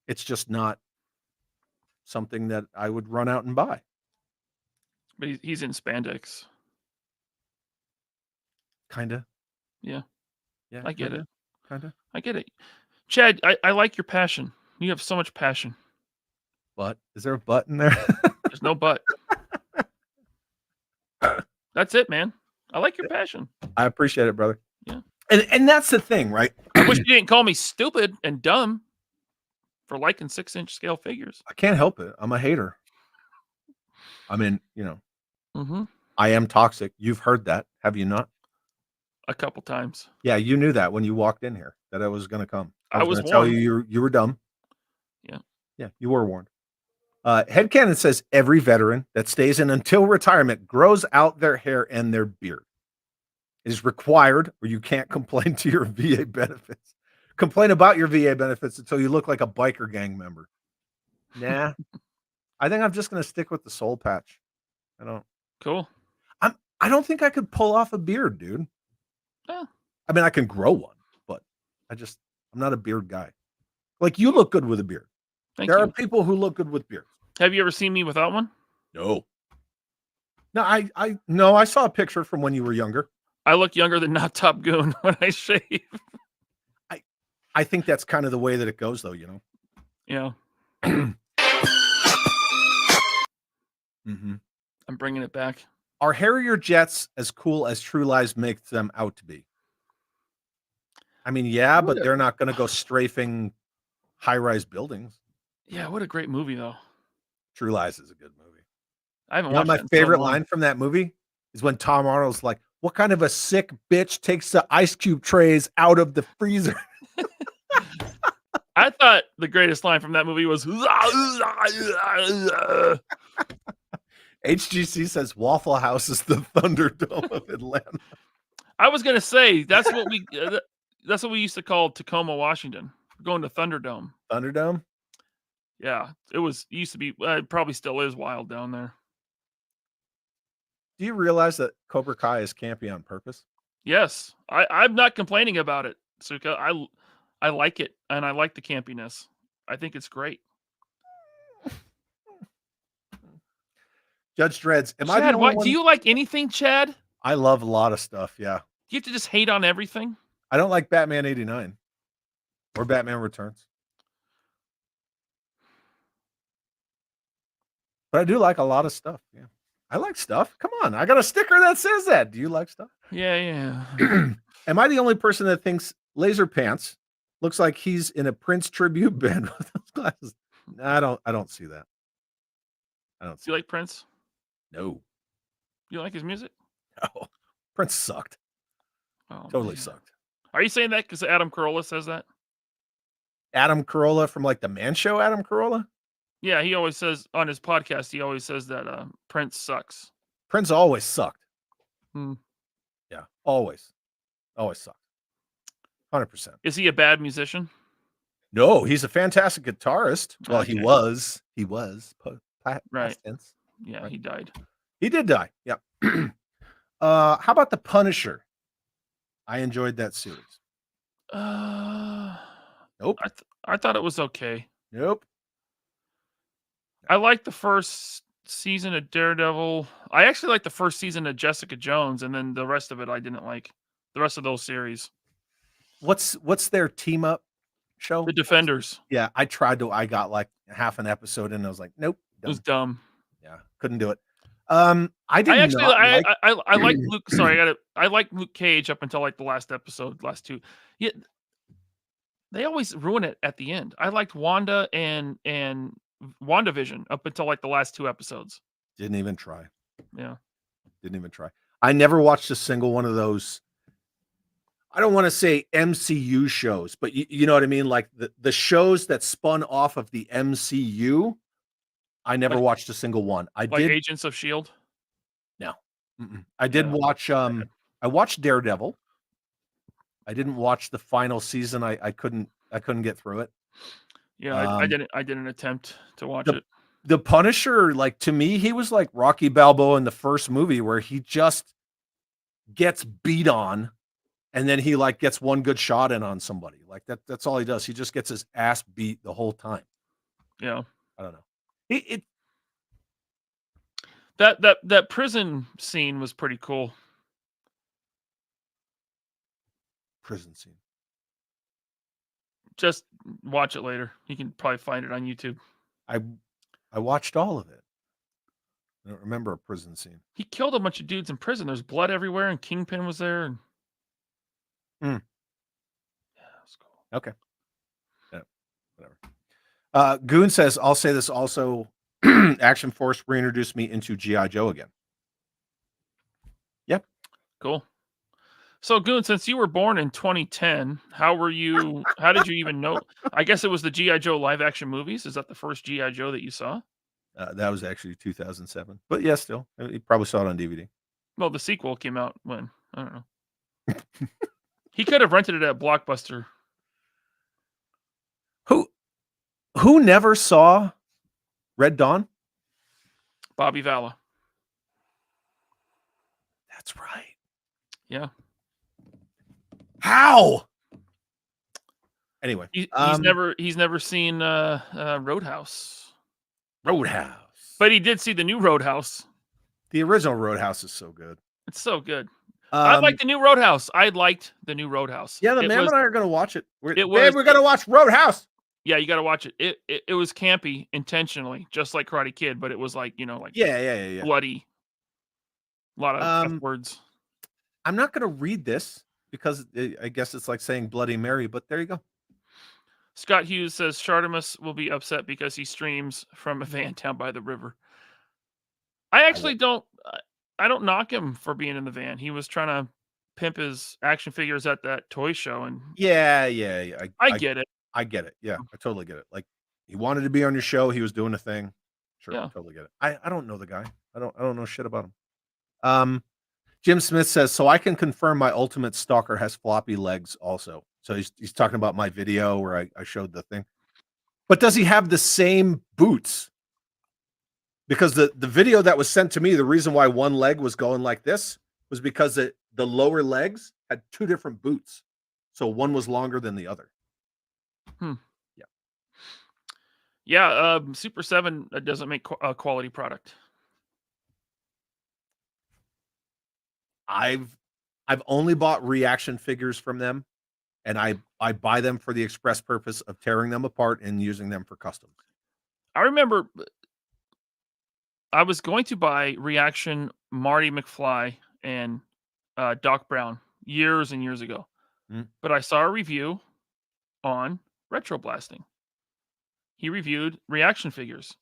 It's just not something that I would run out and buy. But he's in spandex. Kinda. Yeah. Yeah. I get it. Kinda. I get it. Chad, I like your passion. You have so much passion. But is there a butt in there? There's no but. That's it, man. I like your passion. I appreciate it, brother. Yeah. And that's the thing, right? I wish you didn't call me stupid and dumb for liking 6-inch scale figures. I can't help it. I'm a hater. I mean, Mm-hmm. I am toxic. You've heard that, have you not? A couple times. Yeah, you knew that when you walked in here that I was going to come. I was going to tell warned. you were dumb. Yeah. Yeah, you were warned. Headcanon says every veteran that stays in until retirement grows out their hair and their beard. It is required, or you can't complain to your VA benefits. Complain about your VA benefits until you look like a biker gang member. Nah, I think I'm just going to stick with the soul patch. Cool. I don't think I could pull off a beard, dude. Yeah. I mean, I can grow one, but I'm not a beard guy. Like, you look good with a beard. There are people who look good with beards. Have you ever seen me without one? No. No, I saw a picture from when you were younger. I look younger than Not Top Goon when I shave. I think that's kind of the way that it goes, though, Yeah. Mm-hmm. I'm bringing it back. Are Harrier jets as cool as True Lies makes them out to be? I mean, yeah, but they're not going to go strafing high-rise buildings. Yeah, what a great movie, though. True Lies is a good movie. I haven't watched my it in favorite so long. line from that movie is when Tom Arnold's like, "What kind of a sick bitch takes the ice cube trays out of the freezer?" I thought the greatest line from that movie was HGC says Waffle House is the Thunderdome of Atlanta. I was gonna say that's what we used to call Tacoma, Washington. We're going to Thunderdome. Thunderdome? Yeah, it used to be. It probably still is wild down there. Do you realize that Cobra Kai is campy on purpose? Yes, I'm not complaining about it. So I like it, and I like the campiness. I think it's great. Judge Dreads, am Chad, I the only one? do you like anything, Chad? I love a lot of stuff, yeah. Do you have to just hate on everything? I don't like Batman 89 or Batman Returns. But I do like a lot of stuff, yeah. I like stuff. Come on, I got a sticker that says that. Do you like stuff? Yeah. Am I the only person that thinks Laserpants looks like he's in a Prince tribute band with those glasses? I don't see that. I don't see. Do you like Prince? No. You like his music? No. Prince sucked. Oh, Totally man. sucked. Are you saying that because Adam Carolla says that? Adam Carolla from like the Man Show, Adam Carolla? Yeah, he always says on his podcast, he always says that Prince sucks. Prince always sucked. Hmm. Yeah, always. Always sucked. 100%. Is he a bad musician? No, he's a fantastic guitarist. Well, Okay. he was. Right. Past tense. Yeah, Right. he died. He did die. Yeah. How about The Punisher? I enjoyed that series. Nope. I thought it was okay. Nope. I liked the first season of Daredevil. I actually liked the first season of Jessica Jones, and then the rest of it I didn't like. The rest of those series. What's their team up show? The Defenders. Yeah, I got like half an episode and I was like, nope. It was dumb. Yeah, couldn't do it. I like Luke. Sorry, I like Luke Cage up until like the last episode, last two. Yeah, they always ruin it at the end. I liked Wanda and WandaVision up until like the last two episodes. Didn't even try. Yeah, didn't even try. I never watched a single one of those. I don't want to say MCU shows, but you know what I mean? Like the shows that spun off of the MCU, I never Like- watched a single one. I Like did. Agents of Shield. No. I did Yeah, watch. bad. I watched Daredevil. I didn't watch the final season. I couldn't get through it. Yeah, I Um, didn't attempt to watch the it. the Punisher, like to me, he was like Rocky Balboa in the first movie, where he just gets beat on, and then he like gets one good shot in on somebody. Like that's all he does. He just gets his ass beat the whole time. Yeah. I don't know. It That prison scene was pretty cool. prison scene. Just watch it later. You can probably find it on YouTube. I watched all of it. I don't remember a prison scene. He killed a bunch of dudes in prison. There's blood everywhere, and Kingpin was there. And Hmm. yeah, that was cool. Okay. Yeah, whatever. Goon says, I'll say this also. Action Force reintroduced me into G.I. Joe again. Yep. Cool. So, Goon, since you were born in 2010, how did you even know? I guess it was the G.I. Joe live action movies. Is that the first G.I. Joe that you saw? That was actually 2007. But yeah, still. You probably saw it on DVD. Well, the sequel came out when? I don't know. He could have rented it at Blockbuster. Who never saw Red Dawn? Bobby Valla. That's right. Yeah. How? Anyway, He's never seen Roadhouse. Roadhouse. But he did see the new Roadhouse. The original Roadhouse is so good. It's so good. I like the new Roadhouse. I liked the new Roadhouse. Yeah, the It man was- and I are going to watch it. We're it going was- to watch Roadhouse. Yeah, you got to watch it. It was campy intentionally, just like Karate Kid, but it was like, Yeah. bloody. A lot of F words. I'm not going to read this because I guess it's like saying Bloody Mary, but there you go. Scott Hughes says Shartimus will be upset because he streams from a van down by the river. I actually don't knock him for being in the van. He was trying to pimp his action figures at that toy show, and Yeah. I get it. I get it. Yeah, I totally get it. Like he wanted to be on your show. He was doing a thing. Sure, Yeah. totally get it. I don't know the guy. I don't know shit about him. Jim Smith says, so I can confirm my ultimate stalker has floppy legs also. So he's talking about my video where I showed the thing. But does he have the same boots? Because the video that was sent to me, the reason why one leg was going like this was because the lower legs had two different boots. So one was longer than the other. Yeah, Super 7 doesn't make a quality product. I've only bought reaction figures from them, and I buy them for the express purpose of tearing them apart and using them for customs. I remember I was going to buy Reaction Marty McFly and Doc Brown years and years ago, but I saw a review on Retro Blasting. He reviewed reaction figures.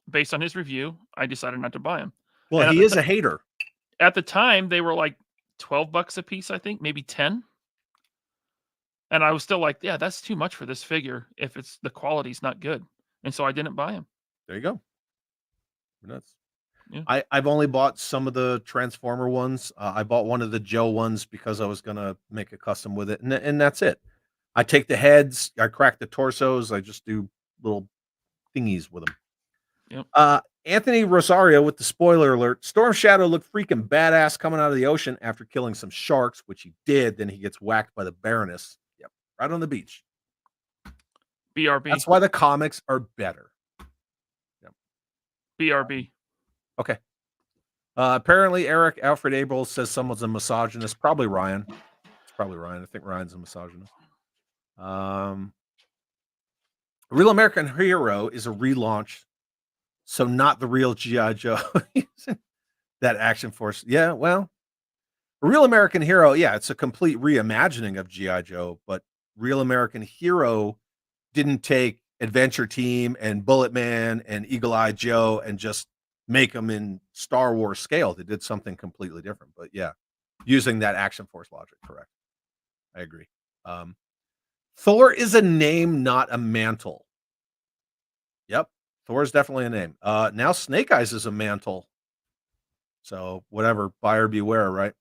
Based on his review, I decided not to buy them. Well, he is a hater. At the time, they were like $12 a piece, I think, maybe 10. And I was still like, yeah, that's too much for this figure if the quality's not good. And so I didn't buy them. There you go. Nuts. Yeah. I've only bought some of the Transformer ones. I bought one of the Joe ones because I was gonna make a custom with it, and that's it. I take the heads, I crack the torsos, I just do little thingies with them. Yep. Anthony Rosario with the spoiler alert. Storm Shadow looked freaking badass coming out of the ocean after killing some sharks, which he did. Then he gets whacked by the Baroness. Yep, right on the beach. BRB. That's why the comics are better. Yep. BRB. Okay. Apparently, Eric Alfred Abel says someone's a misogynist. Probably Ryan. It's probably Ryan. I think Ryan's a misogynist. Real American Hero is a relaunch, so not the real G.I. Joe. That Action Force. Yeah, well, Real American Hero, yeah, it's a complete reimagining of G.I. Joe, but Real American Hero didn't take Adventure Team and Bullet Man and Eagle Eye Joe and just make them in Star Wars scale. They did something completely different. But yeah, using that Action Force logic, correct. I agree. Thor is a name, not a mantle. Yep. Thor's definitely a name. Now Snake Eyes is a mantle. So whatever, buyer beware, right?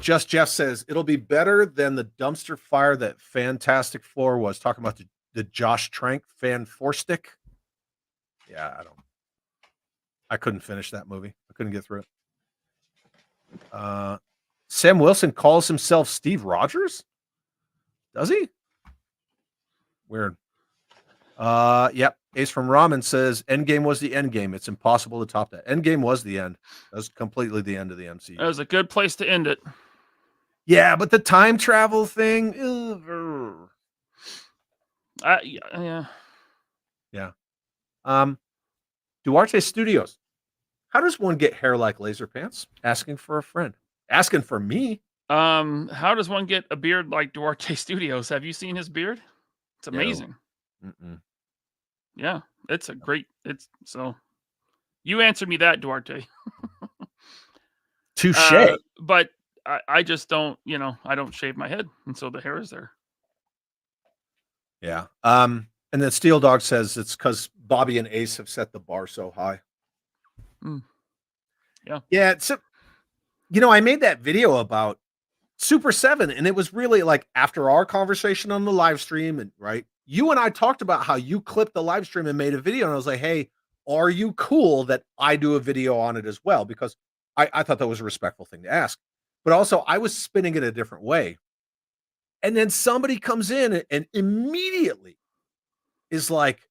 Just Jeff says it'll be better than the dumpster fire that Fantastic Four was. Talking about the Josh Trank fan four stick. Yeah, I couldn't finish that movie. I couldn't get through it. Sam Wilson calls himself Steve Rogers. Does he? Weird. Yep. Ace from Ramen says Endgame was the end game. It's impossible to top that. Endgame was the end. That was completely the end of the MCU. That was a good place to end it. Yeah, but the time travel thing. Yeah. Duarte Studios. How does one get hair like Laserpants? Asking for a friend. Asking for me. How does one get a beard like Duarte Studios? Have you seen his beard? It's amazing. No. Yeah, it's a great. So. You answered me that, Duarte. Touche. But I just don't. I don't shave my head, and so the hair is there. Yeah. And then Steel Dog says it's because Bobby and Ace have set the bar so high. Yeah. Yeah. So, I made that video about Super 7, and it was really like after our conversation on the live stream, and right, you and I talked about how you clipped the live stream and made a video, and I was like, hey, are you cool that I do a video on it as well? Because I thought that was a respectful thing to ask. But also, I was spinning it a different way. And then somebody comes in and immediately is like,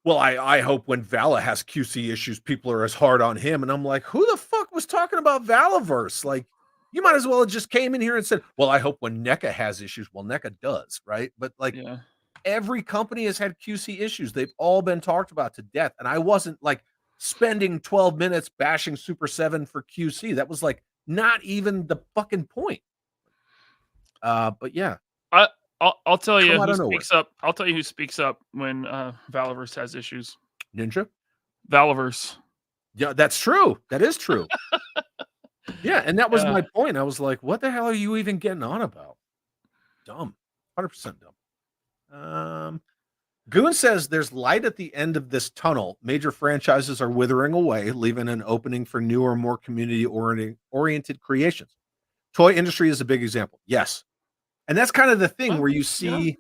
well, I hope when Vala has QC issues, people are as hard on him. And I'm like, who the fuck was talking about Valaverse? Like, you might as well have just came in here and said, well, I hope when NECA has issues. Well, NECA does, right? But like, every company has had QC issues. They've all been talked about to death. And I wasn't like spending 12 minutes bashing Super 7 for QC. That was like not even the fucking point. But yeah. I'll tell you who speaks up. I'll tell you who speaks up when Valaverse has issues. Ninja? Valaverse. Yeah, that's true. That is true. Yeah, and that was my point. I was like, what the hell are you even getting on about? Dumb. 100% dumb. Goon says there's light at the end of this tunnel. Major franchises are withering away, leaving an opening for newer, more community-oriented creations. Toy industry is a big example. Yes. And that's kind of the thing where you see,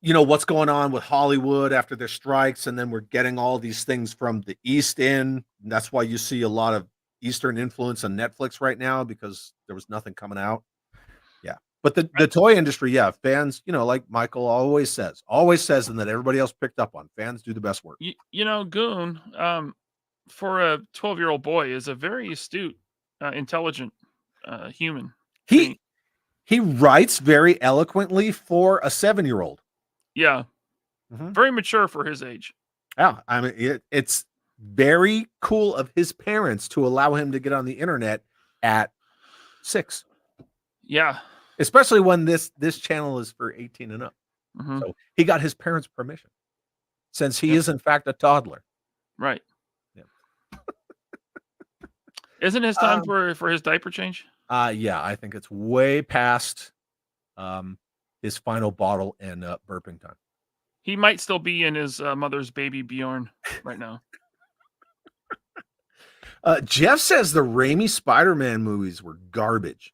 what's going on with Hollywood after their strikes, and then we're getting all these things from the East in. And that's why you see a lot of Eastern influence on Netflix right now, because there was nothing coming out. Yeah. But the toy industry, fans, like Michael always says, and that everybody else picked up on, fans do the best work. Goon, for a 12-year-old boy, is a very astute, intelligent human. He writes very eloquently for a 7-year-old. Yeah. Very mature for his age. Yeah. I mean, it's very cool of his parents to allow him to get on the internet at 6. Yeah. Especially when this channel is for 18 and up. So he got his parents' permission, since he is in fact a toddler. Right. Yeah. Isn't his time for his diaper change? Yeah, I think it's way past his final bottle and burping time. He might still be in his mother's baby Bjorn right now. Jeff says the Raimi Spider-Man movies were garbage.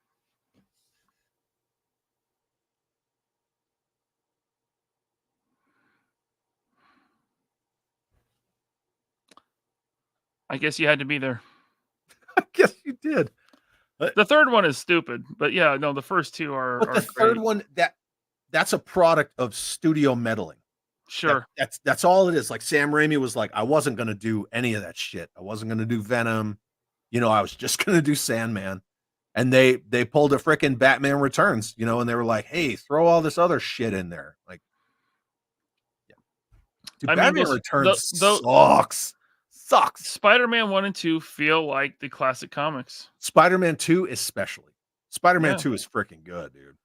I guess you had to be there. I guess you did. The third one is stupid, but yeah, no, the first two are. But the third one, that's a product of studio meddling. Sure. That's all it is. Like Sam Raimi was like, I wasn't going to do any of that shit. I wasn't going to do Venom. I was just going to do Sandman. And they pulled a freaking Batman Returns, and they were like, hey, throw all this other shit in there. Like, yeah. Dude, Batman Returns sucks. Spider-Man 1 and 2 feel like the classic comics. Spider-Man 2 especially. Spider-Man 2 is freaking good, dude.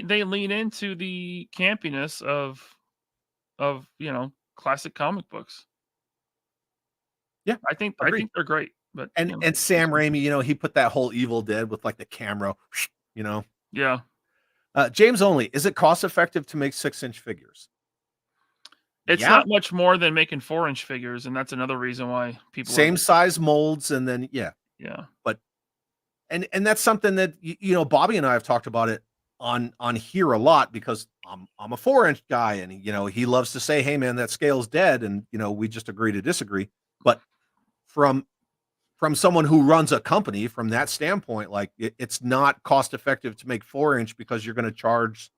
They lean into the campiness of classic comic books. Yeah, I think they're great. But and Sam Raimi, he put that whole Evil Dead with like the camera, Yeah. James Only, is it cost effective to make 6-inch figures? It's Yeah. not much more than making 4-inch figures, and that's another reason why people Same size molds, and then yeah. but and that's something that you know, Bobby and I have talked about it on here a lot because I'm a 4-inch guy, and you know, he loves to say, "Hey man, that scale's dead," and you know, we just agree to disagree. But from someone who runs a company, from that standpoint, like it's not cost effective to make 4-inch because you're going to charge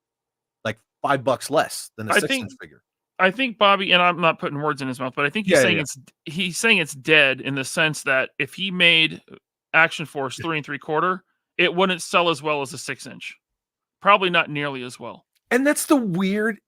like $5 less than a I 6-inch think figure. I think Bobby, and I'm not putting words in his mouth, but I think he's Yeah, saying yeah. he's saying it's dead in the sense that if he made Action Force 3 3/4, it wouldn't sell as well as a 6-inch. Probably not nearly as well. And that's the weird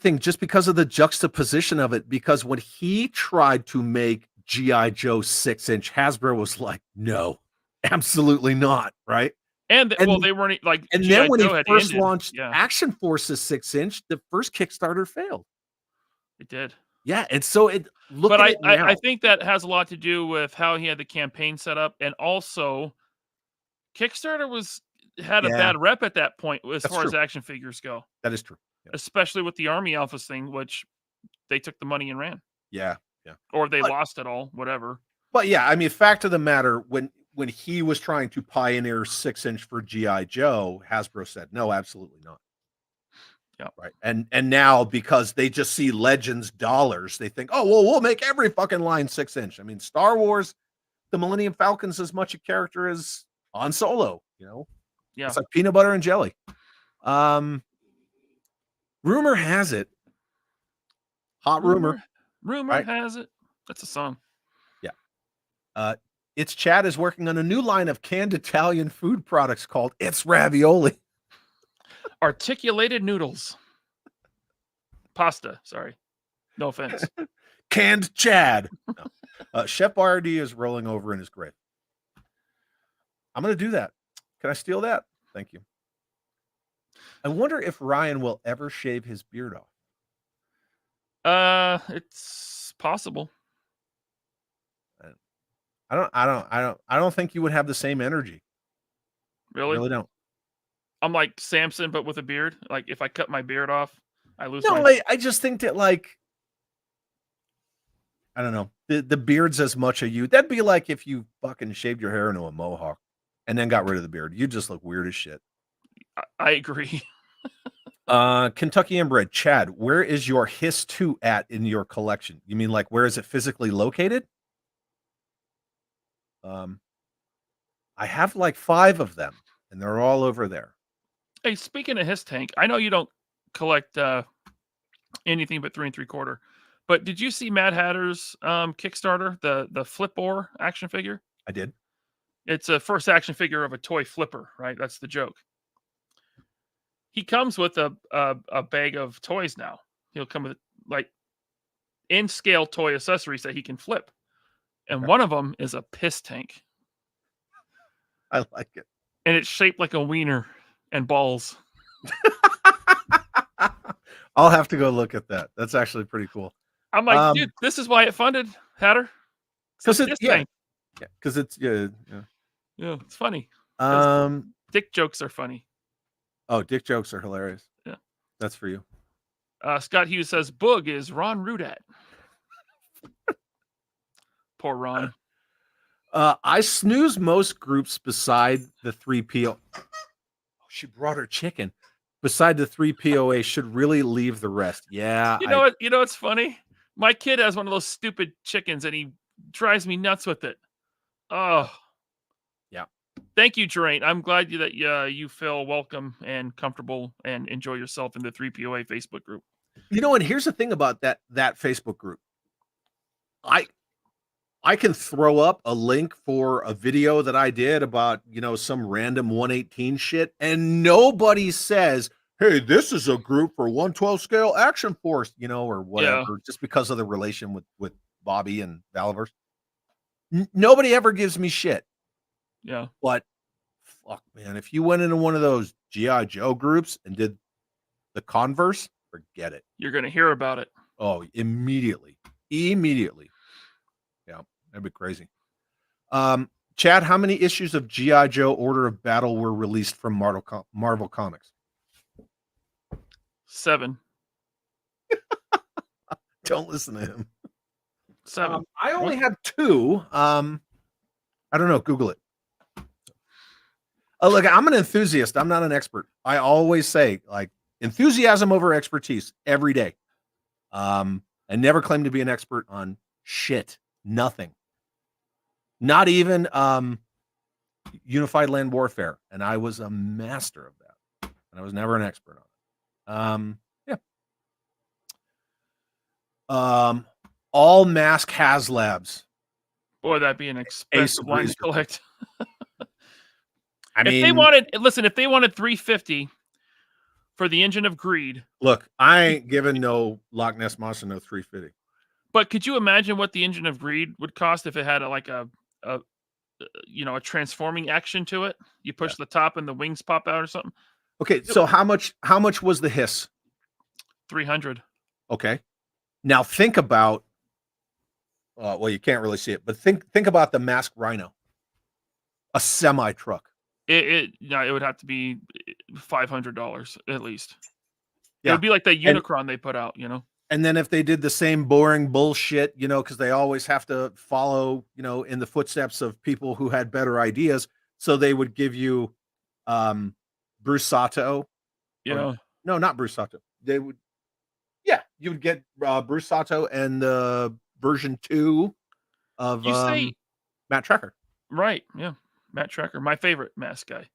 thing, just because of the juxtaposition of it. Because when he tried to make G.I. Joe 6-inch, Hasbro was like, no, absolutely not. Right. And And well, they weren't like and G.I. then when he Joe had first ended. launched Yeah, Action Forces 6-inch, the first Kickstarter failed. it did. Yeah. And so look But at it now. I think that has a lot to do with how he had the campaign set up, and also Kickstarter had a Yeah, bad rep at that point as that's far as true. action figures go, That is true. Yeah. especially with the Army Alphas thing, which they took the money and ran, Yeah. Yeah. or they But lost it all, whatever. But yeah, I mean, fact of the matter, when he was trying to pioneer 6-inch for GI Joe, Hasbro said no, absolutely not. Yeah, Right. And now because they just see Legends dollars, they think, oh well, we'll make every fucking line 6-inch. I mean, Star Wars, the Millennium Falcon's as much a character as Han Solo. You know, yeah. it's like peanut butter and jelly. Rumor has it, hot rumor, Rumor right? has it. That's a song. Yeah. It's Chad is working on a new line of canned Italian food products called It's Ravioli. Articulated noodles. Pasta, sorry. No offense. Canned Chad. No. Chef Boyardee is rolling over in his grave. I'm going to do that. Can I steal that? Thank you. I wonder if Ryan will ever shave his beard off. It's possible. I don't think you would have the same energy. I Really? really don't. I'm like Samson, but with a beard. Like if I cut my beard off, I lose No, my. I just think that, like, I don't know. The beard's as much a you. That'd be like if you fucking shaved your hair into a mohawk and then got rid of the beard. You just look weird as shit. I agree. Kentucky Inbred, Chad, where is your Hiss 2 at in your collection? You mean like where is it physically located? I have like 5 of them, and they're all over there. Hey, speaking of his tank, I know you don't collect anything but 3 3/4, but did you see Mad Hatter's Kickstarter, the flip ore action figure? I did. It's a first action figure of a toy flipper, right? That's the joke. He comes with a bag of toys now. He'll come with like in scale toy accessories that he can flip, and one of them is a piss tank, I like it. and it's shaped like a wiener and balls. I'll have to go look at that. That's actually pretty cool. I'm like, dude, this is why it funded Hatter. Because It's a piss tank. because it's yeah. Yeah, it's funny. Dick jokes are funny. Oh, dick jokes are hilarious. Yeah. That's for you. Scott Hughes says Boog is Ron Rudat. Poor Ron. I snooze most groups beside the 3PO. Oh, she brought her chicken. Beside the 3POA should really leave the rest. Yeah. You know what? You know what's funny? My kid has one of those stupid chickens and he drives me nuts with it. Oh. Yeah. Thank you, Geraint. I'm glad that you feel welcome and comfortable and enjoy yourself in the 3POA Facebook group. You know, and here's the thing about that Facebook group. I can throw up a link for a video that I did about, you know, some random 118 shit, and nobody says, hey, this is a group for 112 scale Action Force, you know, or whatever, just because of the relation with Bobby and Valiverse. Nobody ever gives me shit. Yeah. But fuck, man, if you went into one of those G.I. Joe groups and did the converse, forget it. You're going to hear about it. Oh, immediately. Yeah, that'd be crazy. Chad, how many issues of G.I. Joe Order of Battle were released from Marvel Comics? 7. Don't listen to him. 7. I only had 2. I don't know. Google it. Look, I'm an enthusiast. I'm not an expert. I always say, like, enthusiasm over expertise every day. I never claim to be an expert on shit. Nothing. Not even unified land warfare. And I was a master of that. And I was never an expert on it. Yeah. All mask HasLabs. Boy, that'd be an expensive line to collect. I mean, if they wanted 350 for the Engine of Greed. Look, I ain't giving no Loch Ness Monster no 350. But could you imagine what the Engine of Greed would cost if it had a transforming action to it? You push the top and the wings pop out or something. Okay, so how much was the hiss? 300. Okay. Now think about well, you can't really see it, but think about the masked rhino. A semi truck. It would have to be $500 at least. Yeah. It would be like that Unicron they put out, And then if they did the same boring bullshit, because they always have to follow, in the footsteps of people who had better ideas, so they would give you Bruce Sato. Yeah. No, not Bruce Sato. They would, you would get Bruce Sato and the version 2 of Matt Trekker. Right. Yeah. Matt Trekker, my favorite mask guy.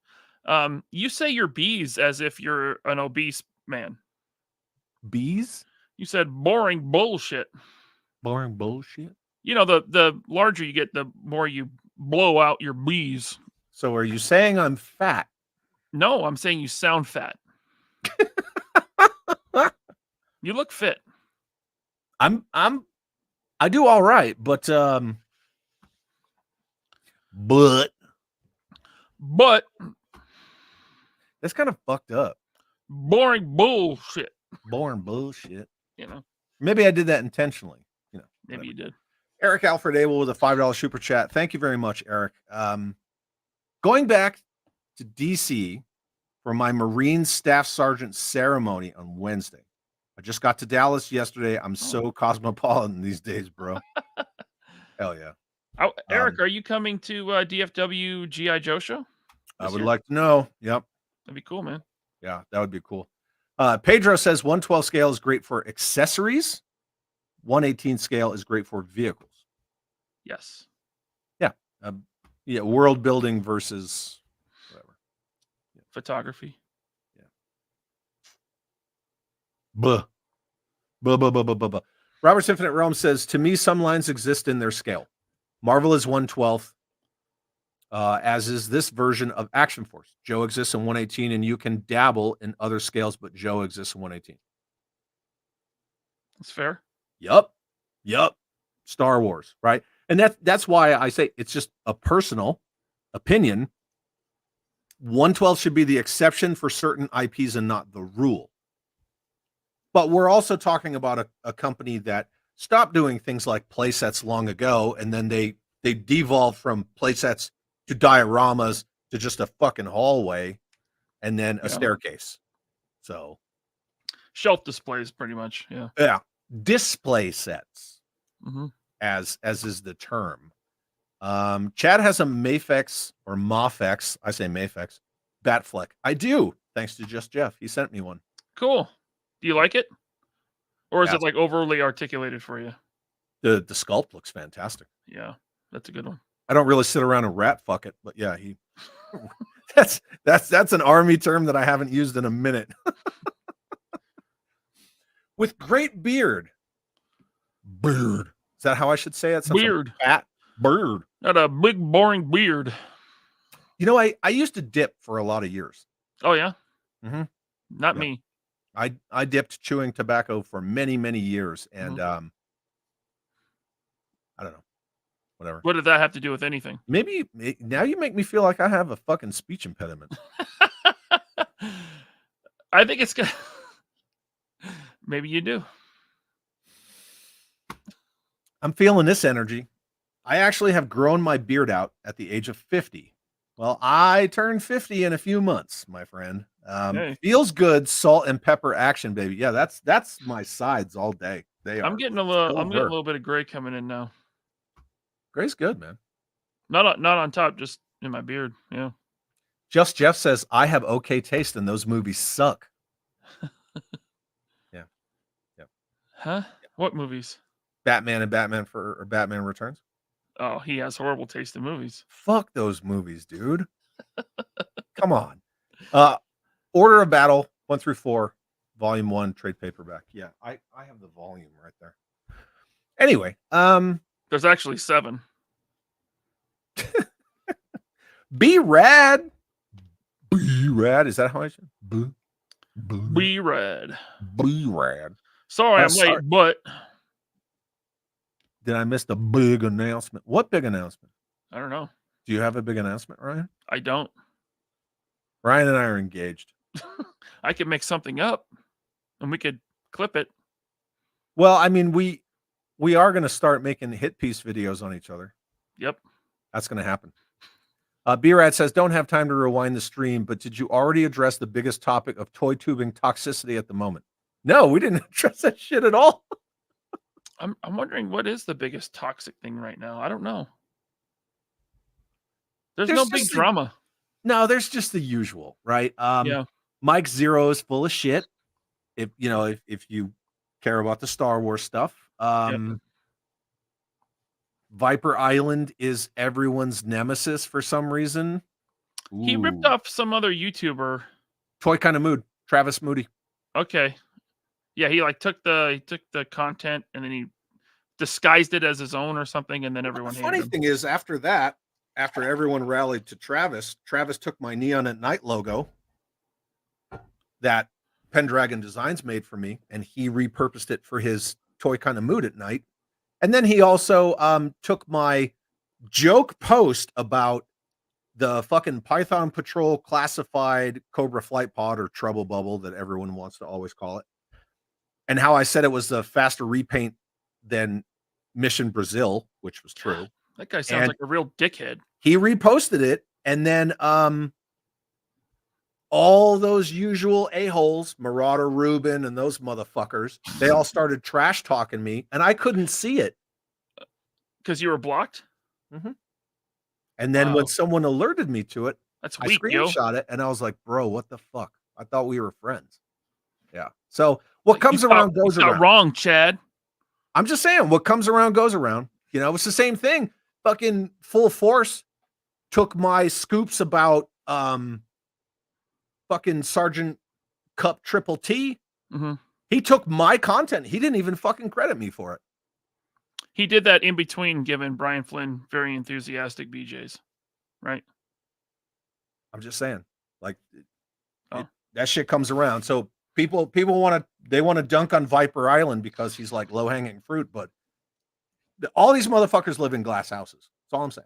You say you're bees as if you're an obese man. Bees? You said boring bullshit. Boring bullshit? The larger you get, the more you blow out your bees. So are you saying I'm fat? No, I'm saying you sound fat. You look fit. I do all right, but that's kind of fucked up. Boring bullshit. Boring bullshit. Maybe I did that intentionally. Maybe you did. Eric Alfred Abel with a $5 super chat. Thank you very much, Eric. Going back to DC for my Marine Staff Sergeant ceremony on Wednesday. I just got to Dallas yesterday. I'm so cosmopolitan these days, bro. Hell yeah. Eric, are you coming to DFW G.I. Joe show? I would like to know. Yep. That'd be cool, man. Yeah, that would be cool. Pedro says 112 scale is great for accessories. 118 scale is great for vehicles. Yes. Yeah. World building versus whatever. Yeah. Photography. Yeah. Buh. Robert's Infinite Realm says, to me, some lines exist in their scale. Marvel is 1/12, as is this version of Action Force. Joe exists in 118, and you can dabble in other scales, but Joe exists in 118. That's fair. Yup. Star Wars, right? And that's why I say it's just a personal opinion. 112 should be the exception for certain IPs and not the rule. But we're also talking about a company that stopped doing things like playsets long ago, and then they devolved from playsets to dioramas to just a fucking hallway and then a staircase. So shelf displays, pretty much. Yeah. Display sets, as is the term. Chad has a Mafex or Mafex. I say Mafex Batfleck. I do, thanks to Just Jeff. He sent me one. Cool. Do you like it? Or is it like overly articulated for you? The sculpt looks fantastic. Yeah, that's a good one. I don't really sit around and rat fuck it, but yeah, that's an army term that I haven't used in a minute. With great beard. Beard. Is that how I should say it? Beard. Fat beard. Got a big boring beard. I used to dip for a lot of years. Oh yeah? Mm-hmm. Not me. I dipped chewing tobacco for many, many years, and I don't know. Whatever. What did that have to do with anything? Maybe now you make me feel like I have a fucking speech impediment. I think it's good. Maybe you do. I'm feeling this energy. I actually have grown my beard out at the age of 50. Well, I turned 50 in a few months, my friend. Feels good, salt and pepper action, baby. Yeah, that's my sides all day. They I'm are. getting a little bit of gray coming in now. Gray's good, man. Not on top, just in my beard. Yeah. Just Jeff says I have okay taste and those movies suck. Yeah. Yep. Huh? What movies? Batman and Batman Returns. Oh, he has horrible taste in movies. Fuck those movies, dude. Come on. Order of Battle 1 through 4, Volume 1, trade paperback. Yeah, I have the volume right there. Anyway, There's actually 7. Be rad. Be rad. Is that how I should? Be red. Be rad. Sorry, I'm late, but did I miss the big announcement? What big announcement? I don't know. Do you have a big announcement, Ryan? I don't. Ryan and I are engaged. I could make something up and we could clip it. Well, I mean, we are going to start making hit piece videos on each other. Yep. That's going to happen. B-Rad says, don't have time to rewind the stream, but did you already address the biggest topic of toy tubing toxicity at the moment? No, we didn't address that shit at all. I'm wondering what is the biggest toxic thing right now. I don't know. There's no big drama. No, there's just the usual, right? Yeah. Mike Zero is full of shit. If you care about the Star Wars stuff. Yep. Viper Island is everyone's nemesis for some reason. Ooh. He ripped off some other YouTuber. Toy Kind of Mood, Travis Moody. Okay. Yeah, he took the content and then he disguised it as his own or something, and then everyone hated him. The funny thing is, after that, after everyone rallied to Travis took my Neon at Night logo that Pendragon Designs made for me, and he repurposed it for his Toy Kind of Mood at Night. And then he also took my joke post about the fucking Python Patrol classified Cobra Flight Pod, or Trouble Bubble that everyone wants to always call it, and how I said it was a faster repaint than Mission Brazil, which was true. That guy sounds like a real dickhead. He reposted it, and then all those usual a-holes, Marauder Rubin and those motherfuckers, they all started trash talking me, and I couldn't see it. Because you were blocked? Mm-hmm. And then when someone alerted me to it, that's I weak, screenshot it, and I was like, bro, what the fuck? I thought we were friends. Yeah. So what comes around goes around. Wrong, Chad. I'm just saying, what comes around goes around. You know, it's the same thing. Fucking Full Force took my scoops about fucking Sergeant Cup Triple T. Mm-hmm. He took my content. He didn't even fucking credit me for it. He did that in between giving Brian Flynn very enthusiastic BJs, right? I'm just saying, that shit comes around. So people want to dunk on Viper Island because he's like low hanging fruit, but all these motherfuckers live in glass houses. That's all I'm saying.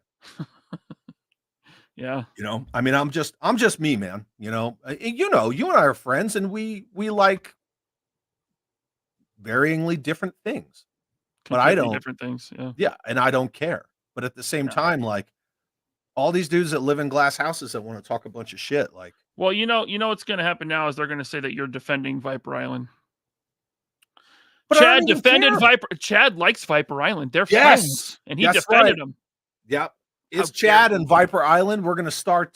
Yeah. You know, I mean, I'm just me, man. You know, you and I are friends, and we like varyingly different things. But I don't. Different things, yeah. Yeah, and I don't care. But at the same time, all these dudes that live in glass houses that want to talk a bunch of shit, well, you know what's going to happen now is they're going to say that you're defending Viper Island. But Chad defended Viper. Chad likes Viper Island. They're friends, and he defended them. Yep. It's Chad and Viper Island. We're going to start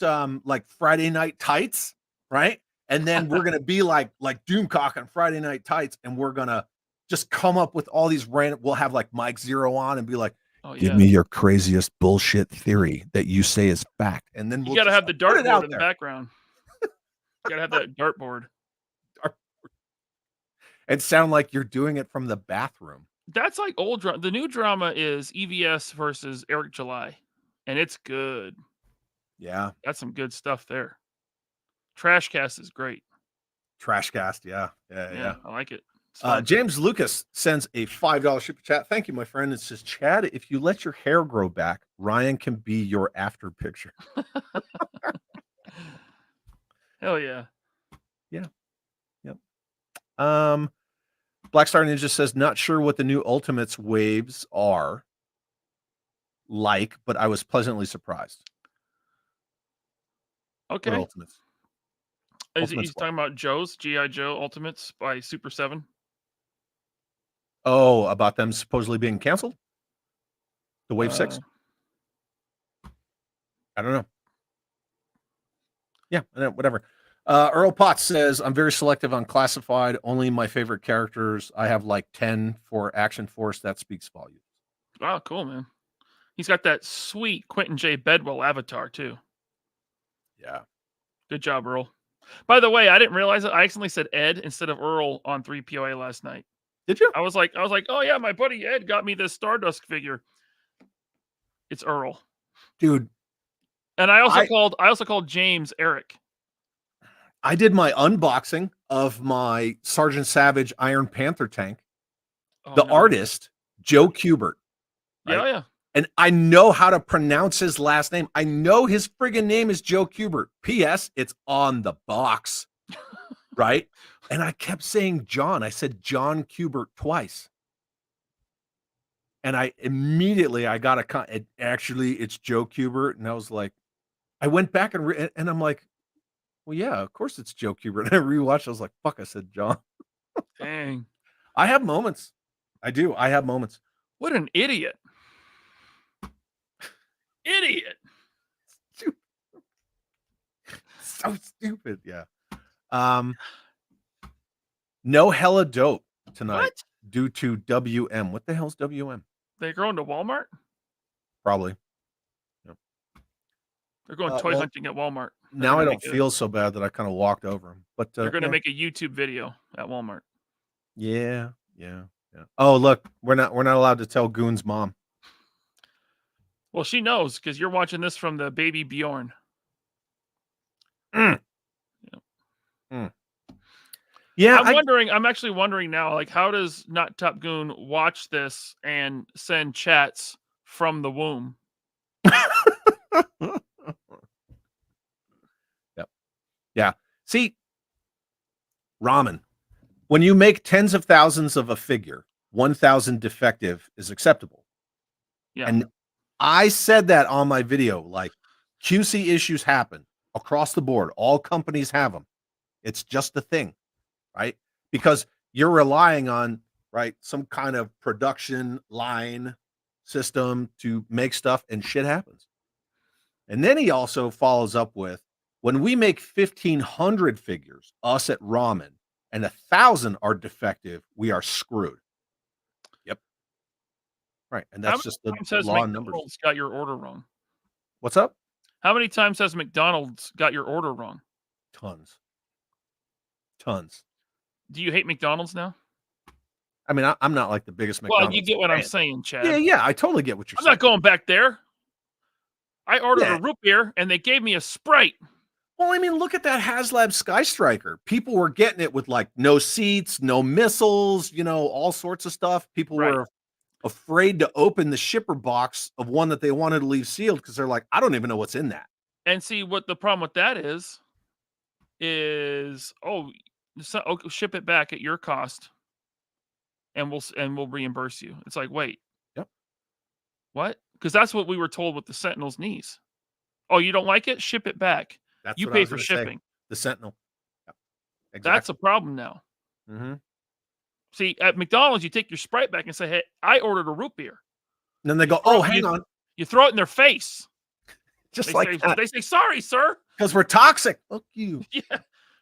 Friday Night Tights, right? And then we're going to be like Doomcock on Friday Night Tights, and we're going to just come up with all these random. We'll have Mike Zero on and be like, give me your craziest bullshit theory that you say is fact. And then you got to have the dartboard in the background. You got to have that dartboard. And sound like you're doing it from the bathroom. That's like old drama. The new drama is EVS versus Eric July, and it's good. Yeah. That's some good stuff there. Trashcast is great. Trashcast, yeah. I like it. James Lucas sends a $5 super chat. Thank you, my friend. It says, Chad, if you let your hair grow back, Ryan can be your after picture. Hell yeah. Yeah. Yep. Black Star Ninja says, not sure what the new Ultimates waves are like, but I was pleasantly surprised. Okay. What Ultimates? He's talking about Joe's G.I. Joe Ultimates by Super 7. Oh, about them supposedly being canceled? The Wave 6? I don't know. Yeah, whatever. Earl Potts says, I'm very selective on classified. Only my favorite characters. I have like 10 for Action Force. That speaks volumes. Oh, cool, man. He's got that sweet Quentin J. Bedwell avatar, too. Yeah. Good job, Earl. By the way, I didn't realize it. I accidentally said Ed instead of Earl on 3POA last night. Did you? I was like, oh yeah, my buddy Ed got me this Stardust figure. It's Earl. Dude. And I also called James Eric. I did my unboxing of my Sergeant Savage Iron Panther tank. Oh, The no. artist, Joe Kubert. Yeah, right? yeah. And I know how to pronounce his last name. I know his friggin' name is Joe Kubert. P.S. It's on the box. Right? And I kept saying John. I said John Kubert twice. And I got it's Joe Kubert. And I was like, I went back and I'm like, well, yeah, of course it's Joe Kubert. And I rewatched. I was like, fuck, I said John. Dang. I have moments. I do. I have moments. What an idiot. Idiot. So stupid. Yeah. No hella dope tonight What? due to WM. What the hell's WM? They're going to Walmart? Probably. They're going toy hunting at Walmart. Now I don't feel so bad that I kind of walked over them. But they're going to make a YouTube video at Walmart. Yeah. Oh, look, we're not allowed to tell Goon's mom. Well, she knows because you're watching this from the baby Bjorn. Yeah, I'm actually wondering now, like, how does Not Top Goon watch this and send chats from the womb? Yep. Yeah. See, ramen. When you make tens of thousands of a figure, 1,000 defective is acceptable. Yeah. And I said that on my video, like QC issues happen across the board. All companies have them. It's just a thing, right? Because you're relying on, right, some kind of production line system to make stuff and shit happens. And then he also follows up with, when we make 1,500 figures, us at Ramen, and 1,000 are defective, we are screwed. Yep. Right. And that's just the law and numbers. McDonald's got your order wrong. What's up? How many times has McDonald's got your order wrong? Tons. Do you hate McDonald's now? I mean, I'm not like the biggest McDonald's. Well, you get what I'm saying, Chad. Yeah, I totally get what you're saying. I'm not going back there. I ordered a root beer and they gave me a Sprite. Well, I mean, look at that HasLab Sky Striker. People were getting it with like no seats, no missiles, all sorts of stuff. People were afraid to open the shipper box of one that they wanted to leave sealed because they're like, I don't even know what's in that. And see what the problem with that is ship it back at your cost and we'll reimburse you. It's like, wait. Yep. What? Because that's what we were told with the Sentinel's knees. Oh, you don't like it? Ship it back. That's you what pay I was for gonna shipping. Say. The Sentinel. Yep. Exactly. That's a problem now. Mm-hmm. See, at McDonald's, you take your Sprite back and say, hey, I ordered a root beer. And then they go, hang on. You throw it in their face. Just They say, sorry, sir. Because we're toxic. Fuck you. Yeah.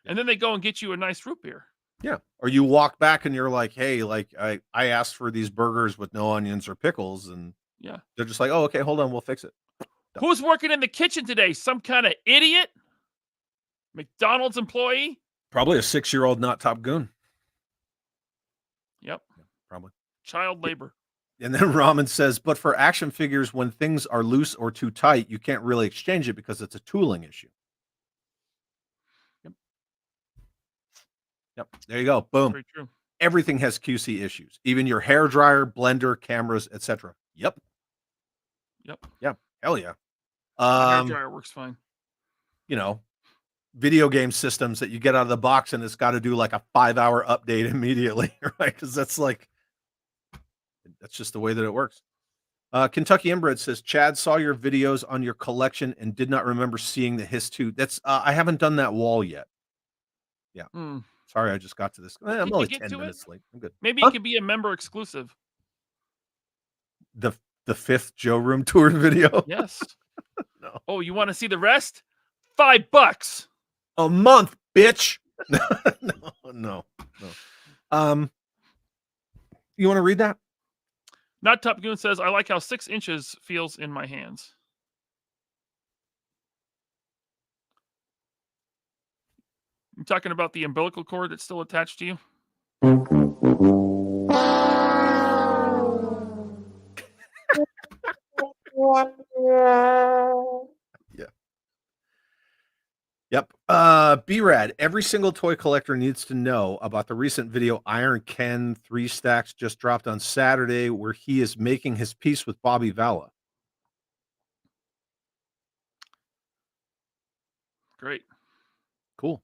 And then they go and get you a nice root beer. Yeah. Or you walk back and you're like, hey, like I asked for these burgers with no onions or pickles. And yeah, they're just like, oh, okay, hold on, we'll fix it. Who's working in the kitchen today? Some kind of idiot? McDonald's employee? Probably a 6-year-old Not Top Goon. Yep. Yeah, probably. Child labor. And then Ramen says, but for action figures, when things are loose or too tight, you can't really exchange it because it's a tooling issue. Yep. There you go. Boom. Very true. Everything has QC issues. Even your hair dryer, blender, cameras, etc. Yep. Yep. Hell yeah. Hair dryer works fine. Video game systems that you get out of the box and it's got to do like a 5-hour update immediately, right? Because that's just the way that it works. Kentucky Inbred says, Chad saw your videos on your collection and did not remember seeing the Hiss 2. That's I haven't done that wall yet. Yeah. Sorry, I just got to this. I'm Can you only get 10 to it? minutes late. I'm good. Maybe Huh? it could be a member exclusive. The 5th Joe Room tour video. Yes. No. Oh, you want to see the rest? $5. A month, bitch. No. You want to read that? Not Top Goon says, I like how 6 inches feels in my hands. You talking about the umbilical cord that's still attached to you? Yeah. Yep. B-Rad, every single toy collector needs to know about the recent video Iron Ken 3 Stacks just dropped on Saturday, where he is making his peace with Bobby Valla. Great. Cool.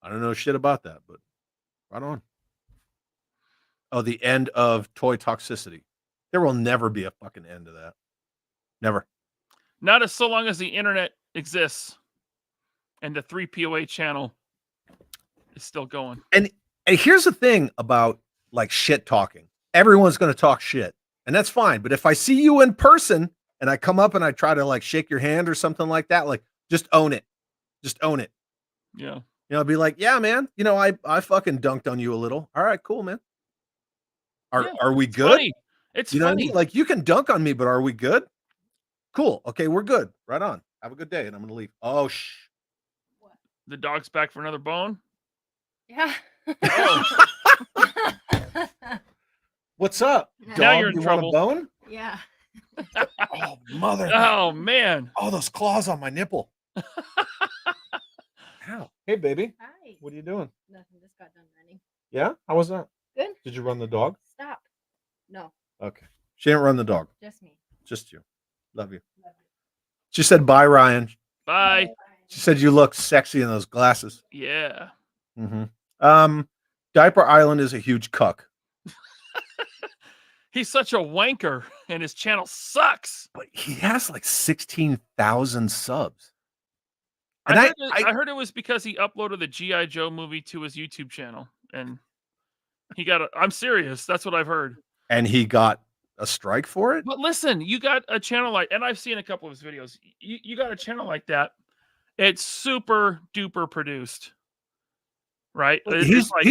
I don't know shit about that, but right on. Oh, the end of toy toxicity. There will never be a fucking end to that. Never. Not as so long as the internet exists and the 3POA channel is still going. And here's the thing about like shit talking. Everyone's going to talk shit, and that's fine. But if I see you in person and I come up and I try to like shake your hand or something like that, like just own it. Just own it. Yeah. You know, be like, yeah, man, you know, I fucking dunked on you a little. All right, cool, man. Are we good? Funny. It's You know what I funny. mean? Like, you can dunk on me, but are we good? Cool. Okay, we're good. Right on. Have a good day. And I'm gonna leave. Oh The dog's back for another bone. Yeah. what's up? Now Dog, you're in you trouble. want a bone? Yeah. Oh, mother. Oh man. Oh, those claws on my nipple. Ow. Hey, baby. Hi. What are you doing? Nothing. Just got done running. Yeah? How was that? Good. Did you run the dog? Stop. No, Okay. She didn't run the dog. just me. Just you. Love you. She said, bye, Ryan. Bye. She said you look sexy in those glasses. Yeah. Mm-hmm. Diaper Island is a huge cuck. He's such a wanker and his channel sucks. But he has like 16,000 subs. I And heard it was because he uploaded the G.I. Joe movie to his YouTube channel. And he got I'm serious. That's what I've heard. And he got a strike for it? But listen, you got a channel like, and I've seen a couple of his videos. You got a channel like that. It's super duper produced. Right? It's like,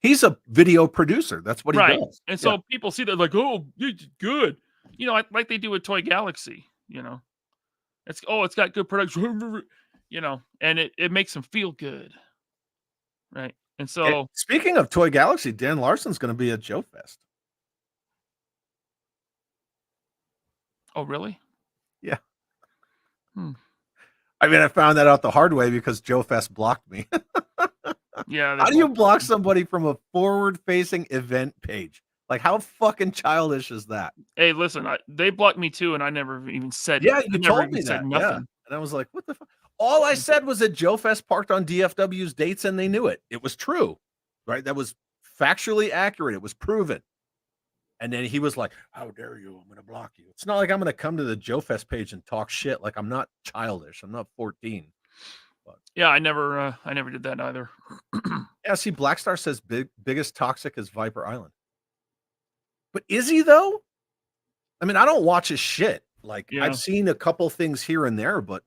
he's a video producer. That's what he right. does. And so people see that like, oh, you did good. You know, like they do with Toy Galaxy, you know. It's got good production, you know, and it makes them feel good. Right. And so And speaking of Toy Galaxy, Dan Larson's going to be at Joe Fest. oh really? Yeah. Hmm. I mean, I found that out the hard way because Joe Fest blocked me. Yeah. How do you block somebody from a forward-facing event page? Like, how fucking childish is that? Hey, listen, they blocked me too, and I never even said. Yeah, I you never told even me said that. nothing. Yeah. And I was like, what the fuck? All I said was that Joe Fest parked on DFW's dates and they knew it. It was true, right? That was factually accurate. It was proven. And then he was like, how dare you? I'm going to block you. It's not like I'm going to come to the Joe Fest page and talk shit. Like, I'm not childish. I'm not 14. But Yeah, I never did that either. yeah, see, Blackstar says biggest toxic is Viper Island. But is he though? I mean, I don't watch his shit. Like, Yeah. I've seen a couple things here and there, but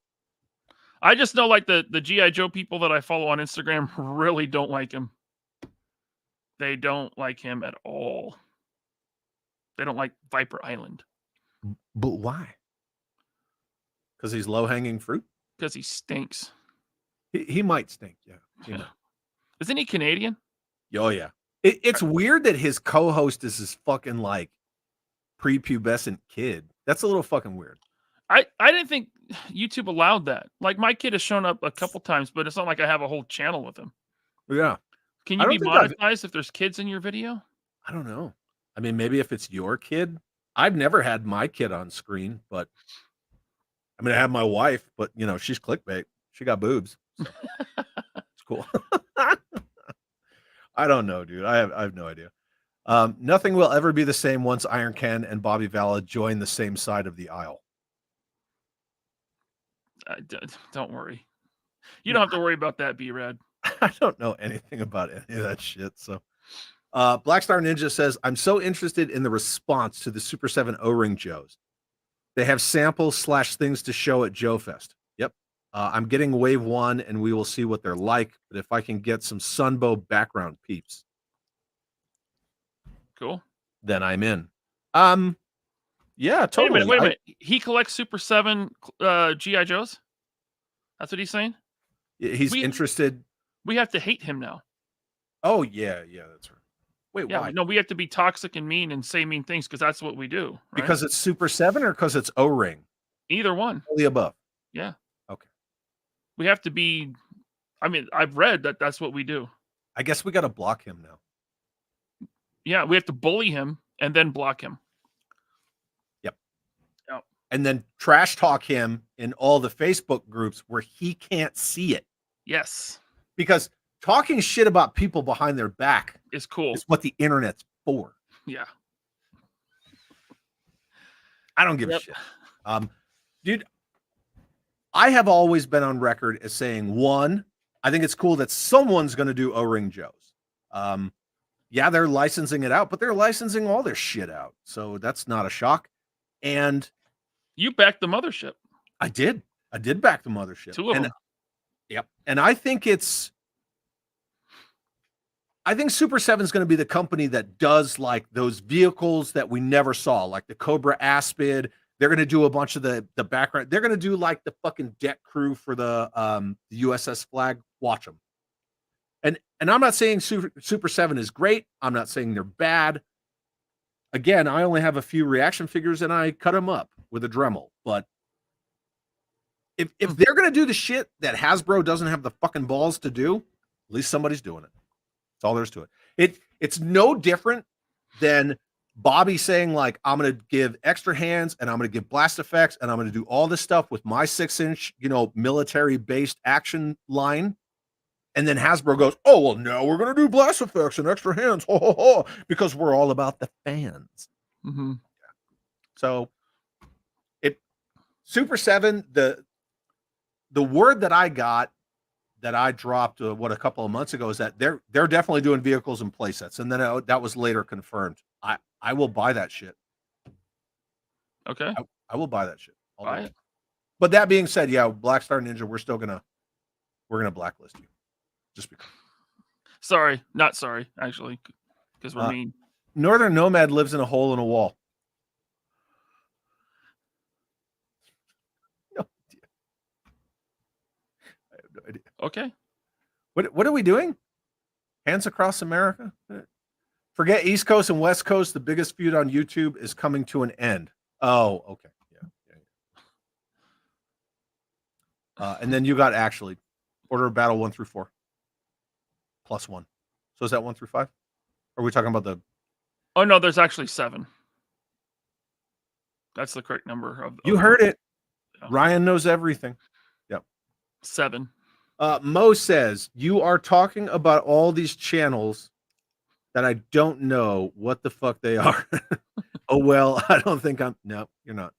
I just know like the G.I. Joe people that I follow on Instagram really don't like him. They don't like him at all. They don't like Viper Island why? Because he's low hanging fruit. because he stinks. He might stink. Yeah. He might. Isn't he Canadian? Oh yeah. It's weird that his co-host is this fucking like prepubescent kid. That's a little fucking weird. I didn't think YouTube allowed that. Like my kid has shown up a couple times, but it's not like I have a whole channel with him. Yeah. Can I you be don't think monetized if there's kids in your video? I don't know. I mean, maybe if it's your kid. I've never had my kid on screen, but I mean, I have my wife, but you know, she's clickbait. She got boobs. So. It's cool. I don't know, dude. I have no idea. Nothing will ever be the same once Iron Ken and Bobby Valla join the same side of the aisle. Don't worry. You don't have to worry about that, B-Rad. I don't know anything about any of that shit. So, Black Star Ninja says, I'm so interested in the response to the Super 7 O-Ring Joes. They have samples / things to show at Joe Fest. Yep. I'm getting wave 1 and we will see what they're like. But if I can get some Sunbow background peeps, Cool. then I'm in. Yeah, totally. Wait a minute. He collects Super 7 G.I. Joes? That's what he's saying? He's interested. We have to hate him now. Oh, yeah, that's right. Wait, Yeah, why? no, we have to be toxic and mean and say mean things because that's what we do. Right? Because it's Super 7 or because it's O-Ring? Either one. All the above. Yeah. Okay. We have to be. I mean, I've read that that's what we do. I guess we got to block him now. Yeah, we have to bully him and then block him. Yep. Yep. And then trash talk him in all the Facebook groups where he can't see it. Yes. Because talking shit about people behind their back is cool. It's what the internet's for. Yeah. I don't give a shit. Dude, I have always been on record as saying, one, I think it's cool that someone's going to do O-Ring Joes. Yeah, they're licensing it out, but they're licensing all their shit out. So that's not a shock. And you backed the mothership. I did back the mothership. 2 of them. Yep. And I think Super 7 is going to be the company that does like those vehicles that we never saw, like the Cobra Aspid. They're going to do a bunch of the background. They're going to do like the fucking deck crew for the USS Flag. Watch them. And I'm not saying Super 7 is great. I'm not saying they're bad. Again, I only have a few reaction figures and I cut them up with a Dremel. But if they're going to do the shit that Hasbro doesn't have the fucking balls to do, at least somebody's doing it. That's all there is to it. It's no different than Bobby saying, like, I'm going to give extra hands and I'm going to give blast effects and I'm going to do all this stuff with my 6-inch, military-based action line. And then Hasbro goes, oh, well, now we're going to do blast effects and extra hands, because we're all about the fans. Mm-hmm. So, Super 7, the word that I got that I dropped a couple of months ago is that they're definitely doing vehicles and play sets, and then that was later confirmed. I will buy that shit. Okay, I will buy that shit. Buy it. But that being said, yeah, Black Star Ninja, we're gonna blacklist you, just because. Sorry, not sorry, actually, because we're mean. Northern Nomad lives in a hole in a wall. No idea. I have no idea. Okay. What are we doing? Hands across America? Forget East Coast and West Coast. The biggest feud on YouTube is coming to an end. Oh, okay. Yeah. And then you got actually Order of Battle 1 through 4 +1. So is that 1 through 5? Or are we talking about the? Oh no, there's actually 7. That's the correct number. You heard it. Yeah. Ryan knows everything. Yep. 7. Mo says, you are talking about all these channels that I don't know what the fuck they are. Oh, well, I don't think no, you're not.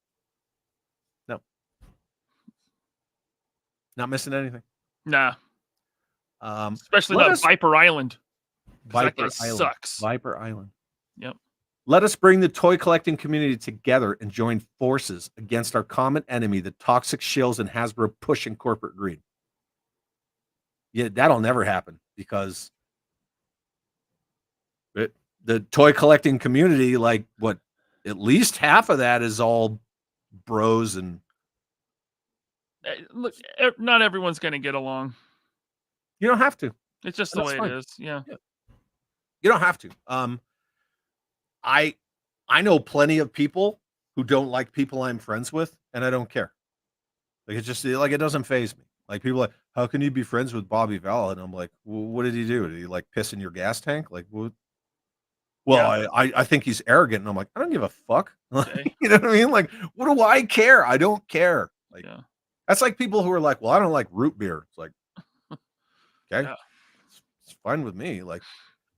No. Not missing anything. Nah. Especially that Viper Island. Viper Island sucks. Viper Island. Yep. Let us bring the toy collecting community together and join forces against our common enemy, the toxic shills and Hasbro pushing corporate greed. Yeah, that'll never happen because the toy collecting community, like at least half of that is all bros and. Look, not everyone's going to get along. You don't have to. It's just the way it is. Yeah. You don't have to. I know plenty of people who don't like people I'm friends with, and I don't care. Like it's just like it doesn't faze me. Like people are like, how can you be friends with Bobby Val? And I'm like, well, what did he do? Did he like piss in your gas tank? Like what? Well, yeah. I think he's arrogant, and I'm like, I don't give a fuck. Okay. You know what I mean? Like, what do I care? I don't care. Like, yeah. That's like people who are like, well, I don't like root beer. It's like, okay, yeah. It's fine with me. Like,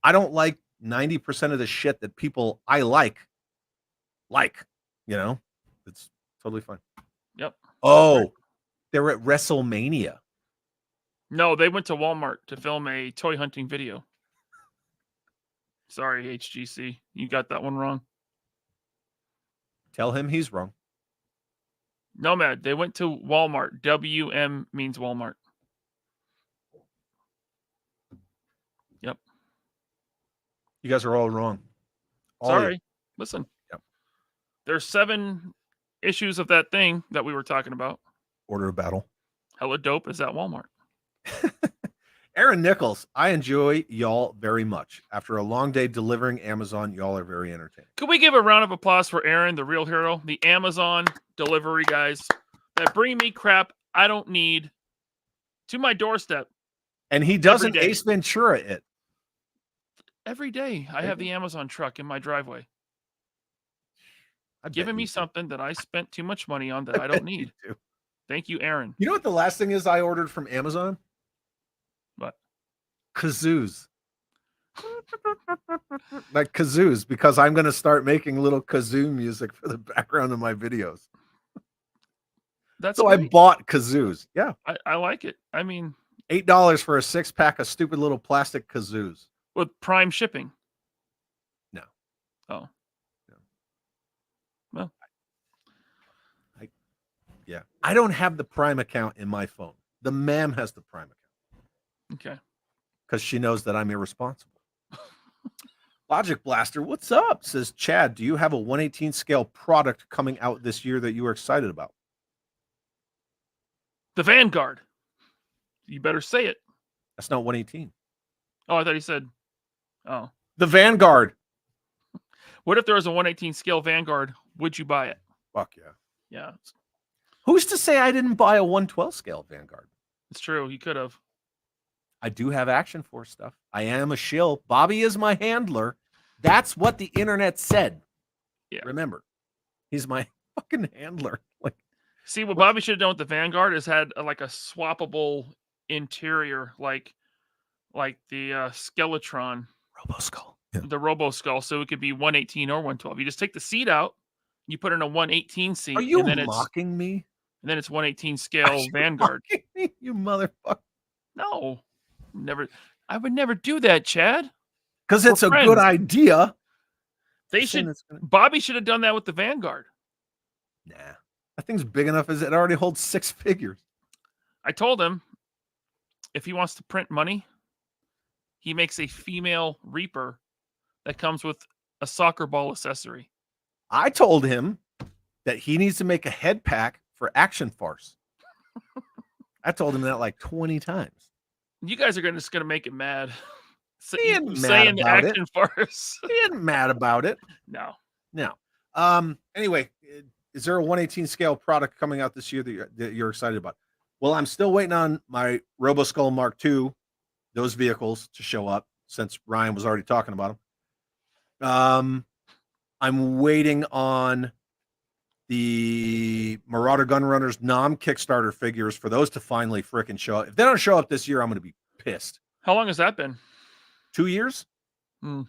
I don't like 90% of the shit that people I like, it's totally fine. Yep. Oh, they're at WrestleMania. No, they went to Walmart to film a toy hunting video. Sorry, HGC. You got that one wrong. Tell him he's wrong. Nomad, they went to Walmart. WM means Walmart. Yep. You guys are all wrong. All of you. Sorry. Listen. Yep. There's 7 issues of that thing that we were talking about. Order of battle. Hella dope is at Walmart. Aaron Nichols, I enjoy y'all very much. After a long day delivering Amazon, y'all are very entertaining. Could we give a round of applause for Aaron, the real hero? The Amazon delivery guys that bring me crap I don't need to my doorstep. And he doesn't Every day. Ace Ventura it. Every day I have the Amazon truck in my driveway. Giving me something that I spent too much money on that I don't need. Thank you, Aaron. You know what the last thing is I ordered from Amazon? What? Kazoos. Like kazoos, because I'm going to start making little kazoo music for the background of my videos. That's so great. I bought kazoos. Yeah. I like it. I mean, $8 for a 6-pack of stupid little plastic kazoos. With Prime shipping. No. Oh. No. Well. Yeah. I don't have the Prime account in my phone. The ma'am has the Prime account. Okay. Because she knows that I'm irresponsible. Logic Blaster, what's up? Says Chad, do you have a 1/18 scale product coming out this year that you are excited about? The Vanguard. You better say it. That's not 1/18. Oh, I thought he said, oh. The Vanguard. What if there was a 1/18 scale Vanguard? Would you buy it? Fuck yeah. Yeah. Who's to say I didn't buy a 1/12 scale Vanguard? It's true. You could have. I do have Action Force stuff. I am a shill. Bobby is my handler. That's what the internet said. Yeah. Remember, he's my fucking handler. Like, see, what Bobby should have done with the Vanguard is had like a swappable interior, like the Skeletron, Roboskull. the Roboskull, so it could be 1/18 or 1/12. You just take the seat out, you put in a 1/18 seat. Are you and then mocking me? And then it's 1/18 scale Vanguard. Me, you motherfucker. No, never. I would never do that, Chad. Because it's a good idea. They should. Bobby should have done that with the Vanguard. Nah, that thing's big enough as it already holds 6 figures. I told him if he wants to print money, he makes a female Reaper that comes with a soccer ball accessory. I told him that he needs to make a head pack for Action Farce. I told him that like 20 times. You guys are just going to make it mad. He ain't mad saying the about Action Farce. He ain't mad about it. No. Anyway, is there a 1/18 scale product coming out this year that you're excited about? Well, I'm still waiting on my Roboskull Mark II, those vehicles to show up, since Ryan was already talking about them. I'm waiting on the Marauder Gunrunners Nom Kickstarter figures for those to finally frickin' show up. If they don't show up this year, I'm going to be pissed. How long has that been? 2 years? Hmm.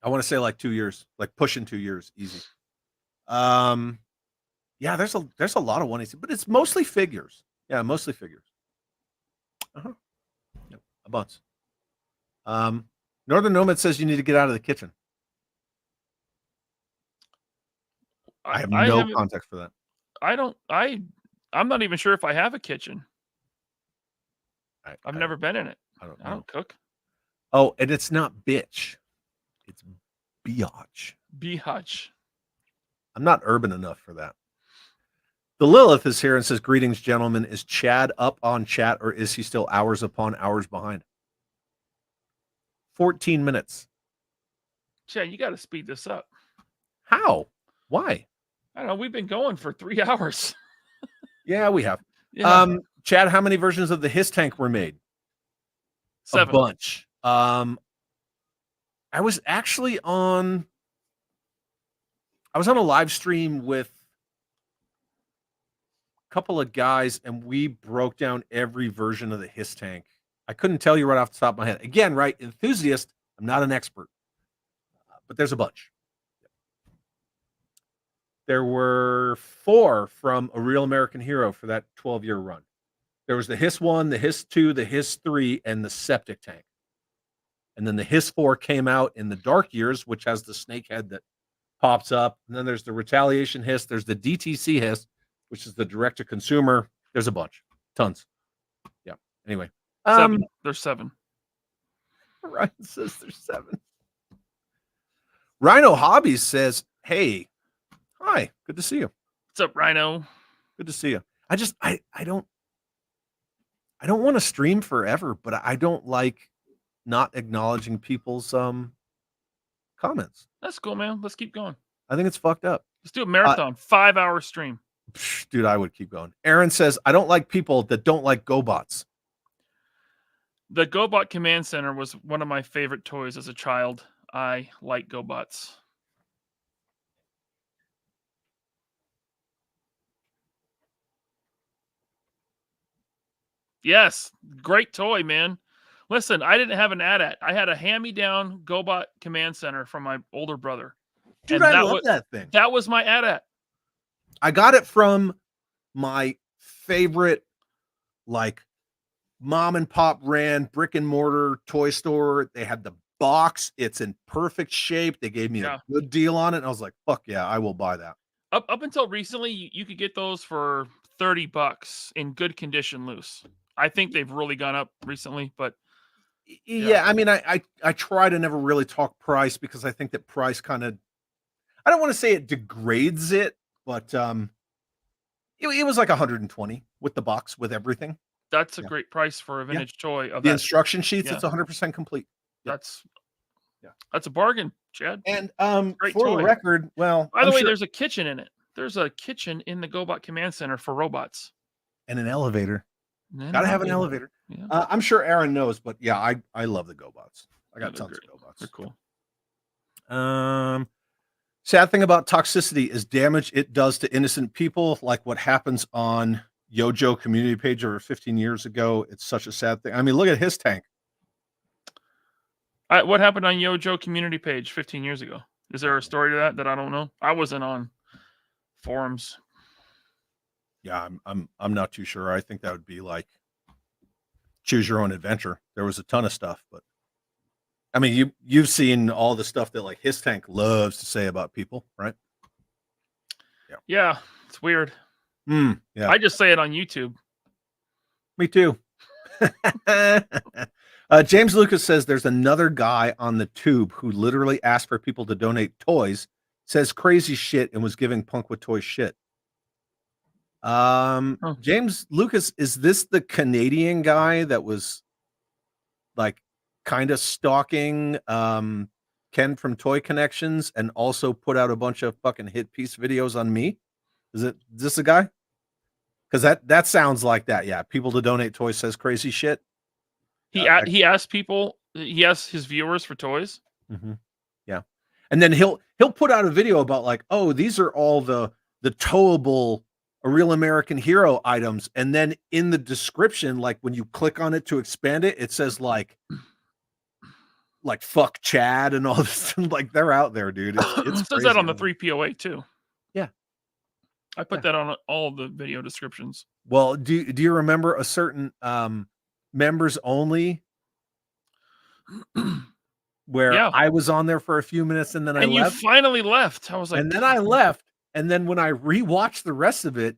I want to say like 2 years, like pushing 2 years, easy. Yeah, there's a lot of 1/18, but it's mostly figures. Yeah, mostly figures. Yep, a bunch. Northern Nomad says you need to get out of the kitchen. I have no context for that. I'm not even sure if I have a kitchen. I've never been in it. I don't know. I don't cook. Oh, and it's not bitch. It's biatch. Biatch. I'm not urban enough for that. The Lilith is here and says, greetings, gentlemen. Is Chad up on chat or is he still hours upon hours behind? 14 minutes. Chad, you got to speed this up. How? Why? I don't know. We've been going for 3 hours. Yeah, we have. Yeah. Chad, how many versions of the Hiss Tank were made? 7. A bunch. I was actually on a live stream with a couple of guys and we broke down every version of the Hiss Tank. I couldn't tell you right off the top of my head. Again, right? Enthusiast. I'm not an expert, but there's a bunch. There were 4 from A Real American Hero for that 12-year run. There was the Hiss 1, the Hiss 2, the Hiss 3, and the septic tank. And then the Hiss 4 came out in the dark years, which has the snake head that pops up. And then there's the retaliation Hiss. There's the DTC Hiss, which is the direct to consumer. There's a bunch, tons. Yeah. Anyway, 7. There's 7. Ryan says there's 7. Rhino Hobbies says, "Hey, hi, good to see you. What's up, Rhino? Good to see you." I don't want to stream forever, but I don't like not acknowledging people's comments. That's cool, man. Let's keep going. I think it's fucked up. Let's do a marathon, 5-hour stream. Dude, I would keep going. Aaron says, "I don't like people that don't like GoBots." The GoBot Command Center was one of my favorite toys as a child. I like GoBots. Yes, great toy, man. Listen, I didn't have an AT-AT. I had a hand-me-down GoBot Command Center from my older brother. Dude, And I love that thing. That was my AT-AT. I got it from my favorite, like, mom and pop ran brick and mortar toy store. They had the box. It's in perfect shape. They gave me a good deal on it. And I was like, fuck yeah, I will buy that. Up until recently, you could get those for $30 in good condition loose. I think they've really gone up recently, but yeah, I mean, I try to never really talk price because I think that price kind of, I don't want to say it degrades it, but it was like 120 with the box with everything. That's a great price for a vintage toy. Of the instruction sheets, it's 100% complete. That's a bargain, Chad. And great for toy. the record, well, by the way, there's a kitchen in it. There's a kitchen in the GoBot Command Center for robots. And an elevator. And Gotta have an elevator. Yeah. I'm sure Aaron knows, but yeah, I love the GoBots. I got tons of GoBots. They're cool. Sad thing about toxicity is damage it does to innocent people, like what happens on Yojo community page over 15 years ago. It's such a sad thing. I mean, look at his tank. What happened on Yojo community page 15 years ago? Is there a story to that I don't know? I wasn't on forums. Yeah, I'm not too sure. I think that would be like choose your own adventure. There was a ton of stuff, but I mean, you've seen all the stuff that like his tank loves to say about people, right? Yeah, it's weird. Yeah, I just say it on YouTube. Me too. James Lucas says there's another guy on the tube who literally asked for people to donate toys, says crazy shit, and was giving Punk with Toys shit. James Lucas, is this the Canadian guy that was like kind of stalking Ken from Toy Connections and also put out a bunch of fucking hit piece videos on me? Is this a guy? Because that sounds like that. Yeah, people to donate toys says crazy shit. He asked people. He asked his viewers for toys. Mm-hmm. Yeah, and then he'll put out a video about like, oh, these are all the towable A Real American Hero items, and then in the description, like when you click on it to expand it, it says like fuck Chad and all this. Like they're out there, dude. It says that on the 3POA too. Yeah, I put that on all the video descriptions. Well, do you remember a certain members only where I was on there for a few minutes and then I left? You finally left. I was like, and then I left, and then when I rewatched the rest of it,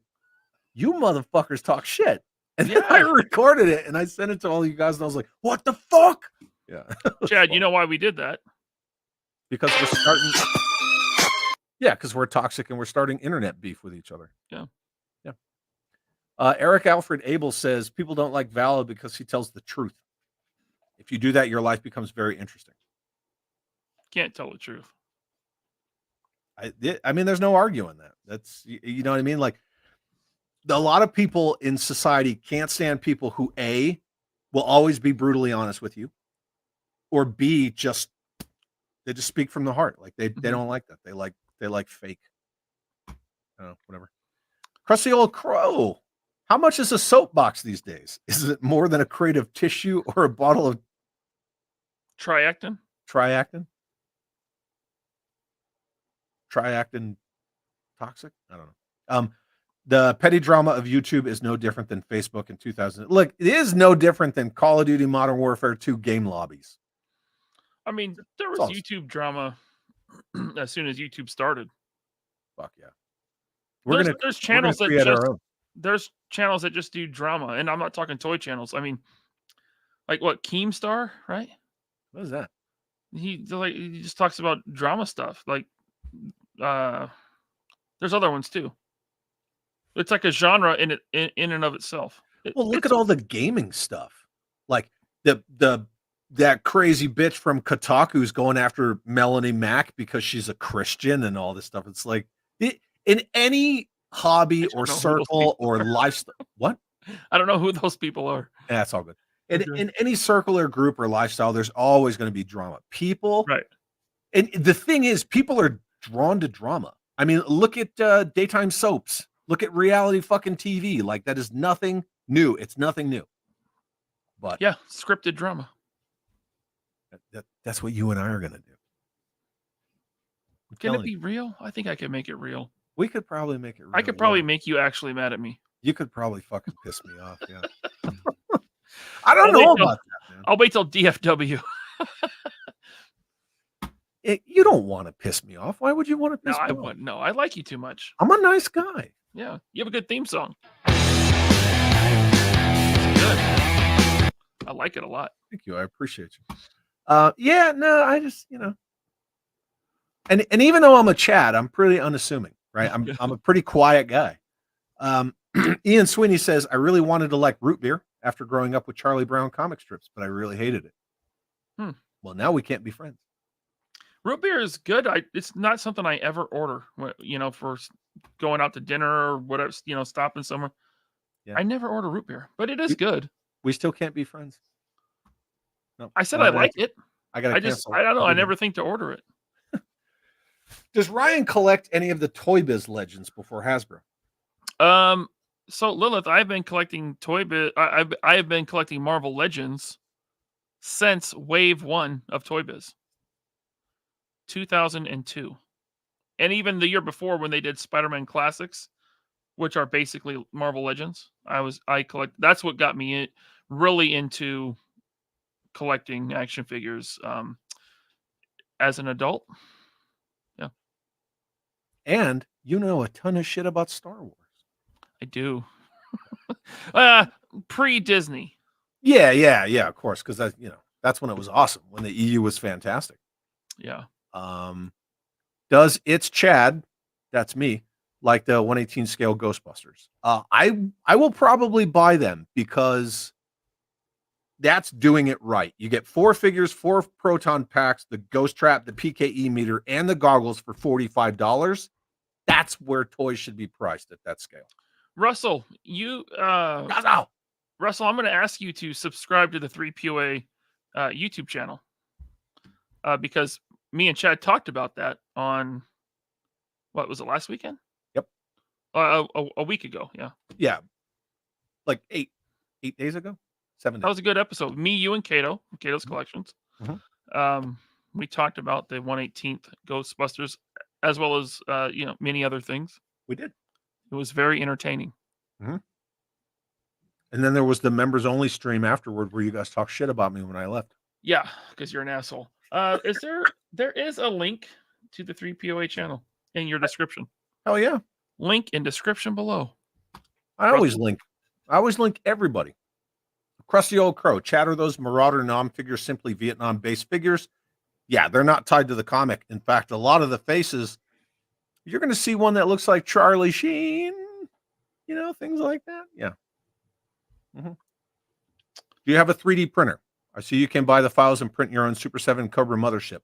you motherfuckers talk shit. And then I recorded it and I sent it to all you guys, and I was like, what the fuck? Yeah. Chad, you know why we did that? Because we're starting. Yeah, because we're toxic and we're starting internet beef with each other. Yeah. Yeah. Eric Alfred Abel says people don't like Vala because he tells the truth. If you do that, your life becomes very interesting. Can't tell the truth. I mean, there's no arguing that. That's, you know what I mean? Like, a lot of people in society can't stand people who A, will always be brutally honest with you, or B, they just speak from the heart. Like they don't like that. They like fake. I don't know, whatever. Crusty old crow. How much is a soapbox these days? Is it more than a crate of tissue or a bottle of Triactin? Triactin toxic? I don't know. The petty drama of YouTube is no different than Facebook in 2000. Look, it is no different than Call of Duty Modern Warfare 2 game lobbies. I mean, there was all- YouTube drama as soon as YouTube started. Fuck yeah. There's channels that create our just own. there's channels that just do drama, and I'm not talking toy channels. I mean, like what Keemstar, right? What is that? He just talks about drama stuff. Like, there's other ones too. It's like a genre in and of itself. Well, look at all the gaming stuff. Like that crazy bitch from Kotaku's going after Melanie Mack because she's a Christian and all this stuff. It's like in any hobby or circle or lifestyle. What? I don't know who those people are. Yeah, that's all good. In any circle or group or lifestyle, there's always going to be drama. People, right? And the thing is, people are drawn to drama. I mean, look at daytime soaps. Look at reality fucking TV. Like, that is nothing new. It's nothing new. But yeah, scripted drama. That's what you and I are going to do. Can it be real? I think I can make it real. We could probably make it real. I could probably make you actually mad at me. You could probably fucking piss me off. Yeah. I don't know about that, man. I'll wait till DFW. You don't want to piss me off. Why would you want to piss me off? I wouldn't. No, I like you too much. I'm a nice guy. Yeah, you have a good theme song. It's good. I like it a lot. Thank you. I appreciate you. Yeah, no, I just, and even though I'm a Chad, I'm pretty unassuming, right? I'm a pretty quiet guy. Ian Sweeney says, I really wanted to like root beer after growing up with Charlie Brown comic strips, but I really hated it. Well, now we can't be friends. Root beer is good. It's not something I ever order, for going out to dinner or whatever, stopping somewhere. Yeah. I never order root beer, but it is good. We still can't be friends. No, I said I like it. I don't know. I never think to order it. Does Ryan collect any of the Toy Biz legends before Hasbro? So Lilith, I've been collecting Toy Biz. I have been collecting Marvel Legends since Wave 1 of Toy Biz, 2002, and even the year before when they did Spider-Man Classics, which are basically Marvel Legends. I collect. That's what got me really into collecting action figures as an adult. Yeah, and you know a ton of shit about Star Wars. I do. Pre-Disney. Yeah, of course, because that's when it was awesome, when the EU was fantastic. Yeah. Does It's Chad, that's me, like the 1/18 scale Ghostbusters? I will probably buy them because that's doing it right. You get 4 figures, 4 proton packs, the ghost trap, the PKE meter, and the goggles for $45. That's where toys should be priced at that scale. Russell, Russell, I'm going to ask you to subscribe to the 3POA YouTube channel because me and Chad talked about that on, what was it, last weekend? Yep. A week ago, yeah. Yeah. Like 8 days ago? 7 days. That was a good episode. Me, you, and Kato's Collections. Mm-hmm. We talked about the 1/18th Ghostbusters as well as, many other things. We did. It was very entertaining. Mm-hmm. And then there was the members only stream afterward where you guys talk shit about me when I left. Yeah, because you're an asshole. There is a link to the 3POA channel in your description. Hell yeah. Link in description below. I always link everybody. Crusty Old Crow, Chatter, those Marauder Nom figures, simply Vietnam-based figures. Yeah, they're not tied to the comic. In fact, a lot of the faces, you're going to see one that looks like Charlie Sheen, things like that. Yeah. Mm-hmm. Do you have a 3D printer? I see you can buy the files and print your own Super 7 Cobra mothership.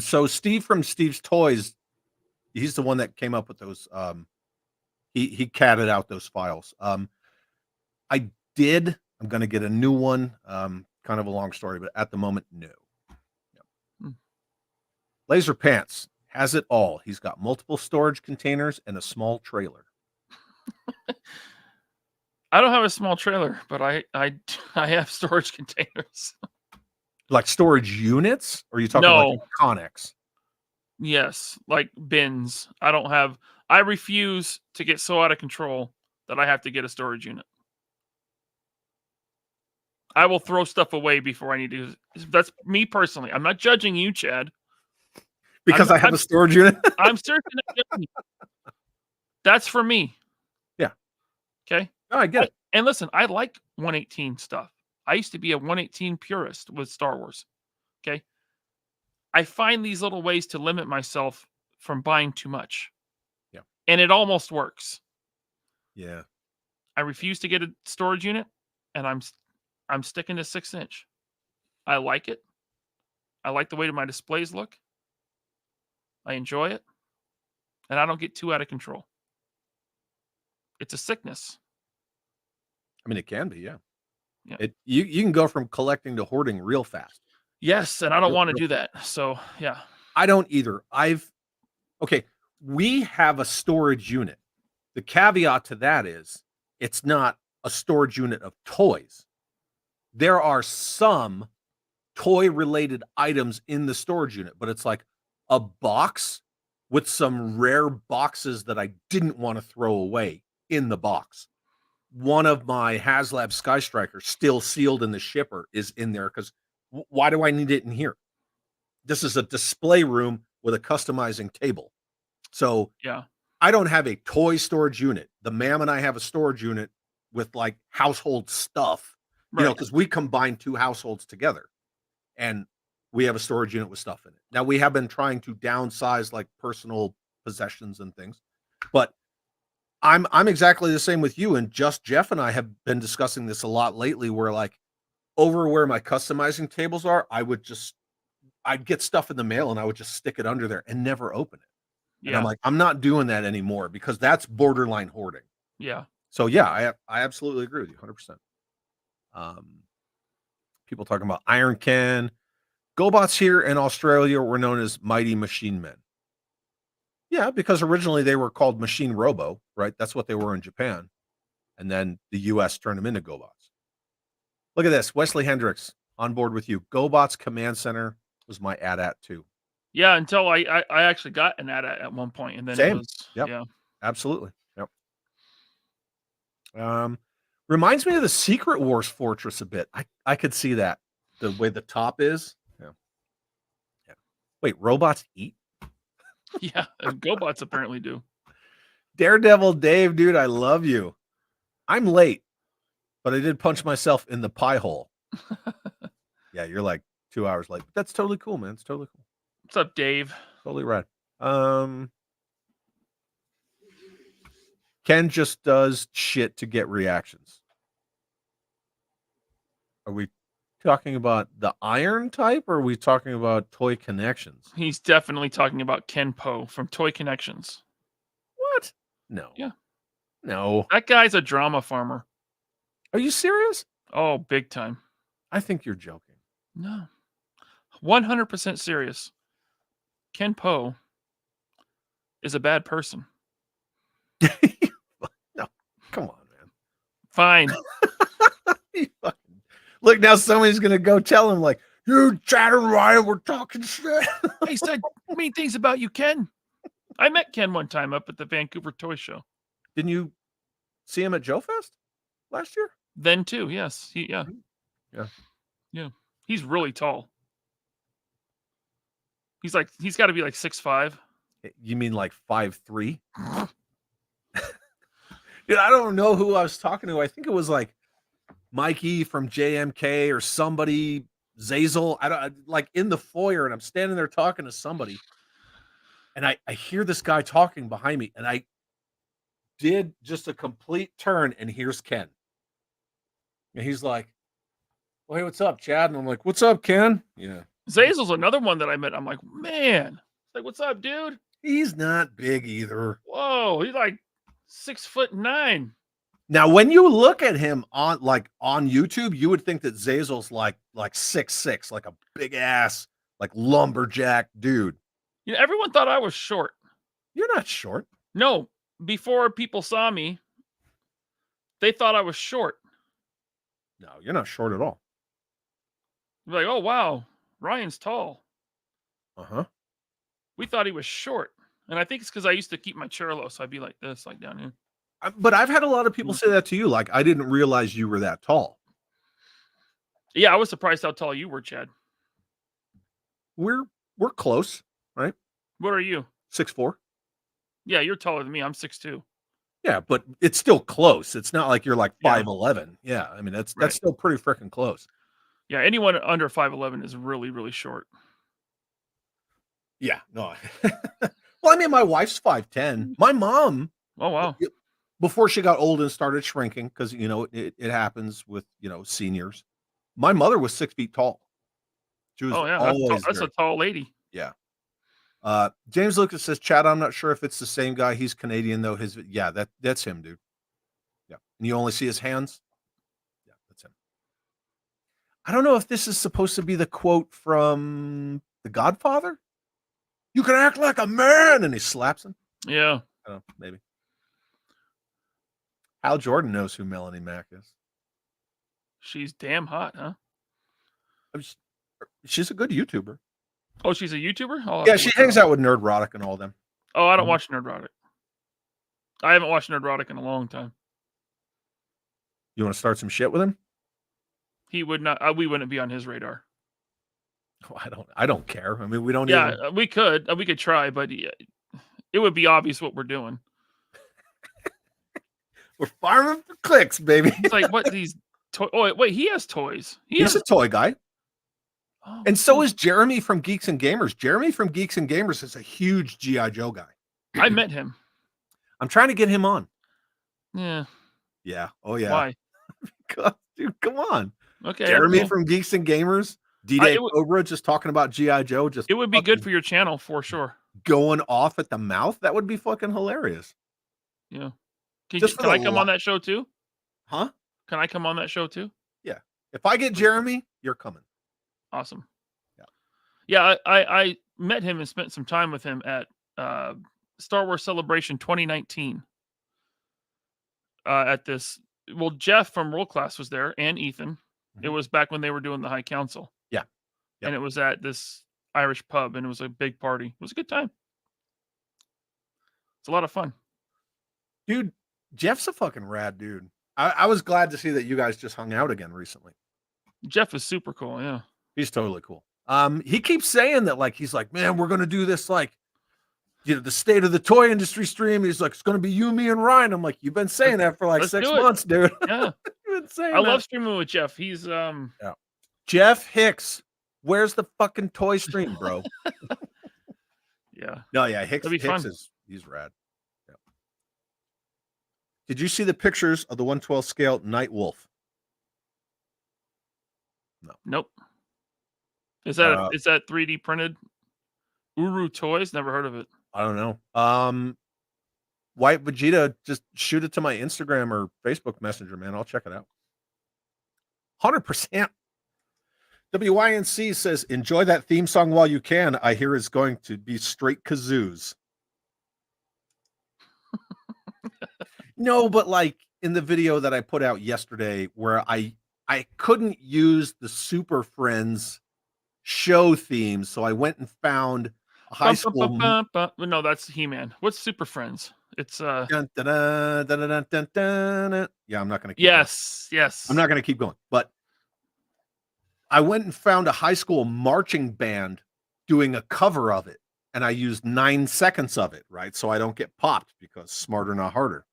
So Steve from Steve's Toys, he's the one that came up with those. He catted out those files. I'm going to get a new one. Kind of a long story, but at the moment, no. Yep. Laserpants has it all. He's got multiple storage containers and a small trailer. I don't have a small trailer, but I have storage containers. Like storage units? Or are you talking like Connex? Yes, like bins. I I refuse to get so out of control that I have to get a storage unit. I will throw stuff away before I need to. That's me personally. I'm not judging you, Chad. Because I have a storage unit. I'm certainly not judging you. That's for me. Yeah. Okay. No, I get it. And listen, I like 118 stuff. I used to be a 118 purist with Star Wars. Okay. I find these little ways to limit myself from buying too much. Yeah. And it almost works. Yeah. I refuse to get a storage unit, and I'm sticking to 6-inch. I like it. I like the way my displays look. I enjoy it. And I don't get too out of control. It's a sickness. I mean, it can be, yeah. Yeah. You can go from collecting to hoarding real fast. Yes, and I don't want to do that. So, yeah. I don't either. Okay, we have a storage unit. The caveat to that is it's not a storage unit of toys. There are some toy-related items in the storage unit, but it's like a box with some rare boxes that I didn't want to throw away in the box. One of my HasLab Sky Strikers, still sealed in the shipper, is in there because why do I need it in here? This is a display room with a customizing table. So Yeah. I don't have a toy storage unit. The ma'am and I have a storage unit with like household stuff, you know, Right. because we combine two households together and we have a storage unit with stuff in it. Now we have been trying to downsize like personal possessions and things, but I'm exactly the same with you. And just Jeff and I have been discussing this a lot lately, where like over where my customizing tables are, I'd get stuff in the mail and I would just stick it under there and never open it. And I'm Yeah. like, I'm not doing that anymore because that's borderline hoarding. Yeah. So yeah, I absolutely agree with you 100%. People talking about Iron Ken. GoBots here in Australia were known as Mighty Machine Men. Yeah, because originally they were called Machine Robo, right? That's what they were in Japan. And then the US turned them into GoBots. Look at this. Wesley Hendricks on board with you. GoBots Command Center was my AT-AT too. Yeah, until I actually got an at one point, and then Same. it was Yep. yeah. Absolutely. Yep. Reminds me of the Secret Wars Fortress a bit. I could see that. The way the top is. Yeah. Yeah. Wait, robots eat? Yeah, GoBots apparently do. Daredevil Dave, dude, I love you. I'm late, but I did punch myself in the pie hole. Yeah, you're like 2 hours late. But that's totally cool, man. It's totally cool. What's up, Dave? Totally rad. Ken just does shit to get reactions. Are we talking about the iron type, or are we talking about Toy Connections? He's definitely talking about Ken Poe from Toy Connections. What? No. Yeah. No. That guy's a drama farmer. Are you serious? Oh, big time. I think you're joking. No. 100% serious. Ken Poe is a bad person. No. Come on, man. Fine. Look, now somebody's gonna go tell him, like, you, Chad and Ryan were talking shit. He said mean things about you, Ken. I met Ken one time up at the Vancouver Toy Show. Didn't you see him at Joe Fest last year? Then too, yes. Yeah. Yeah. He's really tall. He's got to be like 6'5". You mean like 5'3"? Dude, I don't know who I was talking to. I think it was like Mikey from JMK or somebody, Zazel. I don't like in the foyer, and I'm standing there talking to somebody, and I hear this guy talking behind me, and I did just a complete turn, and here's Ken. And he's like, well, hey, what's up, Chad? And I'm like, what's up, Ken? Yeah. Zazel's another one that I met. I'm like, man. It's like, what's up, dude? He's not big either. Whoa, he's like 6'9". Now, when you look at him on YouTube, you would think that Zazel's like 6'6", like a big ass, like lumberjack dude. You know, everyone thought I was short. You're not short. No, before people saw me, they thought I was short. No, you're not short at all. Like, oh wow, Ryan's tall. Uh-huh. We thought he was short. And I think it's because I used to keep my chair low, so I'd be like this, like down here. But I've had a lot of people say that to you. Like, I didn't realize you were that tall. Yeah, I was surprised how tall you were, Chad. We're close, right? What are you? 6'4". Yeah, you're taller than me. I'm 6'2". Yeah, but it's still close. It's not like you're like Yeah. 5'11". Yeah, I mean that's Right. still pretty freaking close. Yeah, anyone under 5'11" is really, really short. Yeah, no. Well, I mean, my wife's 5'10". My mom, Oh wow. before she got old and started shrinking, because it happens with seniors. My mother was 6 feet tall. She was Oh yeah, always that's a tall lady. yeah. James Lucas says, Chad, I'm not sure if it's the same guy. He's Canadian though. That's him, dude. Yeah. And you only see his hands. Yeah, that's him. I don't know if this is supposed to be the quote from The Godfather. You can act like a man, and he slaps him. Yeah. I don't know, maybe. Hal Jordan knows who Melanie Mack is. She's damn hot, huh? She's a good YouTuber. Oh, she's a YouTuber? Yeah, she hangs out with Nerdrotic and all them. Oh, I don't watch Nerdrotic. I haven't watched Nerdrotic in a long time. You want to start some shit with him? He would not. We wouldn't be on his radar. Oh, I don't care. I mean, we don't. Yeah, even... we could try, but it would be obvious what we're doing. We're farming for clicks, baby. It's like what these. Oh wait, he has toys. He's a toy guy. Oh, And so is Jeremy from Geeks and Gamers. Jeremy from Geeks and Gamers is a huge G.I. Joe guy. I met him. I'm trying to get him on. Yeah. Yeah. Oh, yeah. Why? God, dude, come on. Okay. Jeremy from Geeks and Gamers. D-Day Cobra just talking about G.I. Joe. It would be good for your channel for sure. Going off at the mouth. That would be fucking hilarious. Yeah. Can I come on that show too? Huh? Can I come on that show too? Yeah. If I get Jeremy, you're coming. Awesome. Yeah. Yeah, I met him and spent some time with him at Star Wars Celebration 2019. At this, Jeff from World Class was there and Ethan. Mm-hmm. It was back when they were doing the High Council. Yeah. Yep. And it was at this Irish pub, and it was a big party. It was a good time. It's a lot of fun. Dude, Jeff's a fucking rad dude. I was glad to see that you guys just hung out again recently. Jeff is super cool, yeah. He's totally cool. He keeps saying that, like, he's like, man, we're going to do this, like, the state of the toy industry stream. He's like, it's going to be you, me, and Ryan. I'm like, you've been saying that for like 6 months, dude. Yeah. You've been saying I love streaming with Jeff. He's, yeah. Jeff Hicks. Where's the fucking toy stream, bro? Yeah. No, yeah. Hicks he's rad. Yeah. Did you see the pictures of the 1/12 scale Night Wolf? No. Nope. Is that 3D printed? Uru Toys? Never heard of it. I don't know. White Vegeta, just shoot it to my Instagram or Facebook Messenger, man. I'll check it out. 100%. WYNC says, enjoy that theme song while you can. I hear it's going to be straight kazoos. No, but like in the video that I put out yesterday where I couldn't use the Super Friends show theme, so I went and found a high school. No, that's He-Man. What's Super Friends? It's Yeah, I'm not going to keep Yes. I'm not going to keep going. But I went and found a high school marching band doing a cover of it, and I used 9 seconds of it, right? So I don't get popped because smarter, not harder.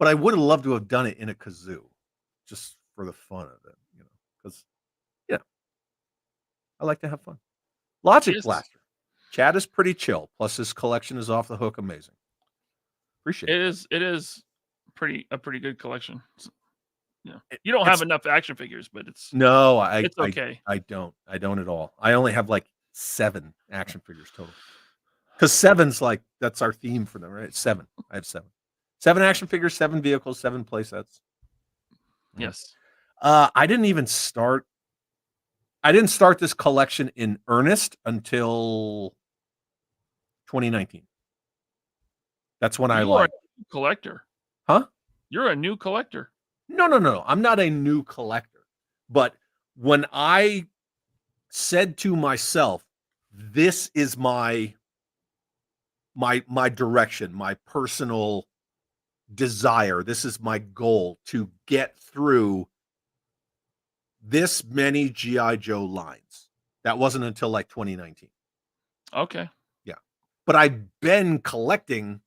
But I would have loved to have done it in a kazoo, just for the fun of it, because I like to have fun. Logic Blaster. Chad is pretty chill. Plus, his collection is off the hook amazing. Appreciate it. It is a pretty good collection. Yeah. You don't have enough action figures, but it's okay. I don't at all. I only have like 7 action figures total. Because 7's like that's our theme for them, right? 7. I have 7. 7 action figures, 7 vehicles, 7 play sets. Yes. I didn't start this collection in earnest until 2019. That's when I like collector. Huh? You're a new collector. No. I'm not a new collector. But when I said to myself, this is my my direction, my personal desire. This is my goal to get through this many GI Joe lines. That wasn't until like 2019. Okay. Yeah. But I've been collecting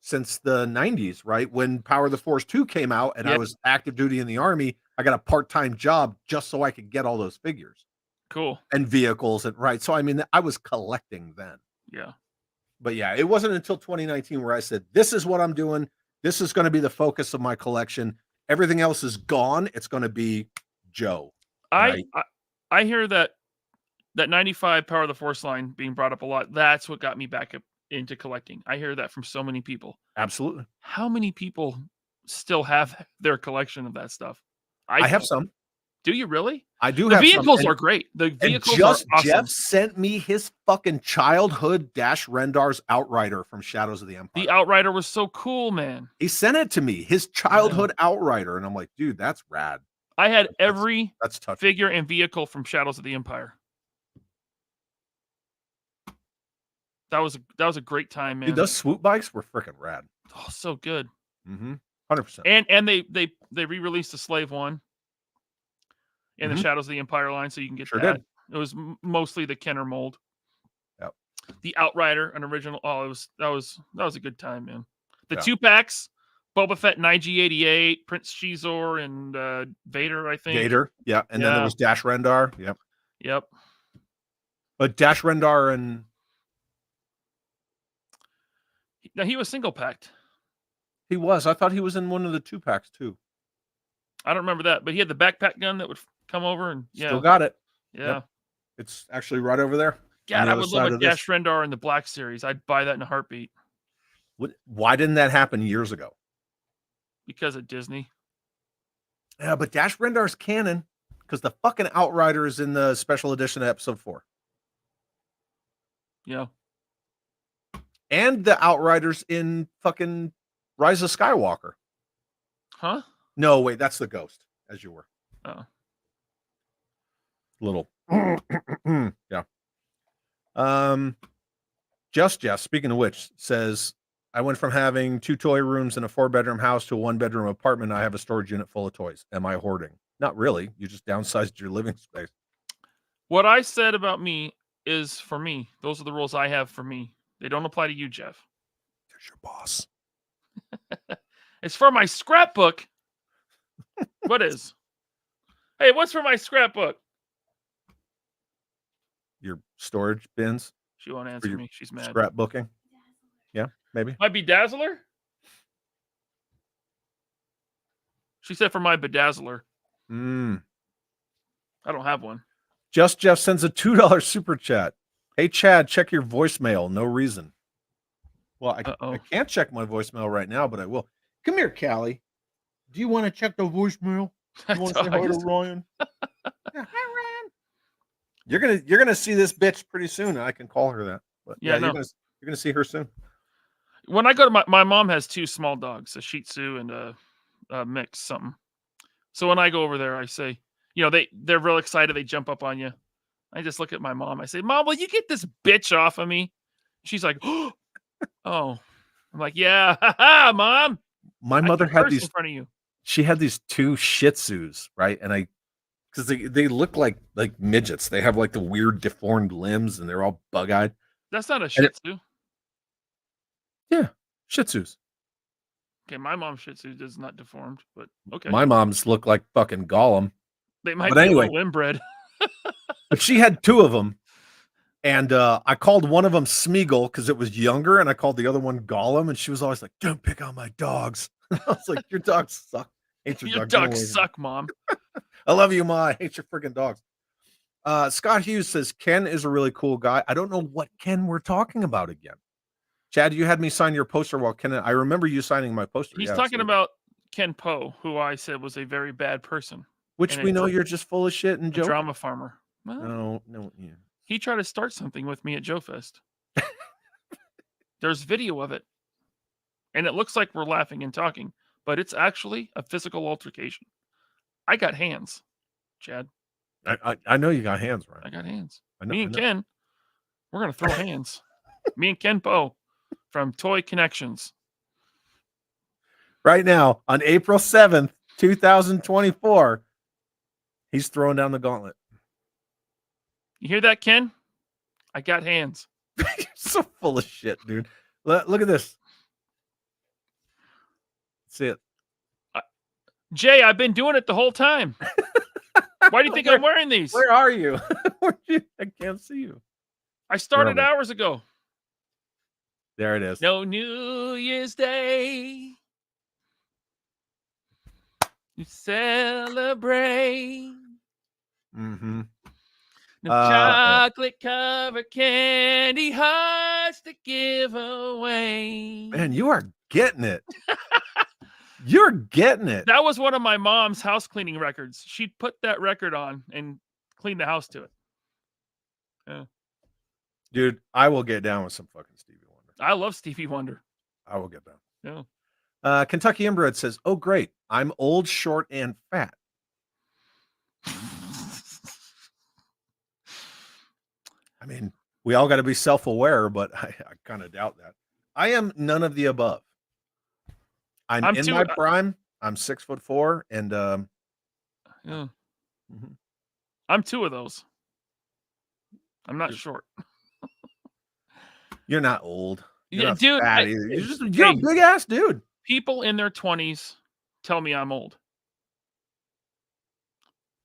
since the 90s, right? When Power of the Force 2 came out and I Yeah. was active duty in the Army, I got a part-time job just so I could get all those figures Cool. and vehicles. And right. So, I mean, I was collecting then. Yeah. But yeah, it wasn't until 2019 where I said, this is what I'm doing. This is going to be the focus of my collection. Everything else is gone. It's going to be Joe. I hear that 95 Power of the Force line being brought up a lot. That's what got me back up into collecting. I hear that from so many people. Absolutely. How many people still have their collection of that stuff? I have some. Do you really? I do The have vehicles some. are great. The vehicles just are awesome. Jeff sent me his fucking childhood Dash Rendar's Outrider from Shadows of the Empire. The Outrider was so cool, man. He sent it to me, his childhood Outrider, and I'm like, dude, that's rad. I had every That's tough. figure and vehicle from Shadows of the Empire. That was a great time, man. Dude, those swoop bikes were freaking rad. Oh, so good. 100%. And they re-released the Slave one in the Shadows of the Empire line, so you can get Sure that. did. It was mostly the Kenner mold. Yep. The Outrider, an original. Oh, that was a good time, man. The Yeah. 2-packs, Boba Fett and IG-88, Prince Shizor, and Vader, I think. Vader, yeah. And then there was Dash Rendar, yep. Yep. But Dash Rendar and Now he was single packed. he was. I thought he was in one of the 2-packs too. I don't remember that, but he had the backpack gun that would come over and Still got it. Yeah. Yep. It's actually right over there. God, I would love a Dash Rendar in the Black Series. I'd buy that in a heartbeat. Why didn't that happen years ago? Because of Disney. Yeah, but Dash Rendar's canon because the fucking Outrider is in the special edition of Episode 4. Yeah. And the Outriders in fucking Rise of Skywalker. Huh? No, wait, that's the Ghost, as you were. Oh. Little. Yeah. Just Jeff, speaking of which, says, I went from having 2 toy rooms in a 4-bedroom house to a 1-bedroom apartment. I have a storage unit full of toys. Am I hoarding? Not really. You just downsized your living space. What I said about me is for me. Those are the rules I have for me. They don't apply to you, Jeff. There's your boss. It's for my scrapbook. What is? Hey, what's for my scrapbook? Your storage bins? She won't answer me. She's mad. Scrapbooking? Yeah, maybe. My bedazzler? She said for my bedazzler. I don't have one. Just Jeff sends a $2 super chat. Hey, Chad, check your voicemail. No reason. Well, I can't check my voicemail right now, but I will. Come here, Callie. Do you want to check the voicemail? You want to say hi to Ryan? Yeah, hi, Ryan. You're gonna see this bitch pretty soon. I can call her that. But Yeah, no. you're gonna see her soon. When I go to my mom has 2 small dogs, a Shih Tzu and a mix something. So when I go over there, I say, they're real excited. They jump up on you. I just look at my mom. I say, Mom, will you get this bitch off of me? She's like, oh. I'm like, yeah, Mom. My mother had these in front of you. She had these 2 Shih Tzus, right? And because they look like midgets. They have like the weird deformed limbs, and they're all bug-eyed. That's not a Shih Tzu. Yeah, Shih Tzus. Okay, my mom's Shih Tzu is not deformed, but okay. My mom's look like fucking Gollum. They might But be anyway, a little inbred. but she had 2 of them, and I called one of them Smeagol because it was younger, and I called the other one Gollum, and she was always like, "Don't pick on my dogs." I was like, "Your dogs suck. Hate Your dog. dogs suck, Mom." I love you, Ma. I hate your freaking dogs. Scott Hughes says Ken is a really cool guy. I don't know what Ken we're talking about again. Chad, you had me sign your poster while Ken. I remember you signing my poster. He's talking about Ken Poe, who I said was a very bad person. Which we know you're just full of shit and joking. Drama farmer. Well, no. Yeah. He tried to start something with me at Joe Fest. There's video of it. And it looks like we're laughing and talking, but it's actually a physical altercation. I got hands, Chad. I know you got hands, right? I got hands. I know, Me and Ken, we're going to throw hands. Me and Ken Poe from Toy Connections. Right now, on April 7th, 2024, he's throwing down the gauntlet. You hear that, Ken? I got hands. You're so full of shit, dude. Look at this. See it. Jay, I've been doing it the whole time. Why do you think I'm wearing these? Where are you? I can't see you. I started hours ago. There it is. No New Year's Day. You celebrate. Mm-hmm. No chocolate covered candy hearts to give away. Man, you are getting it. You're getting it. That was one of my mom's house cleaning records. She'd put that record on and clean the house to it. Yeah. Dude, I will get down with some fucking Stevie Wonder. I love Stevie Wonder. I will get down. Yeah. Kentucky Inbred says, "Oh, great. I'm old, short, and fat." I mean, we all got to be self-aware, but I kind of doubt that. I am none of the above. I'm in my prime. I'm 6'4", and yeah. I'm two of those. I'm not short. You're not old. You're not dude. fat either. You're a big ass dude. People in their 20s tell me I'm old.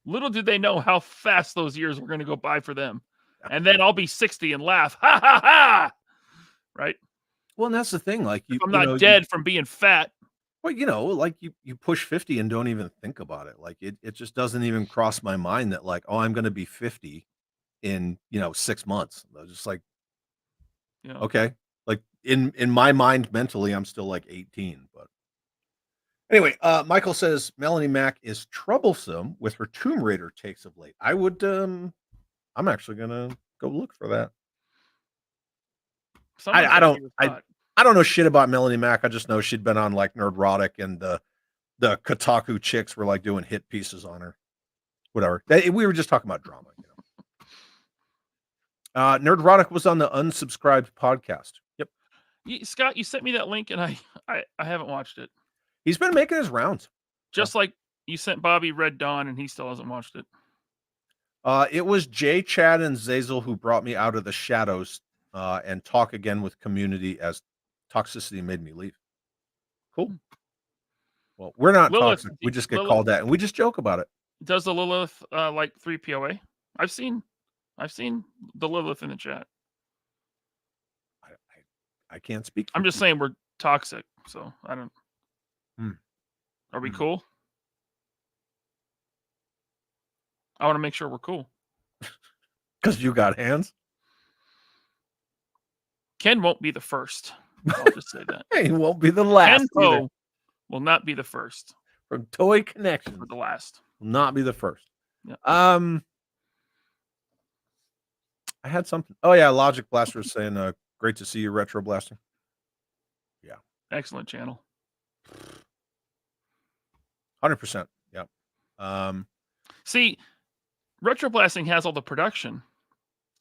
Little do they know how fast those years were going to go by for them. And then I'll be 60 and laugh. Ha ha ha. Right? Well, and that's the thing. Like I'm not dead from being fat. Well, like you push 50 and don't even think about it. Like it just doesn't even cross my mind that like, oh, I'm going to be 50 in, 6 months. I was just like, okay. Like in my mind, mentally, I'm still like 18, but anyway, Michael says Melanie Mack is troublesome with her Tomb Raider takes of late. I would, I'm actually going to go look for that. I don't know shit about Melanie Mack. I just know she'd been on like Nerdrotic, and the Kotaku chicks were like doing hit pieces on her. Whatever. We were just talking about drama. Nerdrotic was on the unsubscribed podcast. Yep. Scott, you sent me that link, and I haven't watched it. He's been making his rounds. Just like you sent Bobby Red Dawn, and he still hasn't watched it. It was Jay, Chad, and Zazel who brought me out of the shadows and talk again with community as toxicity made me leave. Cool. Well, we're not Lilith, toxic. We just get called that, and we just joke about it. Does the Lilith like 3POA? I've seen the Lilith in the chat. I can't speak. I'm just saying we're toxic, so I don't. Are we cool? I want to make sure we're cool. Because you got hands? Ken won't be the first. I'll just say that. He won't be the last. Ken Poe will not be the first. From Toy Connections. For the last. Will not be the first. Yeah. I had something. Oh, yeah. Logic Blaster is saying, great to see you, Retro Blaster. Yeah. Excellent channel. 100%. Yeah. See, Retro Blasting has all the production,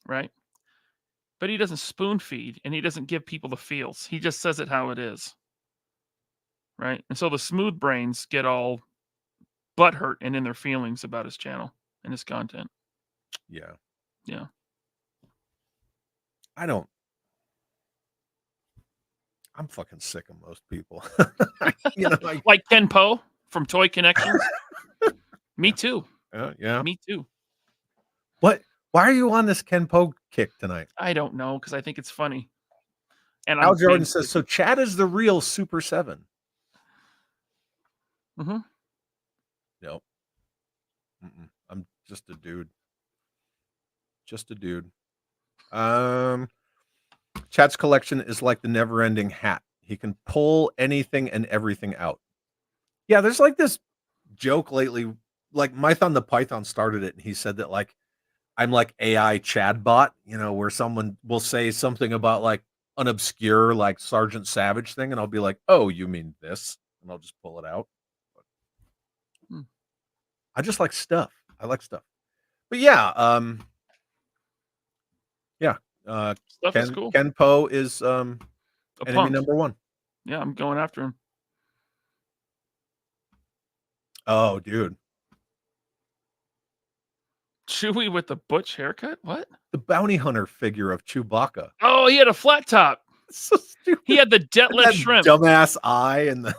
right? But he doesn't spoon feed, and he doesn't give people the feels. He just says it how it is, right? And so the smooth brains get all butthurt and in their feelings about his channel and his content. Yeah. Yeah. I'm fucking sick of most people. Like Ken Poe from Toy Connections. Me too. Yeah. Me too. What? Why are you on this Ken Poe kick tonight? I don't know, because I think it's funny. And Al Jordan says, so Chad is the real Super 7. Mm-hmm. Nope. I'm just a dude. Just a dude. Chad's collection is like the never-ending hat. He can pull anything and everything out. Yeah, there's like this joke lately. Like Mython the Python started it, and he said that like I'm like AI Chad bot, where someone will say something about like an obscure like Sergeant Savage thing, and I'll be like, "Oh, you mean this?" And I'll just pull it out. I just like stuff. I like stuff. But yeah, stuff is cool. Ken Poe is Enemy punk. number one. Yeah, I'm going after him. Oh, dude. Chewie with the butch haircut? What? The bounty hunter figure of Chewbacca. Oh, he had a flat top. So stupid. He had the And Detlef that shrimp. dumbass eye and the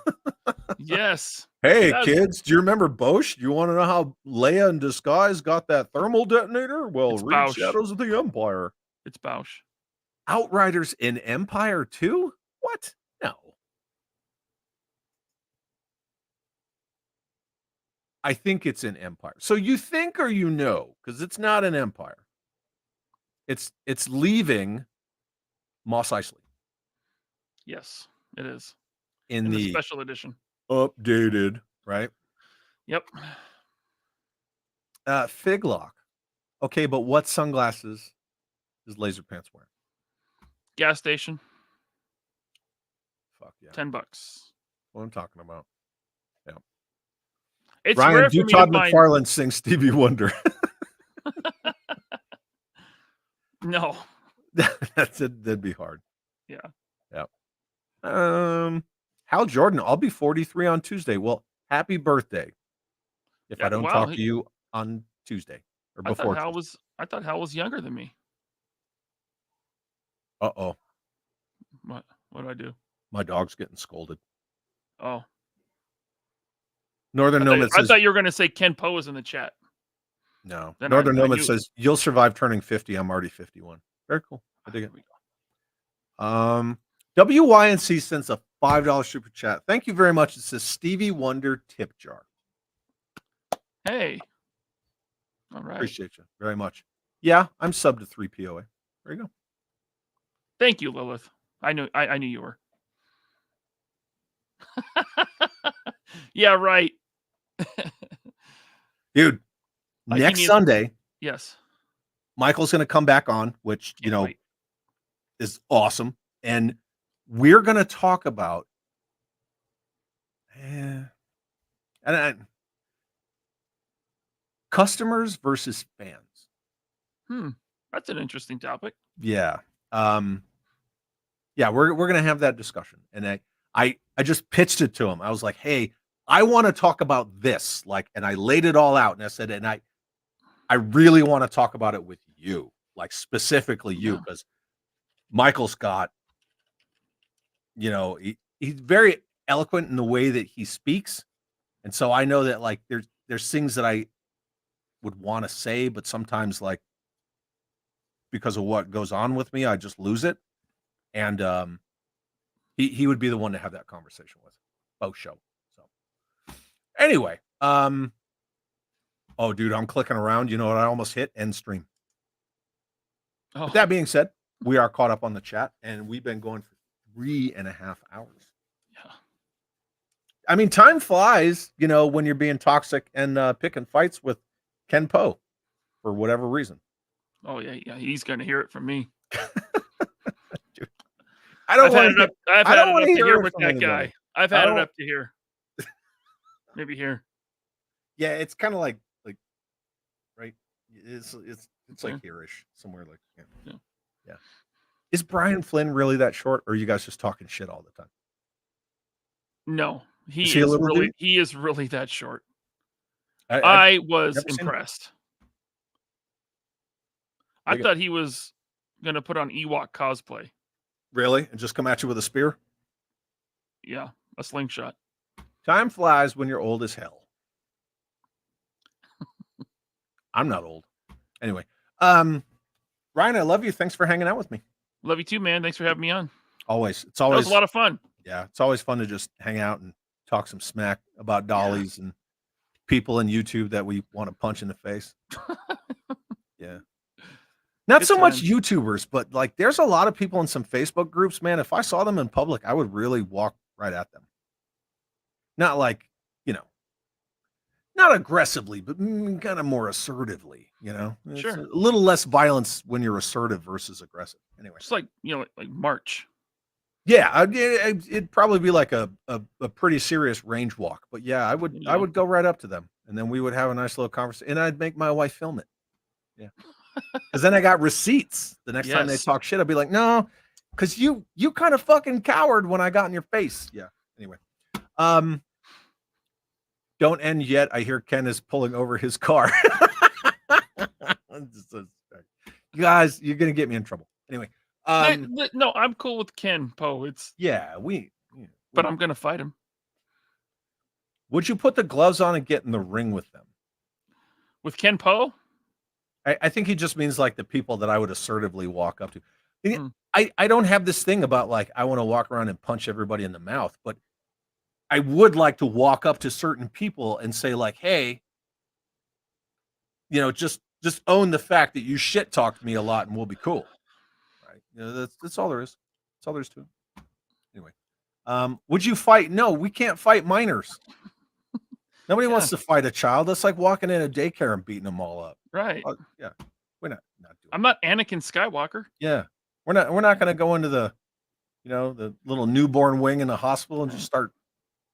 Yes. Hey That's- kids, do you remember Bosch? Do you want to know how Leia in disguise got that thermal detonator? Well, It's read Bausch. Shadows of the Empire. It's Bausch. Outriders in Empire 2? What? No. I think it's in Empire. So you think or you know, because it's not an Empire. It's leaving Mos Eisley Yes, it is. in In the the special edition. updated, right? Yep. Figlock. Okay, but what sunglasses is Laserpants wearing? Gas station. Fuck yeah. $10. What I'm talking about. It's Ryan, rare do for me Todd to find. McFarlane sing Stevie Wonder? No. That'd be hard. Yeah. Hal Jordan, I'll be 43 on Tuesday. Well, happy birthday. If Yeah, I don't wow, talk to you on Tuesday or I before. thought Hal was younger than me. Uh-oh. What did I do? My dog's getting scolded. Oh. Northern Nomad I says thought you were going to say Ken Poe was in the chat. no. Then Northern I Nomad knew- says you'll survive turning 50. I'm already 51. Very cool. I dig it. WYNC sends a $5 super chat. Thank you very much. It says Stevie Wonder tip jar. Hey. All right. Appreciate you very much. Yeah, I'm sub to 3 POA. There you go. Thank you, Lilith. I knew you were. Yeah, right. Dude, Like, he next needs- Sunday, Yes. Michael's going to come back on, which, you Can't know, wait. is awesome. And we're going to talk about customers versus fans. That's an interesting topic. Yeah. Yeah, we're going to have that discussion. And I just pitched it to him. I was like, hey, I want to talk about this. And I laid it all out. And I said, and I really want to talk about it with you, like specifically you, Yeah. because Michael's got, he's very eloquent in the way that he speaks. And so I know that there's things that I would want to say, but sometimes because of what goes on with me, I just lose it. And he would be the one to have that conversation with. Both show. So anyway, oh dude, I'm clicking around. You know what? I almost hit end stream. Oh, With that being said, we are caught up on the chat and we've been going for 3.5 hours. yeah. I mean, time flies, when you're being toxic and picking fights with Ken Poe for whatever reason. Oh yeah. He's going to hear it from me. Dude, I don't I've had want it up. I've I had don't it wanna up to hear here it with from that anybody. guy. I've I had it don't- up to here. Maybe here. Yeah, it's kind of like right. It's like here-ish, somewhere like yeah. Is Brian Flynn really that short, or are you guys just talking shit all the time? No, he Is he a is little really. dude? He is really that short. I I was never seen him. impressed. I Dig it. thought he was going to put on Ewok cosplay. really, and just come at you with a spear. Yeah, a slingshot. Time flies when you're old as hell. I'm not old. Anyway, Ryan, I love you. Thanks for hanging out with me. Love you too, man. Thanks for having me on. Always. It's That always was a lot of fun. yeah, it's always fun to just hang out and talk some smack about dollies and people in YouTube that we want to punch in the face. Yeah. Not Good so much times. YouTubers, but there's a lot of people in some Facebook groups, man. If I saw them in public, I would really walk right at them. Not not aggressively, but kind of more assertively, It's Sure. a little less violence when you're assertive versus aggressive. Anyway. Just like March. Yeah, it'd probably be like a pretty serious range walk, but yeah, I would go right up to them, and then we would have a nice little conversation, and I'd make my wife film it. Yeah, because then I got receipts. The next time they Yes. talk shit, I'd be like, no, Because you kind of fucking cowered when I got in your face. Yeah. Anyway. Don't end yet. I hear Ken is pulling over his car. You guys, you're gonna get me in trouble. Anyway. No, I'm cool with Ken Poe. It's but I'm gonna fight him. Would you put the gloves on and get in the ring with them? With Ken Poe? I think he just means like the people that I would assertively walk up to. I don't have this thing about like I want to walk around and punch everybody in the mouth, but I would like to walk up to certain people and say like, hey, just own the fact that you shit talked me a lot and we'll be cool. Right. That's all there is. That's all there is to it. Anyway. Would you fight? No, we can't fight minors. Nobody wants to fight a child. That's like walking in a daycare and beating them all up. Right. Yeah. We're not doing I'm not Anakin Skywalker. Yeah. We're not going to go into the little newborn wing in the hospital and just start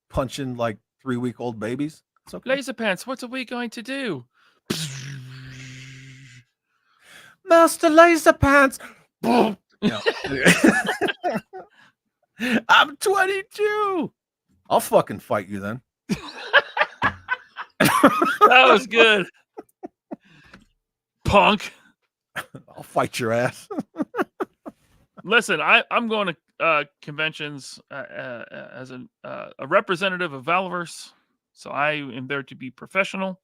punching like 3-week-old babies. It's okay. Laserpants, what are we going to do? Master Laserpants. I'm 22. I'll fucking fight you then. That was good. Punk. I'll fight your ass. Listen, I'm going to conventions as a representative of Valverse, so I am there to be professional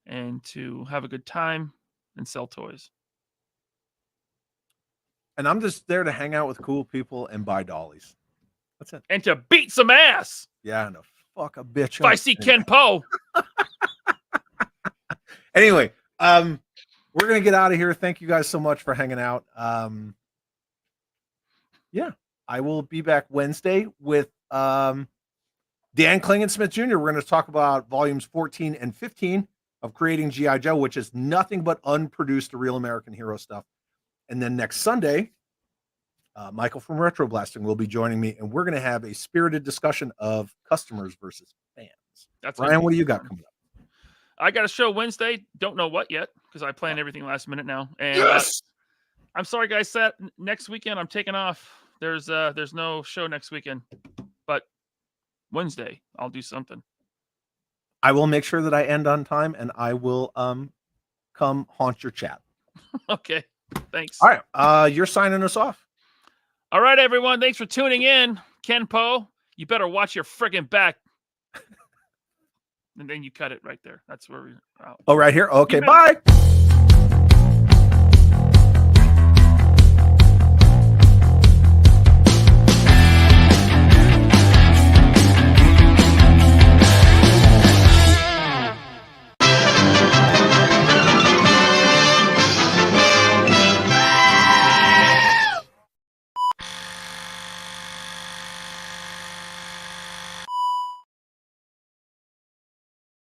and to have a good time and sell toys. And I'm just there to hang out with cool people and buy dollies. That's it. And to beat some ass. Yeah, no, fuck a bitch. If I see Ken Poe. Anyway, we're gonna get out of here. Thank you guys so much for hanging out. Yeah, I will be back Wednesday with Dan Klingensmith Jr. We're going to talk about volumes 14 and 15 of Creating G.I. Joe, which is nothing but unproduced Real American Hero stuff. And then next Sunday, Michael from Retro Blasting will be joining me, and we're going to have a spirited discussion of customers versus fans. That's Ryan, what do you got coming up? I got a show Wednesday. Don't know what yet because I plan everything last minute now. And yes! I'm sorry, guys. Next weekend I'm taking off. There's no show next weekend, but Wednesday I'll do something. I will make sure that I end on time, and I will come haunt your chat. Okay, thanks. All right, you're signing us off. All right, everyone. Thanks for tuning in. Ken Poe, you better watch your friggin' back. And then you cut it right there. That's where we're out. Oh, right here. Okay, bye.